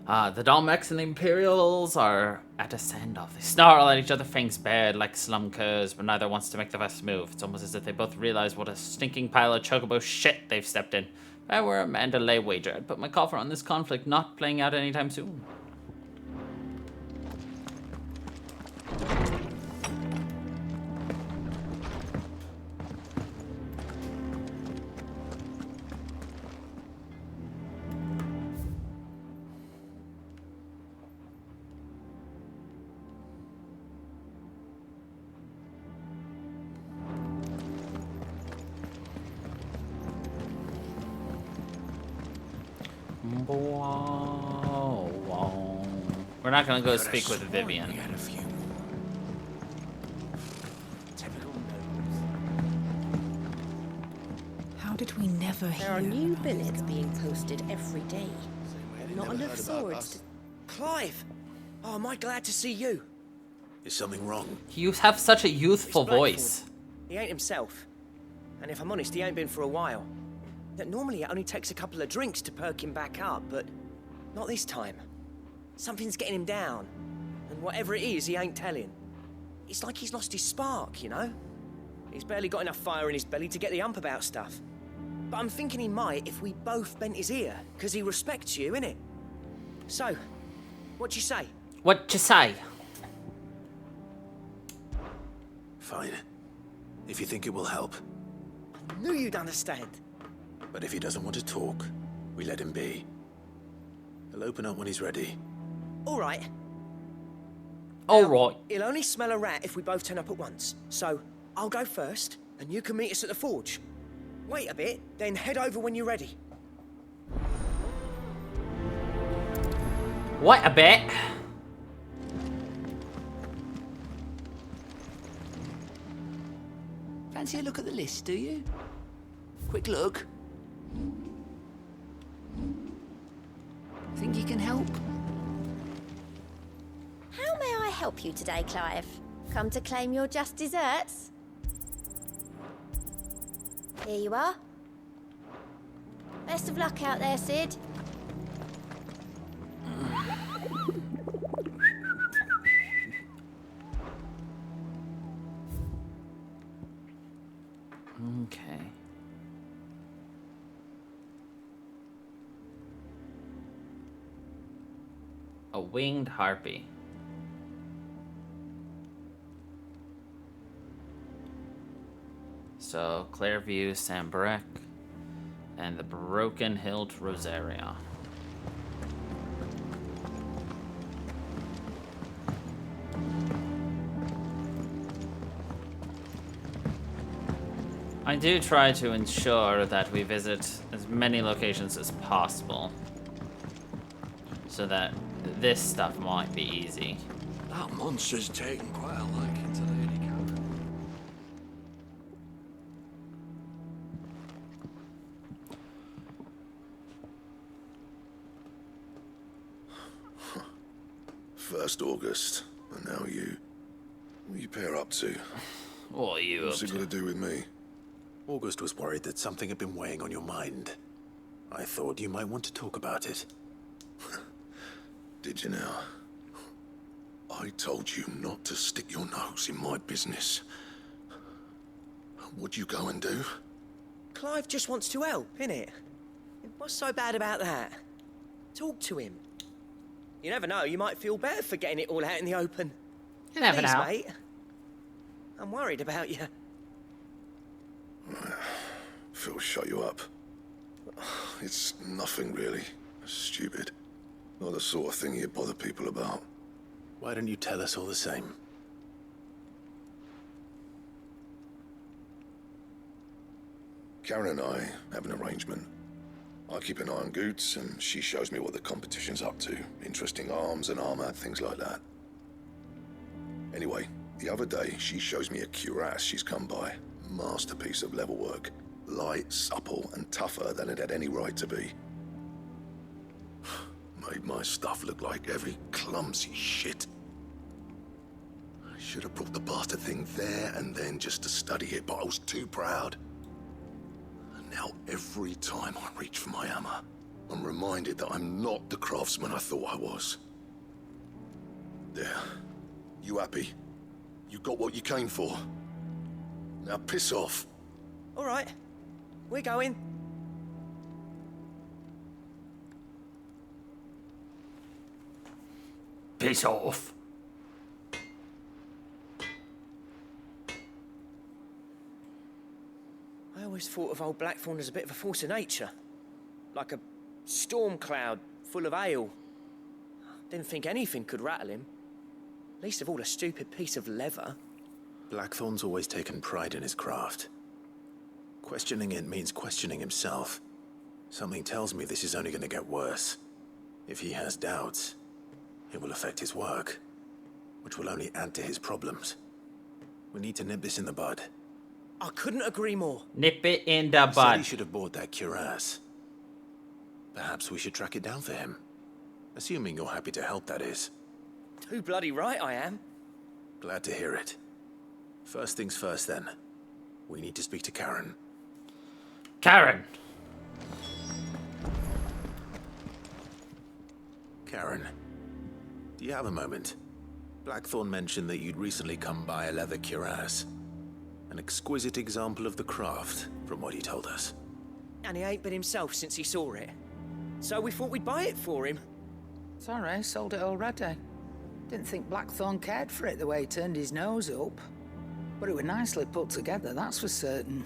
Speaker 1: The Dalmex and the Imperials are at a standoff. They snarl at each other, fangs bared like slum curs, but neither wants to make the first move. It's almost as if they both realize what a stinking pile of Chocobo shit they've stepped in. If I were a Mandalay wager, I'd put my coffer on this conflict not playing out anytime soon. We're not gonna go speak with Vivian.
Speaker 20: How did we never hear?
Speaker 6: There are new billets being posted every day. Not enough swords to...
Speaker 7: Clive!
Speaker 14: Oh, am I glad to see you?
Speaker 2: Is something wrong?
Speaker 1: You have such a youthful voice.
Speaker 14: He ain't himself. And if I'm honest, he ain't been for a while. Normally it only takes a couple of drinks to perk him back up, but not this time. Something's getting him down. And whatever it is, he ain't telling. It's like he's lost his spark, you know? He's barely got enough fire in his belly to get the ump about stuff. But I'm thinking he might if we both bent his ear, because he respects you, innit? So, what you say?
Speaker 1: What you say?
Speaker 2: Fine. If you think it will help.
Speaker 14: I knew you'd understand.
Speaker 2: But if he doesn't want to talk, we let him be. He'll open up when he's ready.
Speaker 14: All right.
Speaker 1: All right.
Speaker 14: He'll only smell a rat if we both turn up at once. So, I'll go first, and you can meet us at the forge. Wait a bit, then head over when you're ready.
Speaker 1: Wait a bit.
Speaker 5: Fancy a look at the list, do you? Quick look. Think you can help?
Speaker 6: How may I help you today, Clive? Come to claim your just desserts? Here you are. Best of luck out there, Sid.
Speaker 1: Okay. A winged harpy. So, Clairview, Sambrec, and the Broken Hilt Rosaria. I do try to ensure that we visit as many locations as possible, so that this stuff might be easy.
Speaker 16: That monster's taken quite a liking to Lady Cat.
Speaker 9: First August, and now you. What are you pair up to?
Speaker 1: What are you
Speaker 9: What's it got to do with me?
Speaker 2: August was worried that something had been weighing on your mind. I thought you might want to talk about it.
Speaker 9: Did you now? I told you not to stick your nose in my business. What'd you go and do?
Speaker 14: Clive just wants to help, innit? What's so bad about that? Talk to him. You never know, you might feel better for getting it all out in the open.
Speaker 1: You never
Speaker 14: Please,
Speaker 1: know.
Speaker 14: mate. I'm worried about you.
Speaker 9: Phil, shut you up. It's nothing really. Stupid. Not the sort of thing you bother people about.
Speaker 2: Why don't you tell us all the same?
Speaker 9: Karen and I have an arrangement. I keep an eye on Goots, and she shows me what the competition's up to. Interesting arms and armor, things like that. Anyway, the other day, she shows me a cuirass she's come by. Masterpiece of level work. Light, supple, and tougher than it had any right to be. Made my stuff look like heavy, clumsy shit. I should have brought the bastard thing there and then just to study it, but I was too proud. And now every time I reach for my hammer, I'm reminded that I'm not the craftsman I thought I was. There. You happy? You got what you came for. Now piss off.
Speaker 14: All right. We're going.
Speaker 1: Piss off.
Speaker 14: I always thought of old Blackthorn as a bit of a force of nature. Like a storm cloud full of ale. Didn't think anything could rattle him. Least of all a stupid piece of leather.
Speaker 2: Blackthorn's always taken pride in his craft. Questioning it means questioning himself. Something tells me this is only going to get worse. If he has doubts, it will affect his work, which will only add to his problems. We need to nip this in the bud.
Speaker 14: I couldn't agree more.
Speaker 1: Nip it in the
Speaker 2: He said
Speaker 1: bud.
Speaker 2: he should have bought that cuirass. Perhaps we should track it down for him. Assuming you're happy to help, that is.
Speaker 14: Too bloody right I am.
Speaker 21: Glad to hear it. First things first, then. We need to speak to Karen.
Speaker 1: Karen!
Speaker 21: Karen, do you have a moment? Blackthorn mentioned that you'd recently come by a leather cuirass. An exquisite example of the craft, from what he told us.
Speaker 14: And he ain't been himself since he saw it. So we thought we'd buy it for him.
Speaker 5: Sorry, sold it already. Didn't think Blackthorn cared for it the way he turned his nose up. But it was nicely put together, that's for certain.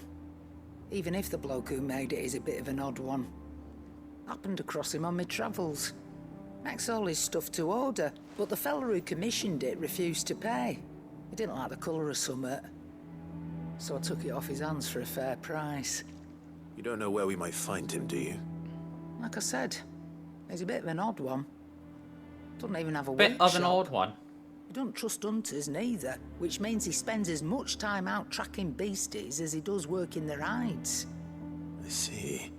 Speaker 5: Even if the bloke who made it is a bit of an odd one. Happened across him on my travels. Makes all his stuff to order, but the fella who commissioned it refused to pay. He didn't like the colour of summit. So I took it off his hands for a fair price.
Speaker 21: You don't know where we might find him, do you?
Speaker 5: Like I said, he's a bit of an odd one. Doesn't even have a
Speaker 1: Bit
Speaker 5: workshop.
Speaker 1: of an odd one.
Speaker 5: He doesn't trust hunters neither, which means he spends as much time out tracking beasties as he does working their hides.
Speaker 21: I see.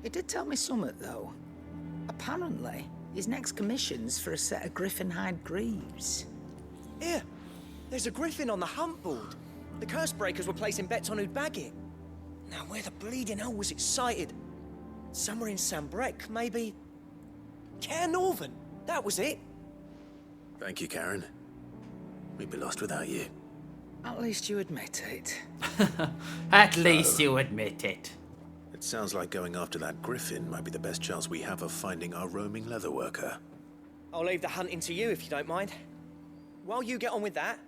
Speaker 5: He did tell me something, though. Apparently, his next commission's for a set of griffin hide greaves.
Speaker 14: Here, there's a griffin on the hunt board. The curse breakers were placing bets on who'd bag it. Now, where the bleeding hell was it sighted? Somewhere in Sambrec, maybe. Care Northern, that was it.
Speaker 21: Thank you, Karen. We'd be lost without you.
Speaker 5: At least you admit it.
Speaker 1: At least you admit it.
Speaker 21: It sounds like going after that griffin might be the best chance we have of finding our roaming leatherworker.
Speaker 14: I'll leave the hunting to you if you don't mind. While you get on with that,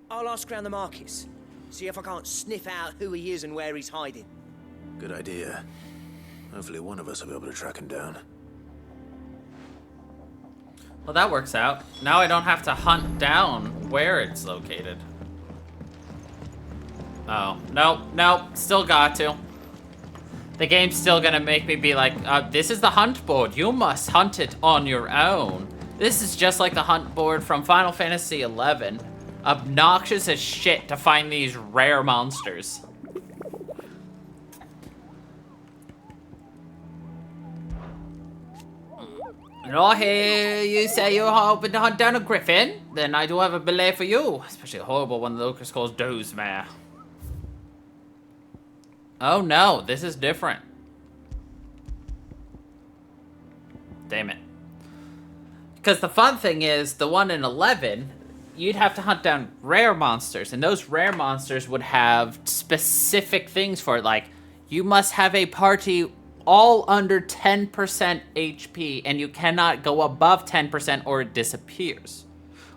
Speaker 14: I'll ask around the markets. See if I can't sniff out who he is and where he's hiding.
Speaker 21: Good idea. Hopefully one of us will be able to track him down.
Speaker 1: Well, that works out. Now I don't have to hunt down where it's located. Oh, nope, still got to. The game's still gonna make me be like, this is the hunt board. You must hunt it on your own. This is just like the hunt board from Final Fantasy XI. Obnoxious as shit to find these rare monsters. And I hear you say you're hoping to hunt down a griffin. Then I do have a belay for you. Especially a horrible one the Locust calls Dozemare. Oh no, this is different. Damn it. Because the fun thing is, the one in 11, you'd have to hunt down rare monsters. And those rare monsters would have specific things for it. Like, you must have a party all under 10% HP, and you cannot go above 10% or it disappears.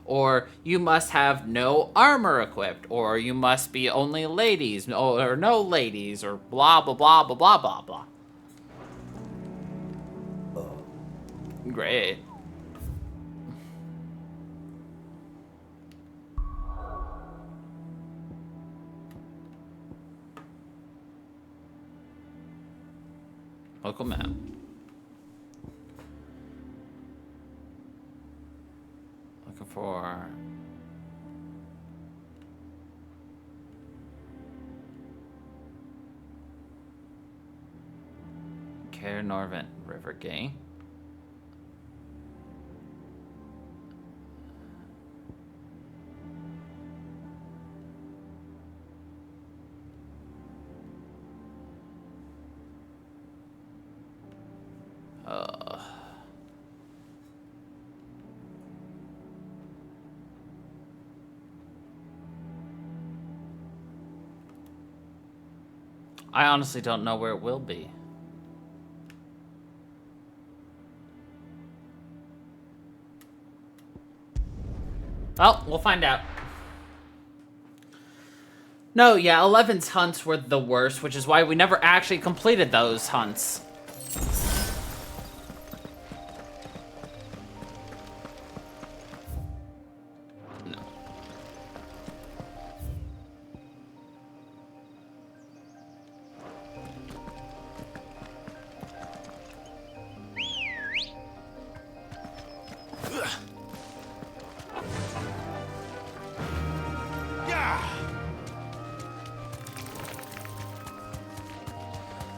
Speaker 1: Or you must have no armor equipped, or you must be only ladies, or no ladies, or blah, blah, blah, blah, blah, blah, blah. Great. Local map. Looking for... Care Norvent Rivergate. I honestly don't know where it will be. Well, we'll find out. No, yeah, 11's hunts were the worst, which is why we never actually completed those hunts.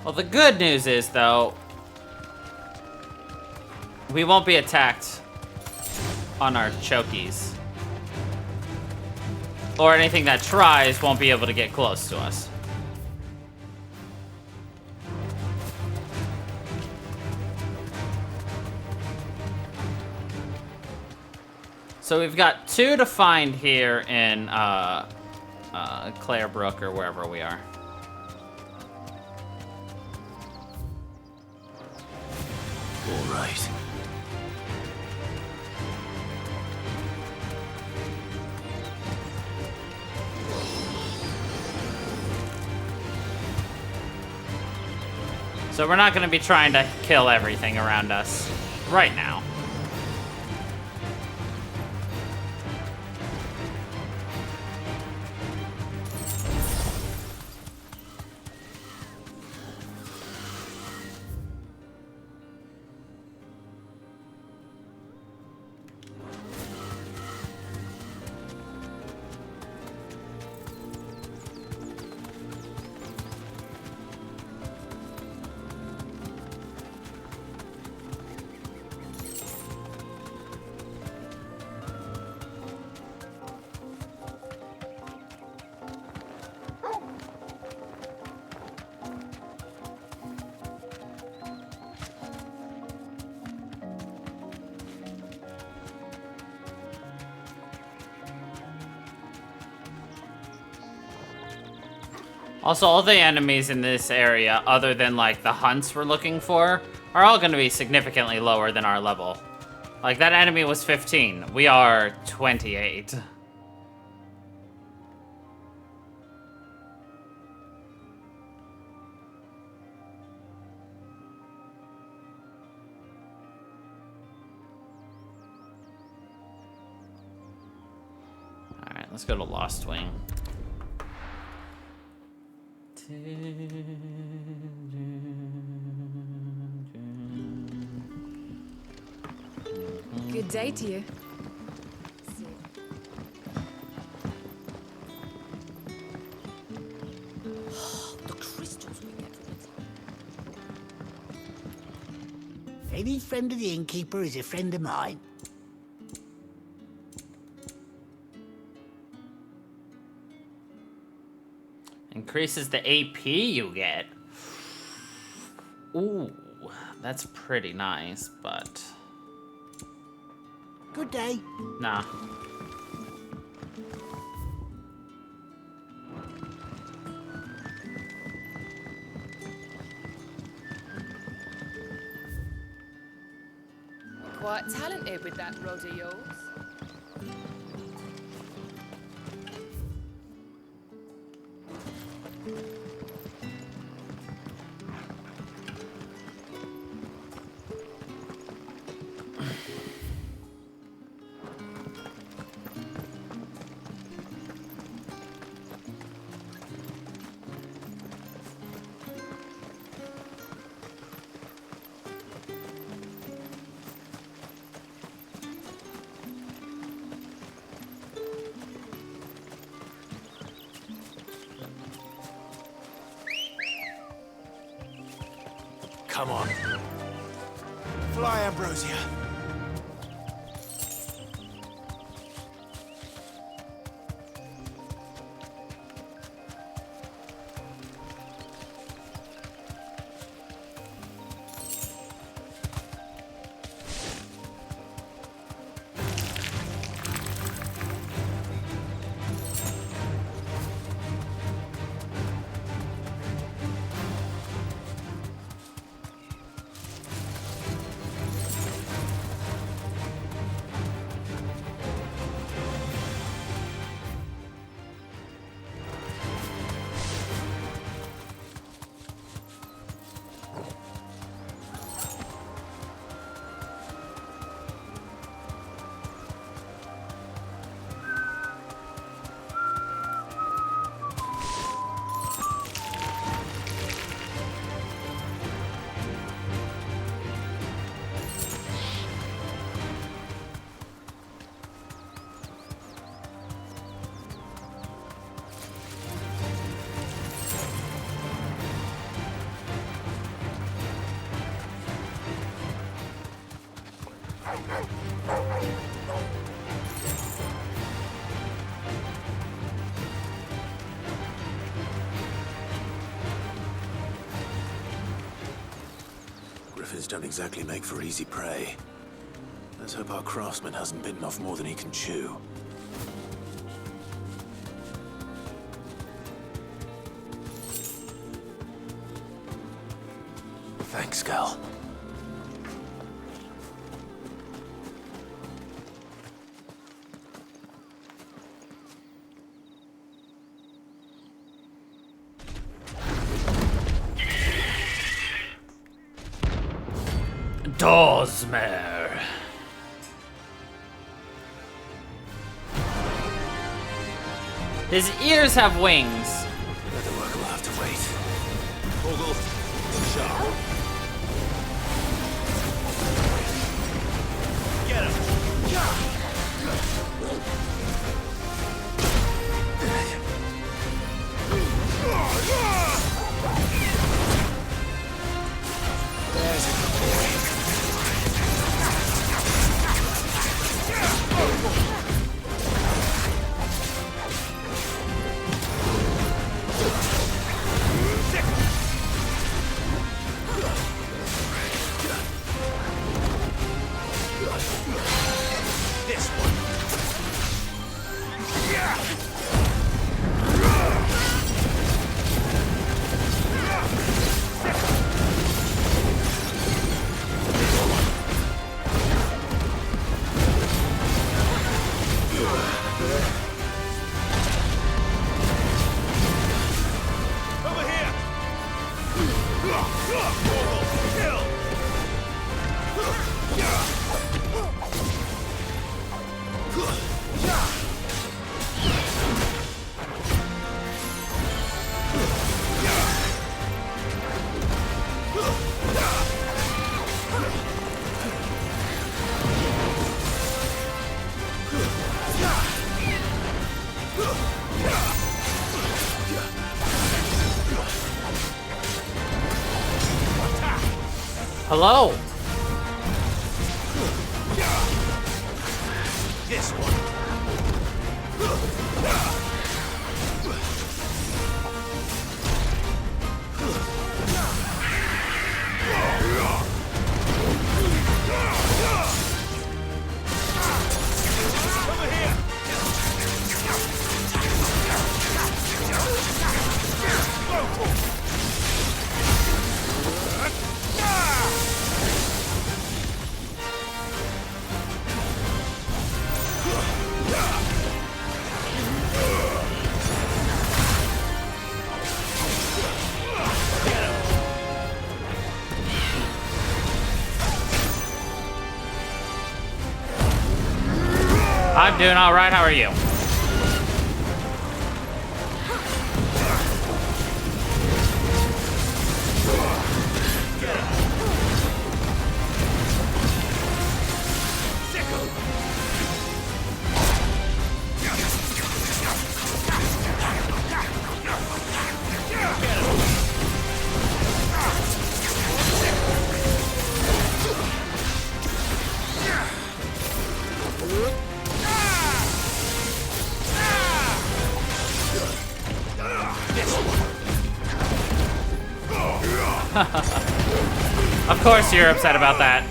Speaker 1: Well, the good news is, though, we won't be attacked on our chokies. Or anything that tries won't be able to get close to us. So we've got 2 to find here in Clarebrook or wherever we are.
Speaker 2: All right.
Speaker 1: So we're not going to be trying to kill everything around us right now. Also, all the enemies in this area, other than, like, the hunts we're looking for, are all going to be significantly lower than our level. Like, that enemy was 15. We are 28. Alright, let's go to Lost Wing.
Speaker 20: Good day to you.
Speaker 14: The crystals we get from it.
Speaker 15: Any friend of the innkeeper is a friend of mine.
Speaker 1: Increases the AP you get. Ooh, that's pretty nice, but...
Speaker 15: Good day.
Speaker 1: Nah.
Speaker 8: Quite talented with that rod of yours.
Speaker 13: Come on. Fly, Ambrosia.
Speaker 21: griffins don't exactly make for easy prey. Let's hope our craftsman hasn't bitten off more than he can chew. Thanks, Gal.
Speaker 1: Dozmer. His ears have wings.
Speaker 21: The work will have to wait. Ogle, sharp.
Speaker 19: Get him!
Speaker 13: This one.
Speaker 19: Over here!
Speaker 1: Hello.
Speaker 13: This one.
Speaker 1: I'm doing all right. How are you? Of course you're upset about that.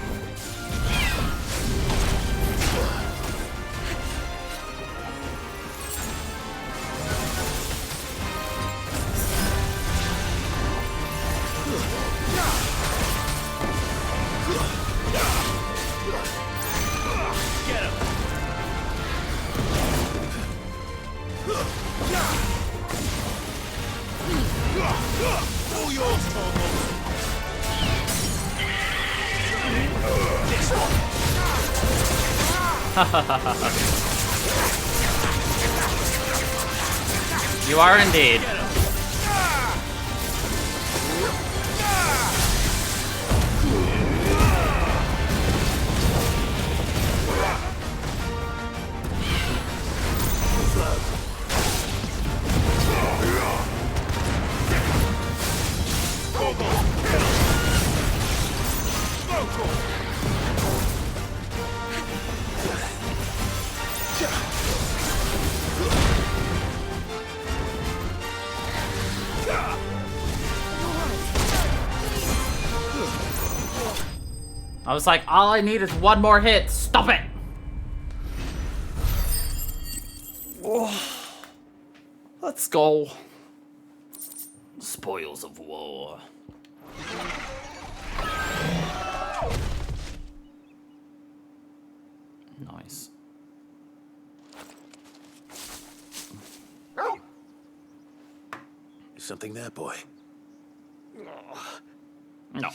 Speaker 13: All yours, Chocobo. This one.
Speaker 1: You are indeed. I was like, all I need is one more hit. Stop it! Oh. Let's go. Spoils of war. Nice.
Speaker 21: Is something there, boy?
Speaker 1: No.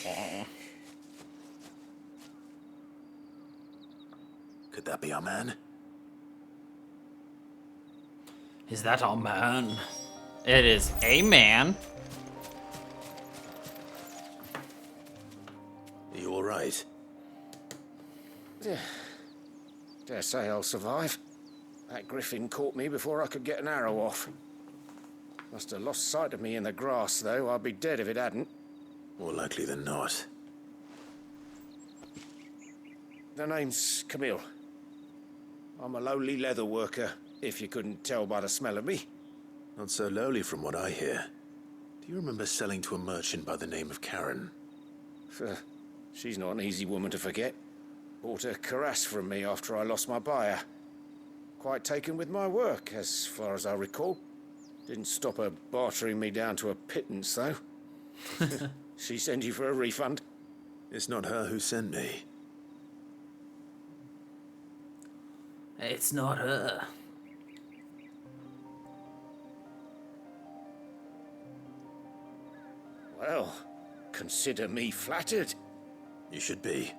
Speaker 21: Could that be our man?
Speaker 1: Is that our man? It is a man.
Speaker 21: Are you all right?
Speaker 17: Dare say I'll survive. That griffin caught me before I could get an arrow off. Must have lost sight of me in the grass, though. I'd be dead if it hadn't.
Speaker 21: More likely than not.
Speaker 17: The name's Camille. I'm a lowly leather worker, if you couldn't tell by the smell of me.
Speaker 21: Not so lowly from what I hear. Do you remember selling to a merchant by the name of Karen?
Speaker 17: She's not an easy woman to forget. Bought a cuirass from me after I lost my buyer. Quite taken with my work, as far as I recall. Didn't stop her bartering me down to a pittance, though. She sent you for a refund?
Speaker 21: It's not her who sent me.
Speaker 1: It's not her.
Speaker 17: Well, consider me flattered.
Speaker 21: You should be.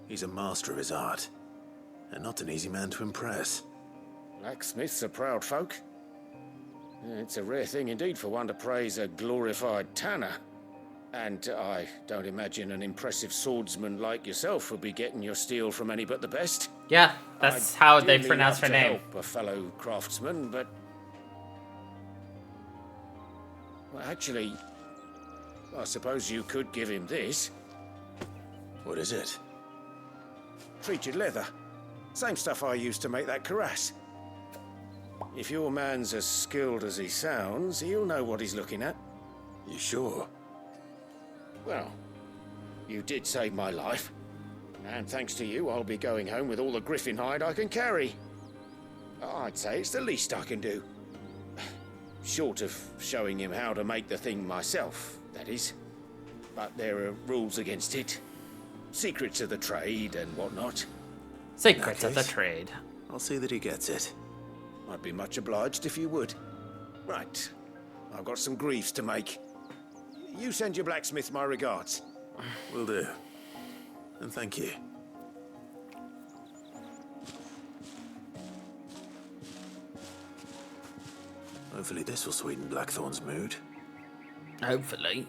Speaker 21: He's a master of his art, and not an easy man to impress.
Speaker 17: Blacksmiths are proud folk. It's a rare thing indeed for one to praise a glorified tanner. And I don't imagine an impressive swordsman like yourself would be getting your steel from any but the best.
Speaker 1: Yeah, that's how they pronounce her name.
Speaker 17: Help a fellow craftsman, but... Well, actually, I suppose you could give him this.
Speaker 21: What is it?
Speaker 17: Treated leather. Same stuff I used to make that cuirass. If your man's as skilled as he sounds, he'll know what he's looking at.
Speaker 21: You sure?
Speaker 17: Well, you did save my life. And thanks to you, I'll be going home with all the griffin hide I can carry. I'd say it's the least I can do. Short of showing him how to make the thing myself, that is. But there are rules against it. Secrets of the trade and whatnot.
Speaker 1: Secrets of the trade.
Speaker 21: I'll see that he gets it.
Speaker 17: I'd be much obliged if you would. Right. I've got some greaves to make. You send your blacksmith my regards.
Speaker 21: Will do. And thank you. Hopefully this will sweeten Blackthorn's mood.
Speaker 1: Hopefully.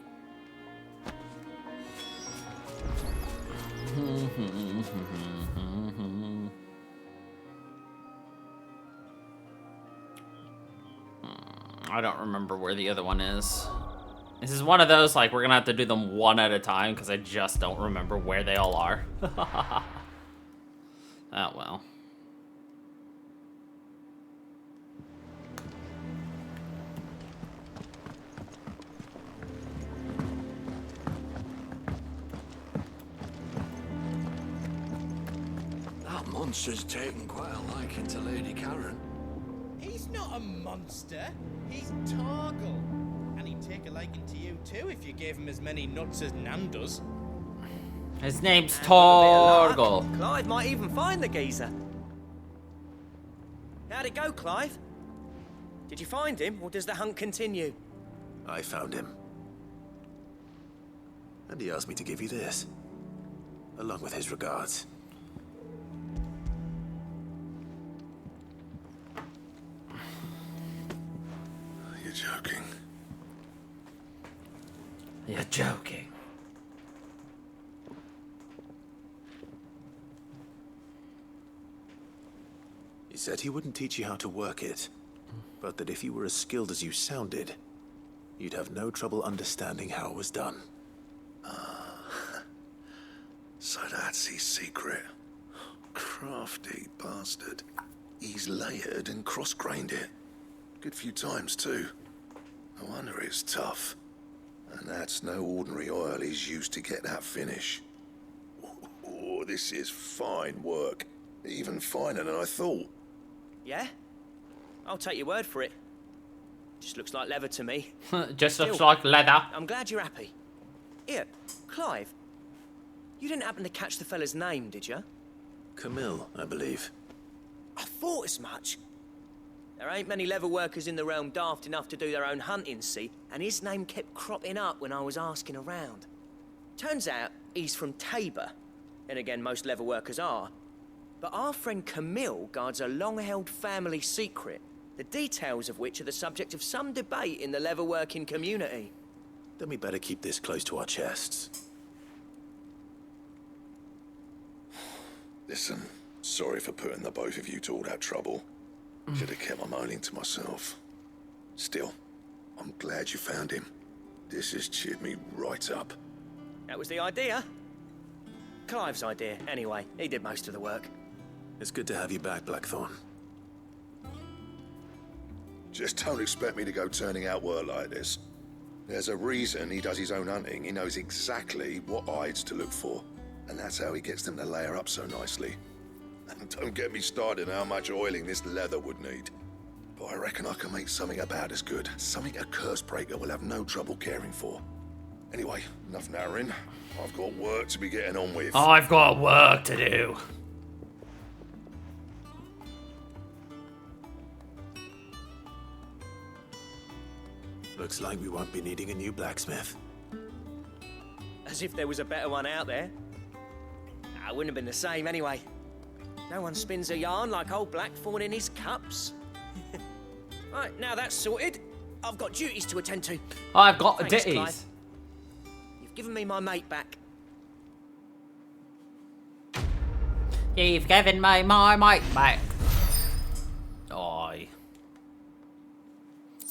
Speaker 1: I don't remember where the other one is. This is one of those, like, we're gonna have to do them one at a time because I just don't remember where they all are. Oh, well.
Speaker 16: That monster's taken quite a liking to Lady Karen.
Speaker 22: He's not a monster. He's Targle. And he'd take a liking to you too if you gave him as many nuts as Nan does.
Speaker 1: His name's Torgal.
Speaker 14: Clive might even find the geezer. How'd it go, Clive? Did you find him, or does the hunt continue?
Speaker 21: I found him. And he asked me to give you this, along with his regards.
Speaker 9: You're joking.
Speaker 1: You're joking.
Speaker 21: He said he wouldn't teach you how to work it, but that if you were as skilled as you sounded, you'd have no trouble understanding how it was done.
Speaker 9: So that's his secret. Crafty bastard. He's layered and cross-grained it. Good few times, too. No wonder it's tough. And that's no ordinary oil he's used to get that finish. Oh, this is fine work. Even finer than I thought.
Speaker 14: Yeah? I'll take your word for it. Just looks like leather to me.
Speaker 1: Just looks
Speaker 14: Still,
Speaker 1: like leather.
Speaker 14: I'm glad you're happy. Here, Clive. You didn't happen to catch the fella's name, did you?
Speaker 21: Camille, I believe.
Speaker 14: I thought as much. There ain't many leather workers in the realm daft enough to do their own hunting, see? And his name kept cropping up when I was asking around. Turns out he's from Tabor. And again, most leather workers are. But our friend Camille guards a long-held family secret, the details of which are the subject of some debate in the leather-working community.
Speaker 21: Then we better keep this close to our chests.
Speaker 9: Listen, sorry for putting the both of you to all that trouble. Should have kept my moaning to myself. Still, I'm glad you found him. This has cheered me right up.
Speaker 14: That was the idea. Clive's idea, anyway. He did most of the work.
Speaker 21: It's good to have you back, Blackthorn.
Speaker 9: Just don't expect me to go turning out work like this. There's a reason he does his own hunting. He knows exactly what hides to look for. And that's how he gets them to layer up so nicely. And don't get me started on how much oiling this leather would need. But I reckon I can make something about as good. Something a Cursebreaker will have no trouble caring for. Anyway, enough narrowing. I've got work to be getting on with.
Speaker 1: I've got work to do.
Speaker 21: Looks like we won't be needing a new blacksmith.
Speaker 14: As if there was a better one out there. It wouldn't have been the same anyway. No one spins a yarn like old Blackthorn in his cups. Right, now that's sorted. I've got duties to attend to.
Speaker 1: I've got
Speaker 14: Thanks,
Speaker 1: duties.
Speaker 14: Clive. You've given me my mate back.
Speaker 1: You've given me my mate back. I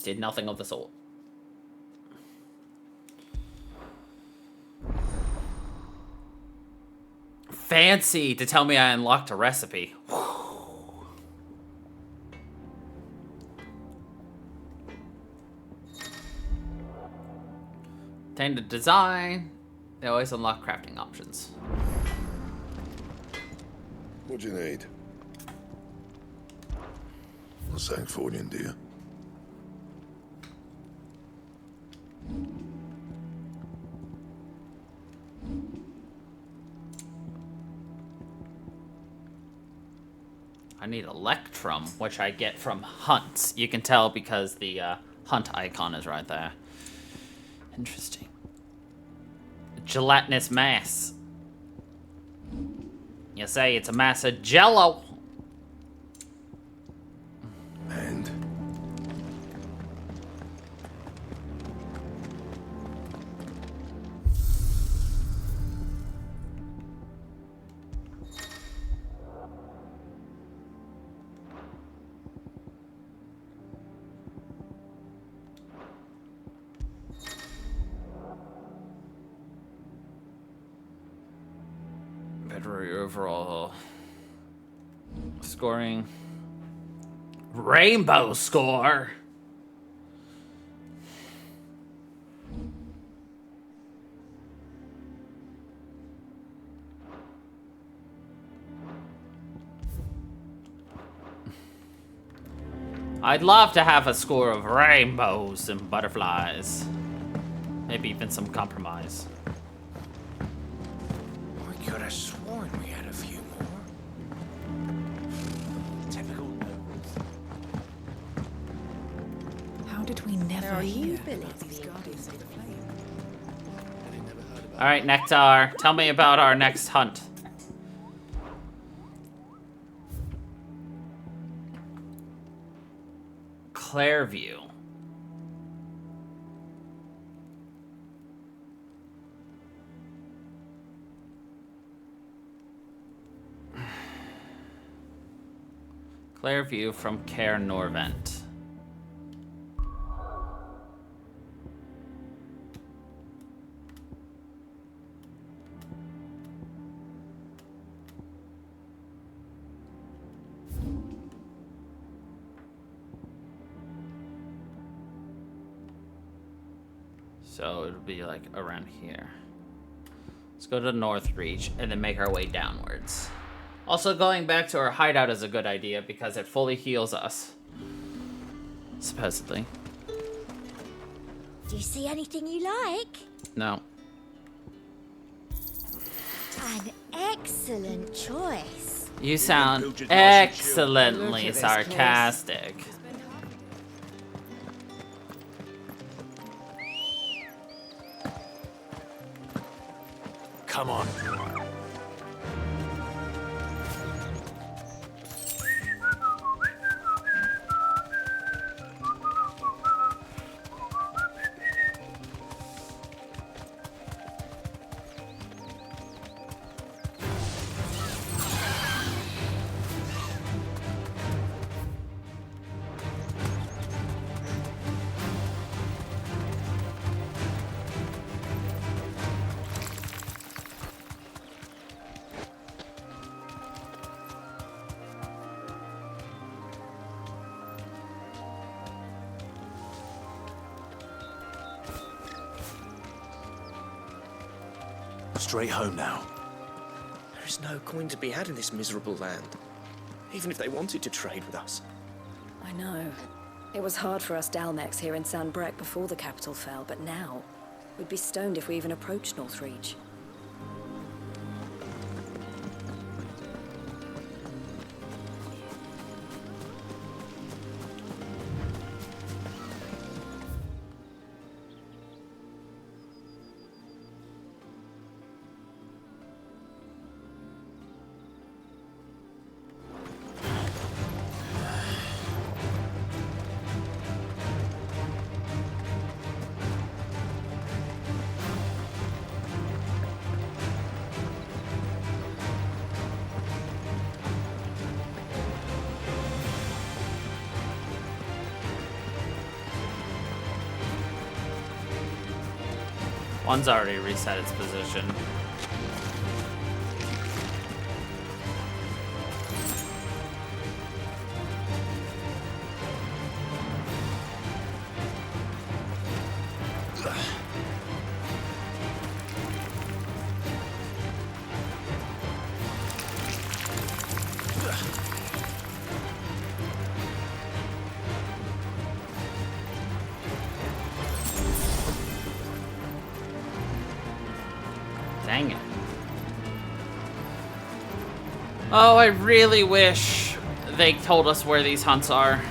Speaker 1: did nothing of the sort. Fancy to tell me I unlocked a recipe. Obtain the design. They always unlock crafting options.
Speaker 9: What do you need? Not saying fortune, do you?
Speaker 1: I need Electrum, which I get from hunts. You can tell because the hunt icon is right there. Interesting. Gelatinous mass. You say it's a mass of jello.
Speaker 9: And?
Speaker 1: Better overall scoring. Rainbow score. I'd love to have a score of rainbows and butterflies. Maybe even some compromise.
Speaker 17: I could have sworn we had a few more. Typical nobles.
Speaker 20: How did we never
Speaker 6: Are you
Speaker 20: hear
Speaker 6: Billy?
Speaker 20: about these guardians of the flame?
Speaker 1: All right, Nectar, tell me about our next hunt. Clairview. Clairview from Caer Norvent. So it'll be like around here. Let's go to North Reach and then make our way downwards. Also, going back to our hideout is a good idea because it fully heals us. Supposedly.
Speaker 6: Do you see anything you like?
Speaker 1: No.
Speaker 6: An excellent choice.
Speaker 1: You sound excellently sarcastic.
Speaker 21: Come on. Straight home now.
Speaker 18: There is no coin to be had in this miserable land, even if they wanted to trade with us.
Speaker 11: I know. It was hard for us Dalmex here in San Brek before the capital fell, but now we'd be stoned if we even approached Northreach.
Speaker 1: One's already reset its position. Dang it. Oh, I really wish they told us where these hunts are.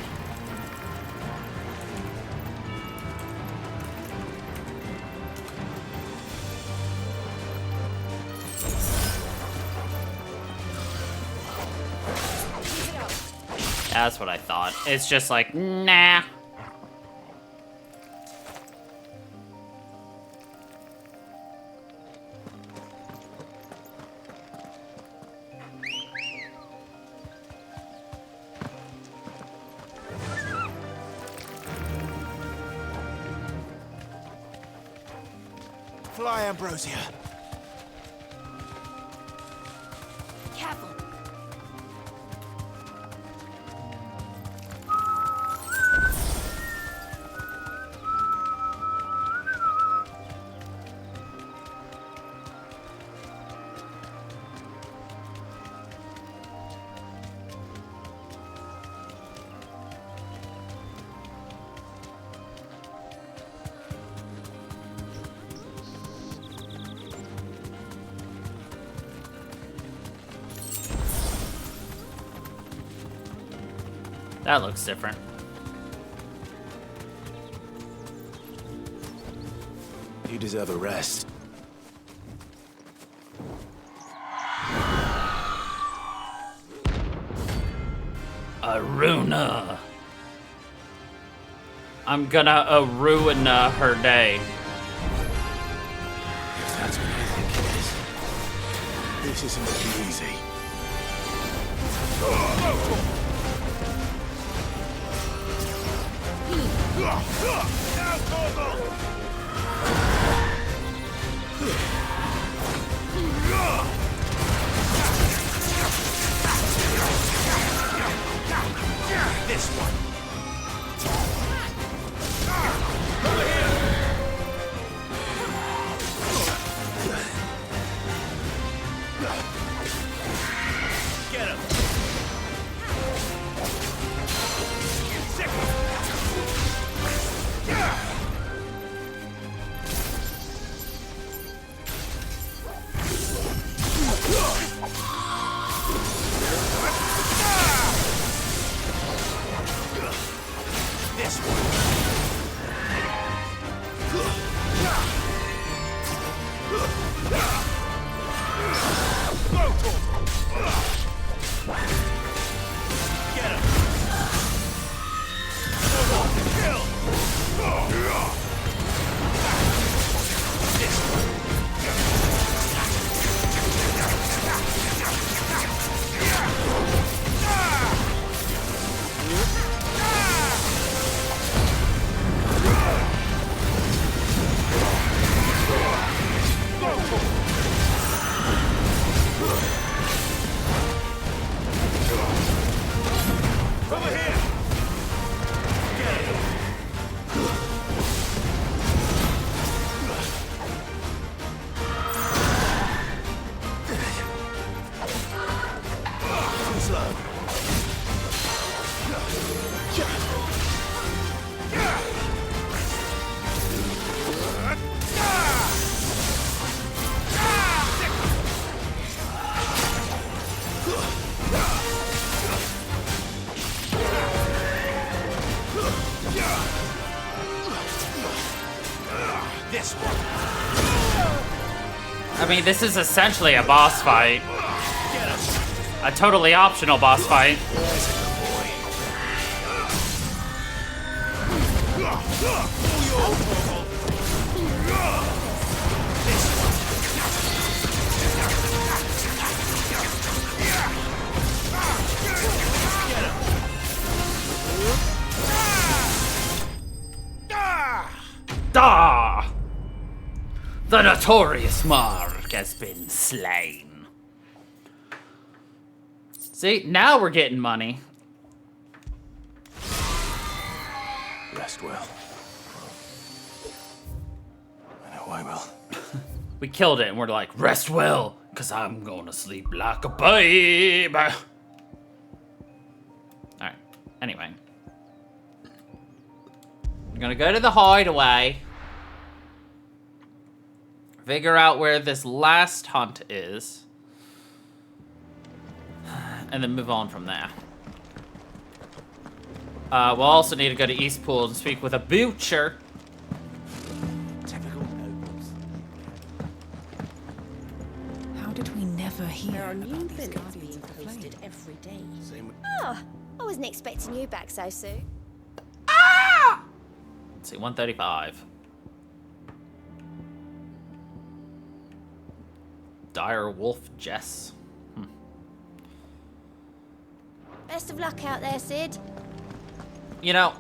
Speaker 1: That's what I thought. It's just like, nah.
Speaker 13: Fly, Ambrosia.
Speaker 6: Careful.
Speaker 1: That looks different.
Speaker 21: You deserve a rest.
Speaker 1: Aruna. I'm gonna ruin her day.
Speaker 21: If that's what I think it is, this isn't gonna be easy.
Speaker 13: This one.
Speaker 1: I mean, this is essentially a boss fight. A totally optional boss fight. Da! The notorious Mark has been slain. See, now we're getting money.
Speaker 2: Rest well. I know I will.
Speaker 1: We killed it and we're like, rest well, because I'm going to sleep like a babe. Alright, anyway. We're going to go to the hideaway. Figure out where this last hunt is. And then move on from there. We'll also need to go to Eastpool and speak with a butcher.
Speaker 5: Typical nobles.
Speaker 20: How did we never hear
Speaker 6: There are new
Speaker 20: about these
Speaker 6: villains
Speaker 20: guardians
Speaker 6: being
Speaker 20: of the
Speaker 6: posted
Speaker 20: flame?
Speaker 6: every day. Oh, I wasn't expecting you back so soon.
Speaker 1: Let's see, 135. Dire Wolf Jess.
Speaker 6: Best of luck out there, Sid.
Speaker 1: You know,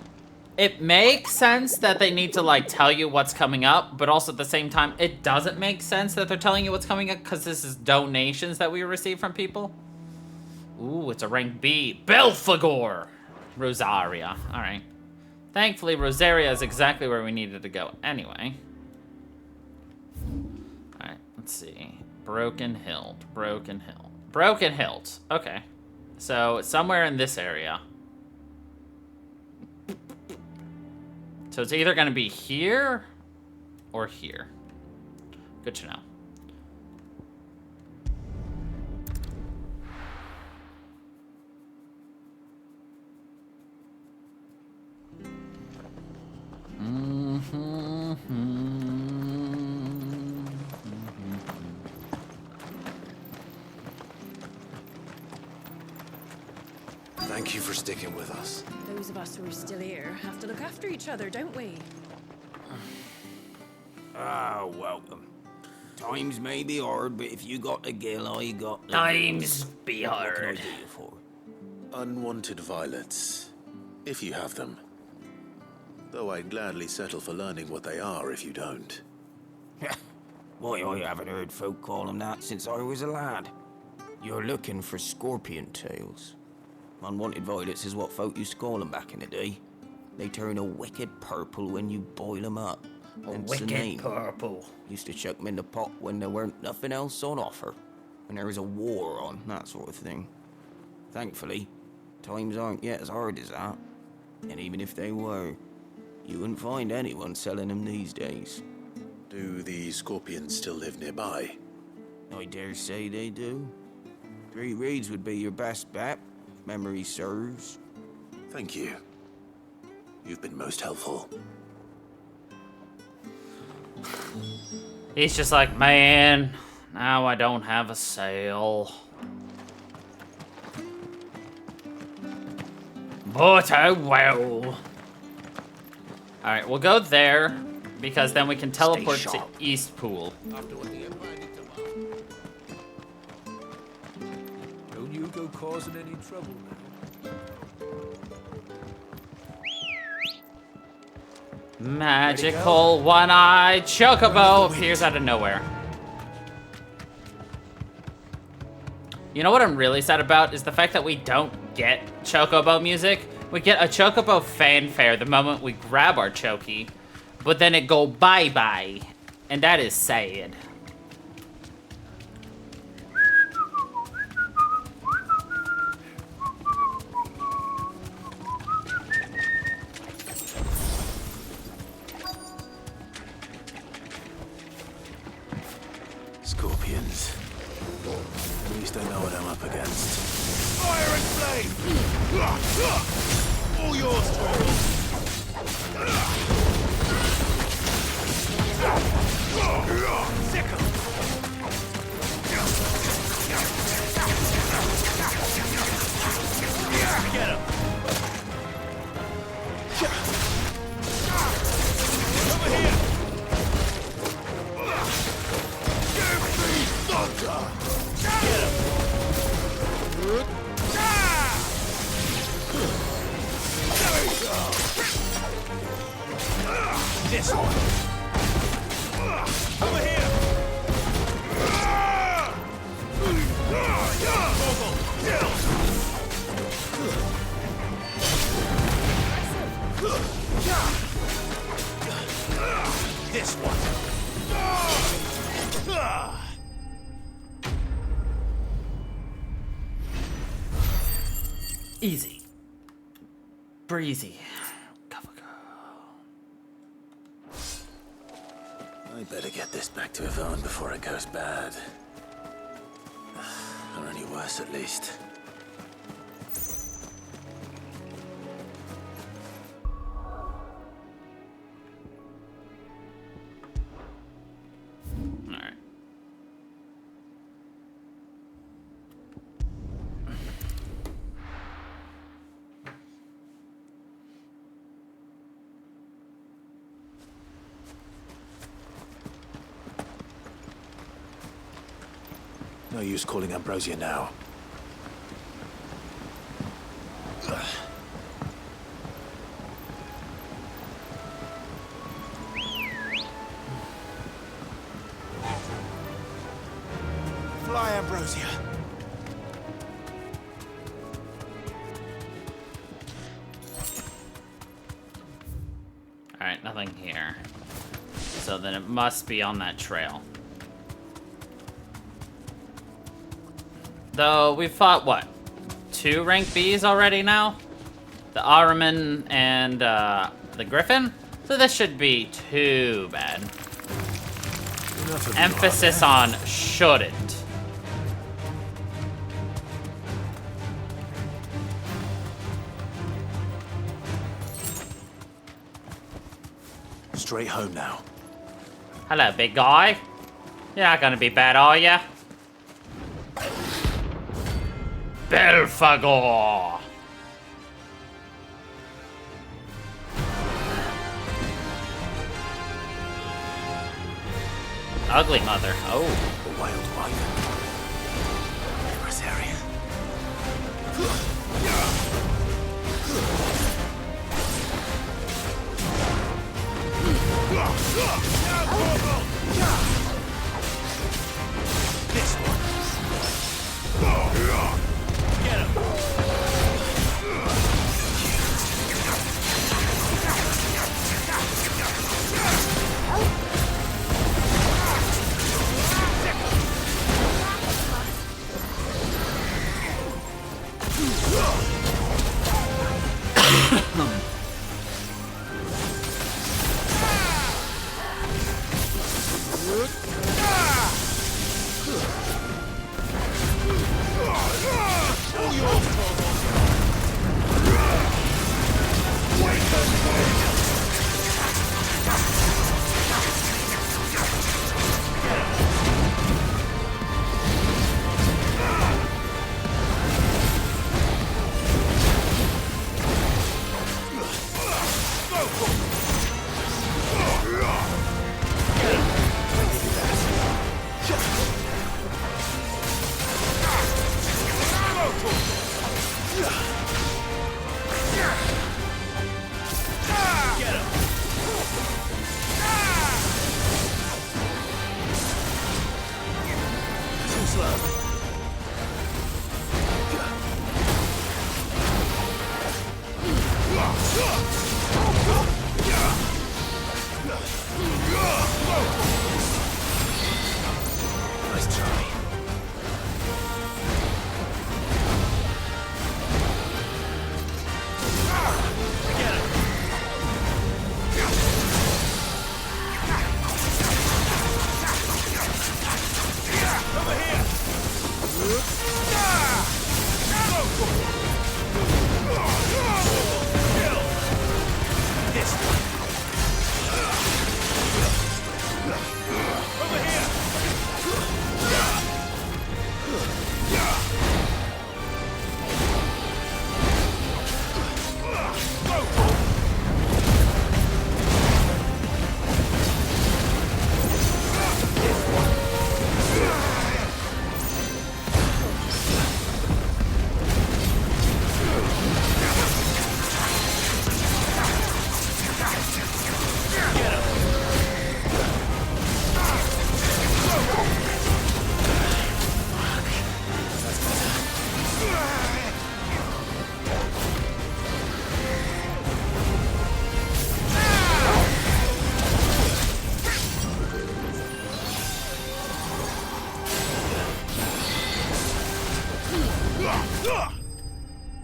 Speaker 1: it makes sense that they need to, like, tell you what's coming up, but also at the same time, it doesn't make sense that they're telling you what's coming up because this is donations that we receive from people. Ooh, it's a rank B. Belphegor! Rosaria. Alright. Thankfully, Rosaria is exactly where we needed to go anyway. Alright, let's see. Broken Hilt. Broken Hilt. Broken Hilt. Okay. So, it's somewhere in this area. So it's either going to be here or here. Good to know.
Speaker 2: Thank you for sticking with us.
Speaker 20: Those of us who are still here have to look after each other, don't we?
Speaker 5: Ah, welcome. Times may be hard, but if you got the gill, I got the
Speaker 1: Times be
Speaker 5: What can I
Speaker 1: hard.
Speaker 5: do you for?
Speaker 21: Unwanted violets, if you have them. Though I'd gladly settle for learning what they are if you don't.
Speaker 5: Why, I haven't heard folk call them that since I was a lad. You're looking for scorpion tails. Unwanted violets is what folk used to call them back in the day. They turn a wicked purple when you boil them up. Hence the
Speaker 1: Wicked
Speaker 5: name.
Speaker 1: purple.
Speaker 5: Used to chuck them in the pot when there weren't nothing else on offer. When there was a war on, that sort of thing. Thankfully, times aren't yet as hard as that. And even if they were, you wouldn't find anyone selling them these days.
Speaker 21: Do the scorpions still live nearby?
Speaker 5: I dare say they do. 3 Reeds would be your best bet, if memory serves.
Speaker 21: Thank you. You've been most helpful.
Speaker 1: He's just like, man, now I don't have a sale. But I will. Alright, we'll go there, because then we can teleport to Eastpool.
Speaker 2: Don't you go causing any trouble now.
Speaker 1: Magical one-eyed Chocobo appears out of nowhere. You know what I'm really sad about is the fact that we don't get Chocobo music. We get a Chocobo fanfare the moment we grab our Choki, but then it go bye-bye, and that is sad.
Speaker 2: Scorpions. At least I know what I'm up against.
Speaker 3: Fire and flame! All yours, Troll!
Speaker 1: Easy. Breezy.
Speaker 21: I better get this back to Yvonne before it goes bad. Or any worse, at least.
Speaker 1: Alright.
Speaker 21: No use calling Ambrosia now.
Speaker 18: Fly, Ambrosia.
Speaker 1: Alright, nothing here. So then it must be on that trail. Though we've fought, what? 2 rank Bs already now? The Ahriman and the Griffin? So this should be too bad. Emphasis on shouldn't.
Speaker 21: Straight home now.
Speaker 1: Hello, big guy. You're not gonna be bad, are ya? Belphegor! Ugly mother. Oh.
Speaker 21: A wild wyvern. Where's Harry?
Speaker 18: This one. Get him.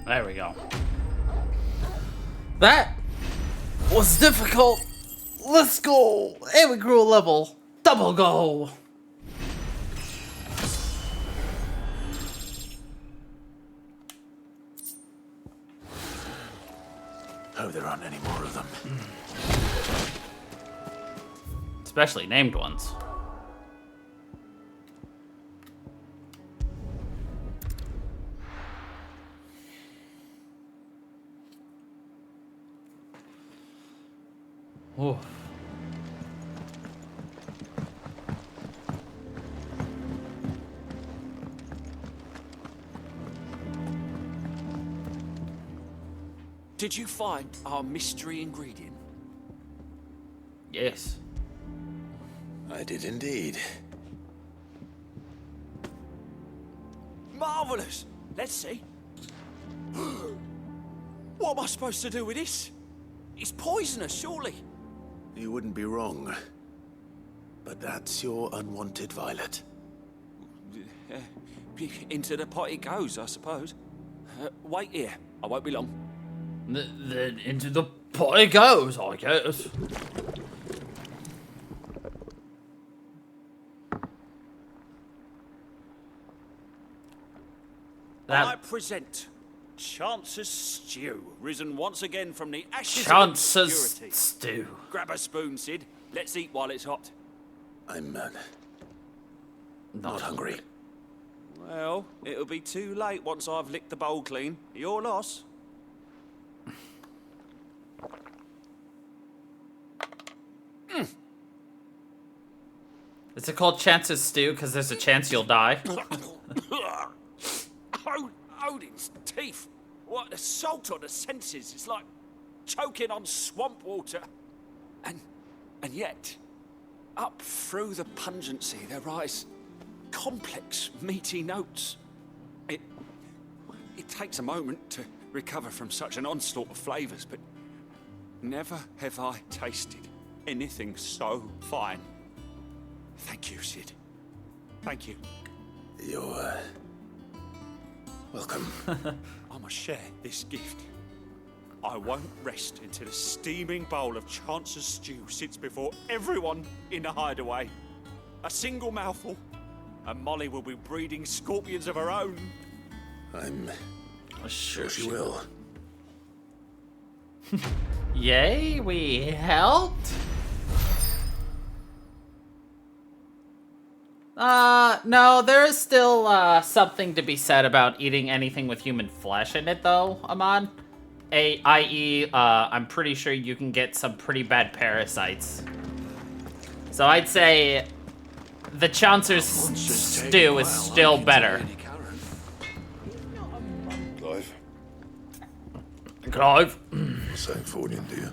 Speaker 1: There we go. That was difficult. Let's go. And we grew a level. Double go.
Speaker 21: Hope there aren't any more of them.
Speaker 1: Especially named ones. Oh.
Speaker 19: Did you find our mystery ingredient?
Speaker 1: Yes.
Speaker 21: I did indeed.
Speaker 19: Marvelous! Let's see. What am I supposed to do with this? It's poisonous, surely.
Speaker 21: You wouldn't be wrong. But that's your unwanted violet.
Speaker 19: Into the pot it goes, I suppose. Wait here. I won't be long.
Speaker 1: Then into the pot it goes, I guess.
Speaker 19: I present Chance's Stew, risen once again from the ashes
Speaker 1: Chance's
Speaker 19: of obscurity.
Speaker 1: Stew.
Speaker 19: Grab a spoon, Sid. Let's eat while it's hot.
Speaker 21: I'm not hungry.
Speaker 19: Well, it'll be too late once I've licked the bowl clean. Your loss.
Speaker 1: Is it called Chance's Stew because there's a chance you'll die?
Speaker 19: Odin's teeth. What the salt on the senses. It's like choking on swamp water. And yet, up through the pungency there rise complex, meaty notes. It takes a moment to recover from such an onslaught of flavors, but never have I tasted anything so fine. Thank you, Sid. Thank you.
Speaker 21: You're welcome.
Speaker 19: I must share this gift. I won't rest until a steaming bowl of Chance's Stew sits before everyone in the hideaway. A single mouthful, and Molly will be breeding scorpions of her own.
Speaker 21: I'm
Speaker 1: sure
Speaker 21: she will.
Speaker 1: Yay, we helped? No, there is still, something to be said about eating anything with human flesh in it, though, Ahmad. I.e., I'm pretty sure you can get some pretty bad parasites. So I'd say the Chancer's Stew is still better.
Speaker 9: Clive?
Speaker 1: Clive?
Speaker 9: Sanfordine, dear.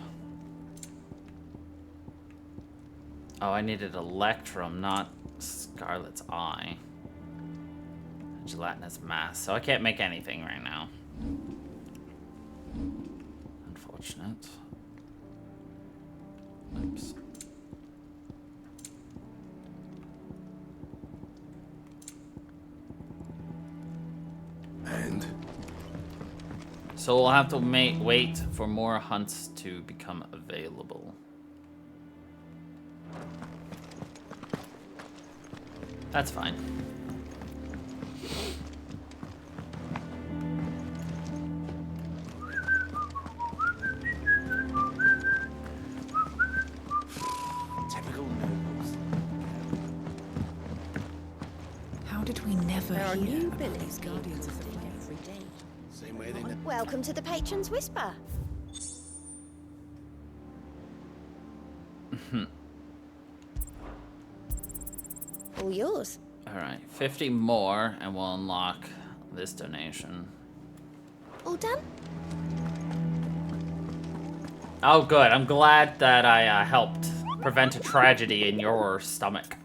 Speaker 1: Oh, I needed Electrum, not Scarlet's Eye. Gelatinous mass, so I can't make anything right now. Unfortunate. Oops.
Speaker 9: And?
Speaker 1: So we'll have to wait for more hunts to become available. That's fine.
Speaker 19: Typical nobles.
Speaker 20: How did we never
Speaker 6: There are
Speaker 20: hear
Speaker 6: new
Speaker 20: about
Speaker 6: village
Speaker 20: these guardians of the flame
Speaker 6: every day.
Speaker 9: Same way they
Speaker 6: Welcome to the Patron's Whisper. All yours.
Speaker 1: Alright, 50 more and we'll unlock this donation.
Speaker 6: All done?
Speaker 1: Oh good, I'm glad that I helped prevent a tragedy in your stomach.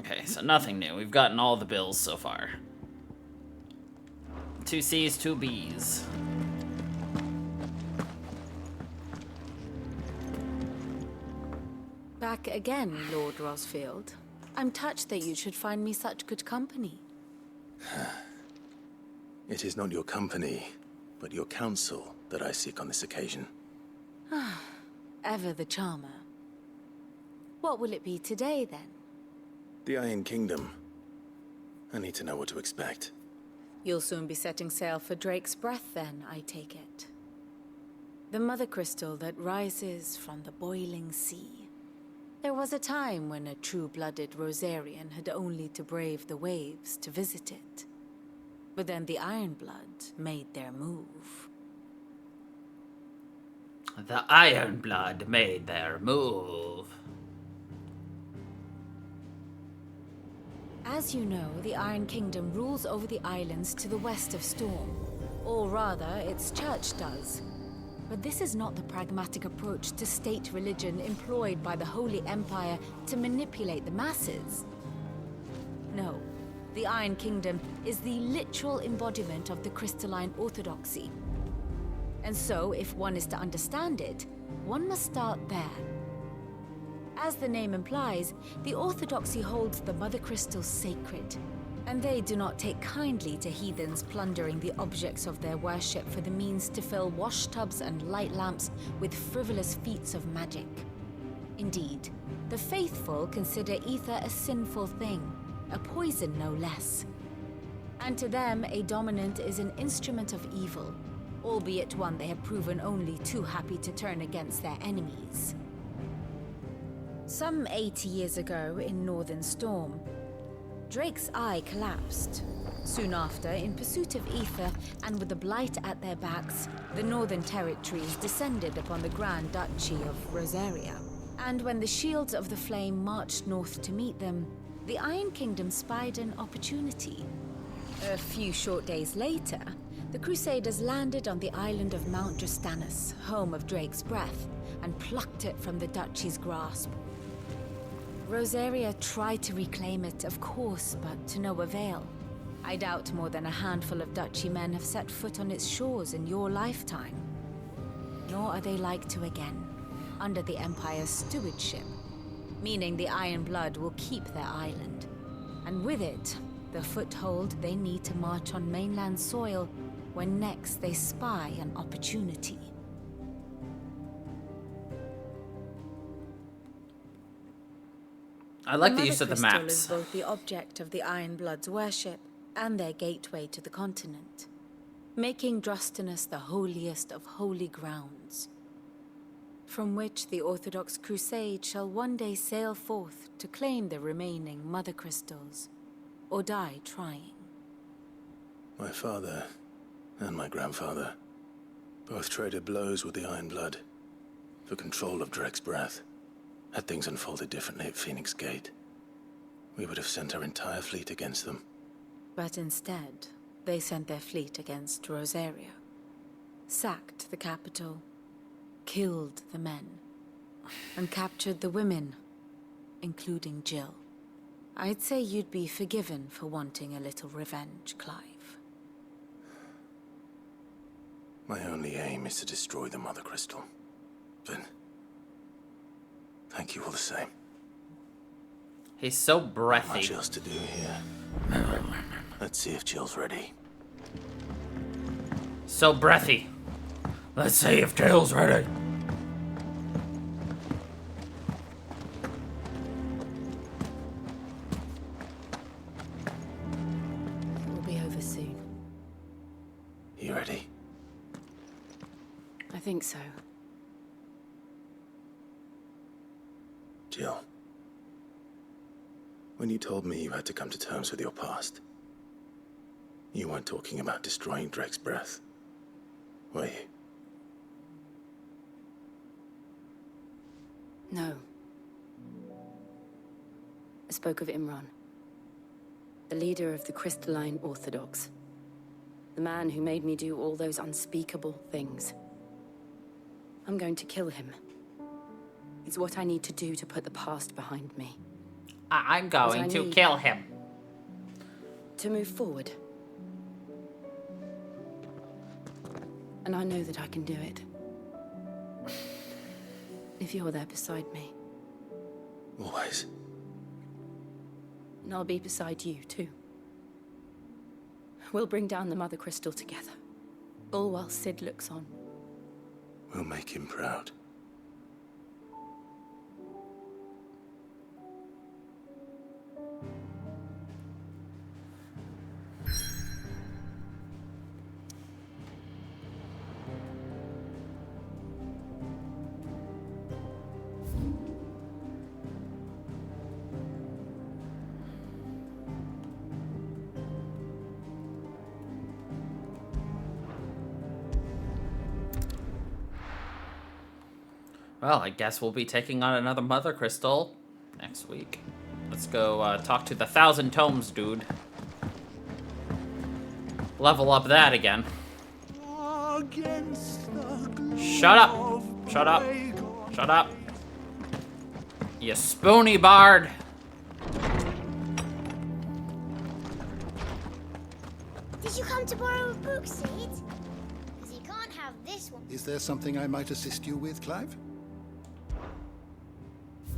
Speaker 1: Okay, so nothing new. We've gotten all the bills so far. 2 C's, 2 B's.
Speaker 4: Back again, Lord Rosfield. I'm touched that you should find me such good company.
Speaker 21: It is not your company, but your counsel that I seek on this occasion.
Speaker 4: Ever the charmer. What will it be today, then?
Speaker 21: The Iron Kingdom. I need to know what to expect.
Speaker 4: You'll soon be setting sail for Drake's Breath, then, I take it. The mother crystal that rises from the boiling sea. There was a time when a true-blooded Rosarian had only to brave the waves to visit it. But then the Ironblood made their move.
Speaker 1: The Ironblood made their move.
Speaker 4: As you know, the Iron Kingdom rules over the islands to the west of Storm. Or rather, its church does. But this is not the pragmatic approach to state religion employed by the Holy Empire to manipulate the masses. No, the Iron Kingdom is the literal embodiment of the crystalline orthodoxy. And so, if one is to understand it, one must start there. As the name implies, the orthodoxy holds the mother crystals sacred, and they do not take kindly to heathens plundering the objects of their worship for the means to fill washtubs and light lamps with frivolous feats of magic. Indeed, the faithful consider ether a sinful thing, a poison no less. And to them, a dominant is an instrument of evil, albeit one they have proven only too happy to turn against their enemies. Some 80 years ago, in Northern Storm, Drake's eye collapsed. Soon after, in pursuit of ether, and with the blight at their backs, the Northern Territories descended upon the Grand Duchy of Rosaria. And when the Shields of the Flame marched north to meet them, the Iron Kingdom spied an opportunity. A few short days later, the Crusaders landed on the island of Mount Justanus, home of Drake's Breath, and plucked it from the Duchy's grasp. Rosaria tried to reclaim it, of course, but to no avail. I doubt more than a handful of Duchy men have set foot on its shores in your lifetime. Nor are they like to again, under the Empire's stewardship, meaning the Iron Blood will keep their island. And with it, the foothold they need to march on mainland soil when next they spy an opportunity.
Speaker 1: I like the use of the
Speaker 4: Mother Crystal
Speaker 1: maps.
Speaker 4: is both the object of the Iron Blood's worship and their gateway to the continent, making Drostanus the holiest of holy grounds, from which the Orthodox Crusade shall one day sail forth to claim the remaining Mother Crystals, or die trying.
Speaker 21: My father and my grandfather both traded blows with the Iron Blood for control of Drake's Breath. Had things unfolded differently at Phoenix Gate, we would have sent our entire fleet against them.
Speaker 4: But instead, they sent their fleet against Rosaria, sacked the capital, killed the men, and captured the women, including Jill. I'd say you'd be forgiven for wanting a little revenge, Clive.
Speaker 21: My only aim is to destroy the Mother Crystal. But thank you all the same.
Speaker 1: He's so breathy.
Speaker 21: Not much else to do here. Let's see if Jill's ready.
Speaker 1: So breathy. Let's see if Jill's ready.
Speaker 4: It will be over soon.
Speaker 21: You ready?
Speaker 4: I think so.
Speaker 21: Jill, when you told me you had to come to terms with your past, you weren't talking about destroying Drake's Breath, were you?
Speaker 10: No. I spoke of Imran, the leader of the Crystalline Orthodox. The man who made me do all those unspeakable things. I'm going to kill him. It's what I need to do to put the past behind me.
Speaker 1: I'm going to kill him.
Speaker 10: To move forward. And I know that I can do it. If you're there beside me.
Speaker 21: Always.
Speaker 10: And I'll be beside you, too. We'll bring down the Mother Crystal together. All while Sid looks on.
Speaker 21: We'll make him proud.
Speaker 1: Well, I guess we'll be taking on another Mother Crystal next week. Let's go talk to the 1,000 Tomes dude. Level up that again. Shut up! Shut up! Shut up! You spoony bard!
Speaker 7: Did you come to borrow a book, Sid? Because you can't have this one.
Speaker 12: Is there something I might assist you with, Clive?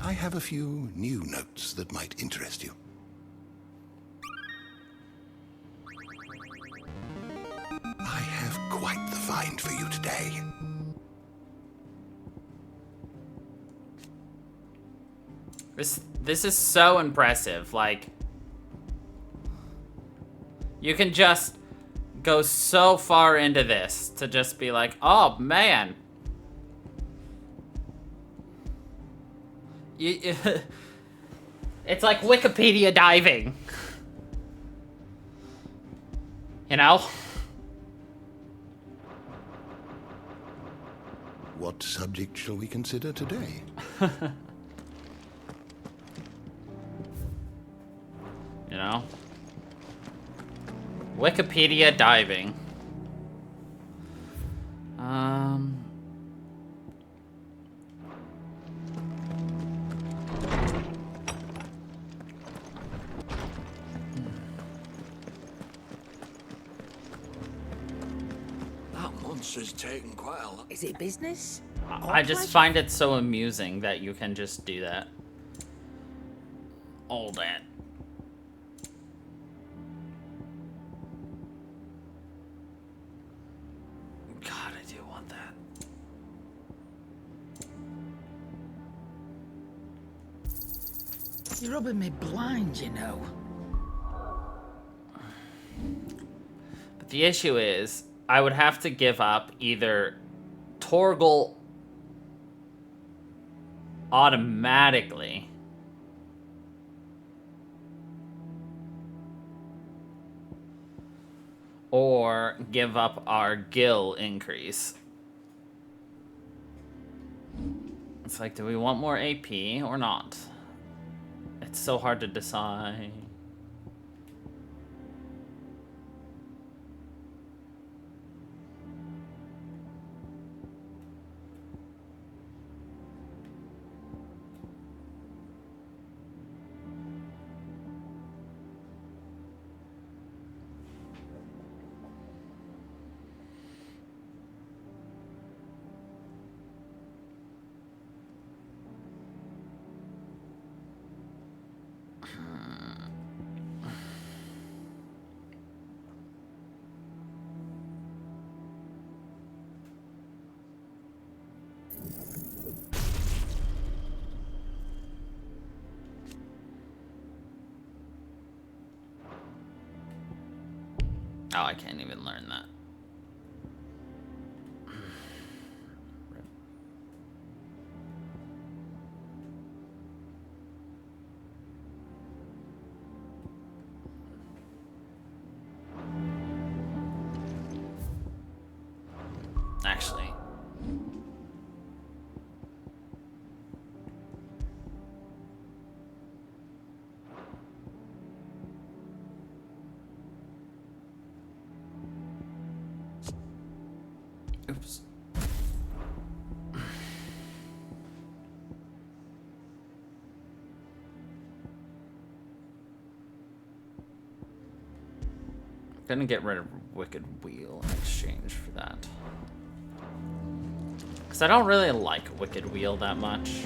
Speaker 12: I have a few new notes that might interest you. I have quite the find for you today.
Speaker 1: This is so impressive. Like, you can just go so far into this to just be like, oh man. It's like Wikipedia diving. You know?
Speaker 12: What subject shall we consider today?
Speaker 1: You know? Wikipedia diving.
Speaker 16: That monster's taken quite a lot.
Speaker 15: Is it business?
Speaker 1: I just find it so amusing that you can just do that. All that. God, I do want that.
Speaker 15: You're rubbing me blind, you know.
Speaker 1: But the issue is, I would have to give up either Torgal automatically, or give up our gil increase. It's like, do we want more AP or not? It's so hard to decide. Oh, I can't even learn that. Actually. Oops. Gonna get rid of Wicked Wheel in exchange for that. Because I don't really like Wicked Wheel that much.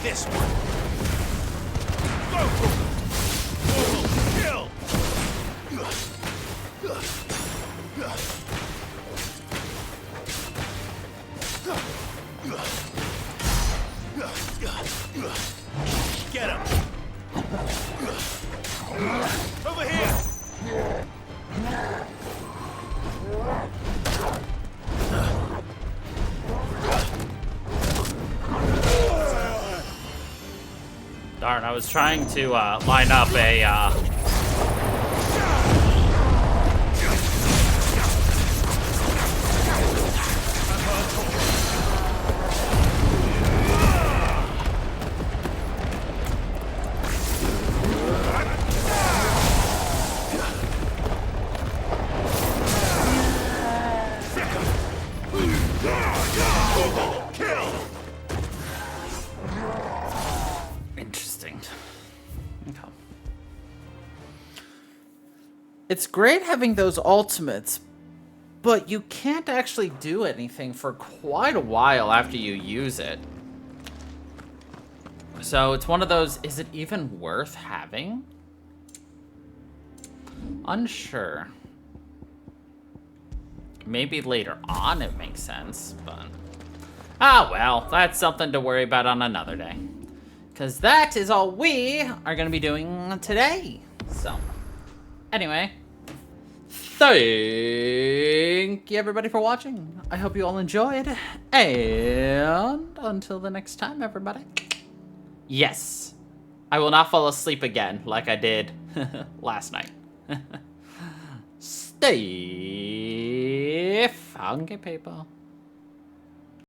Speaker 13: this one. Go! Kill! Get him! Over here!
Speaker 1: Darn, I was trying to line up a Interesting. Okay. It's great having those ultimates, but you can't actually do anything for quite a while after you use it. So it's one of those, is it even worth having? Unsure. Maybe later on it makes sense, but... Ah, well, that's something to worry about on another day. Because that is all we are going to be doing today. So, anyway. Thank you, everybody, for watching. I hope you all enjoyed. And until the next time, everybody. Yes, I will not fall asleep again like I did last night. Stay funky, people.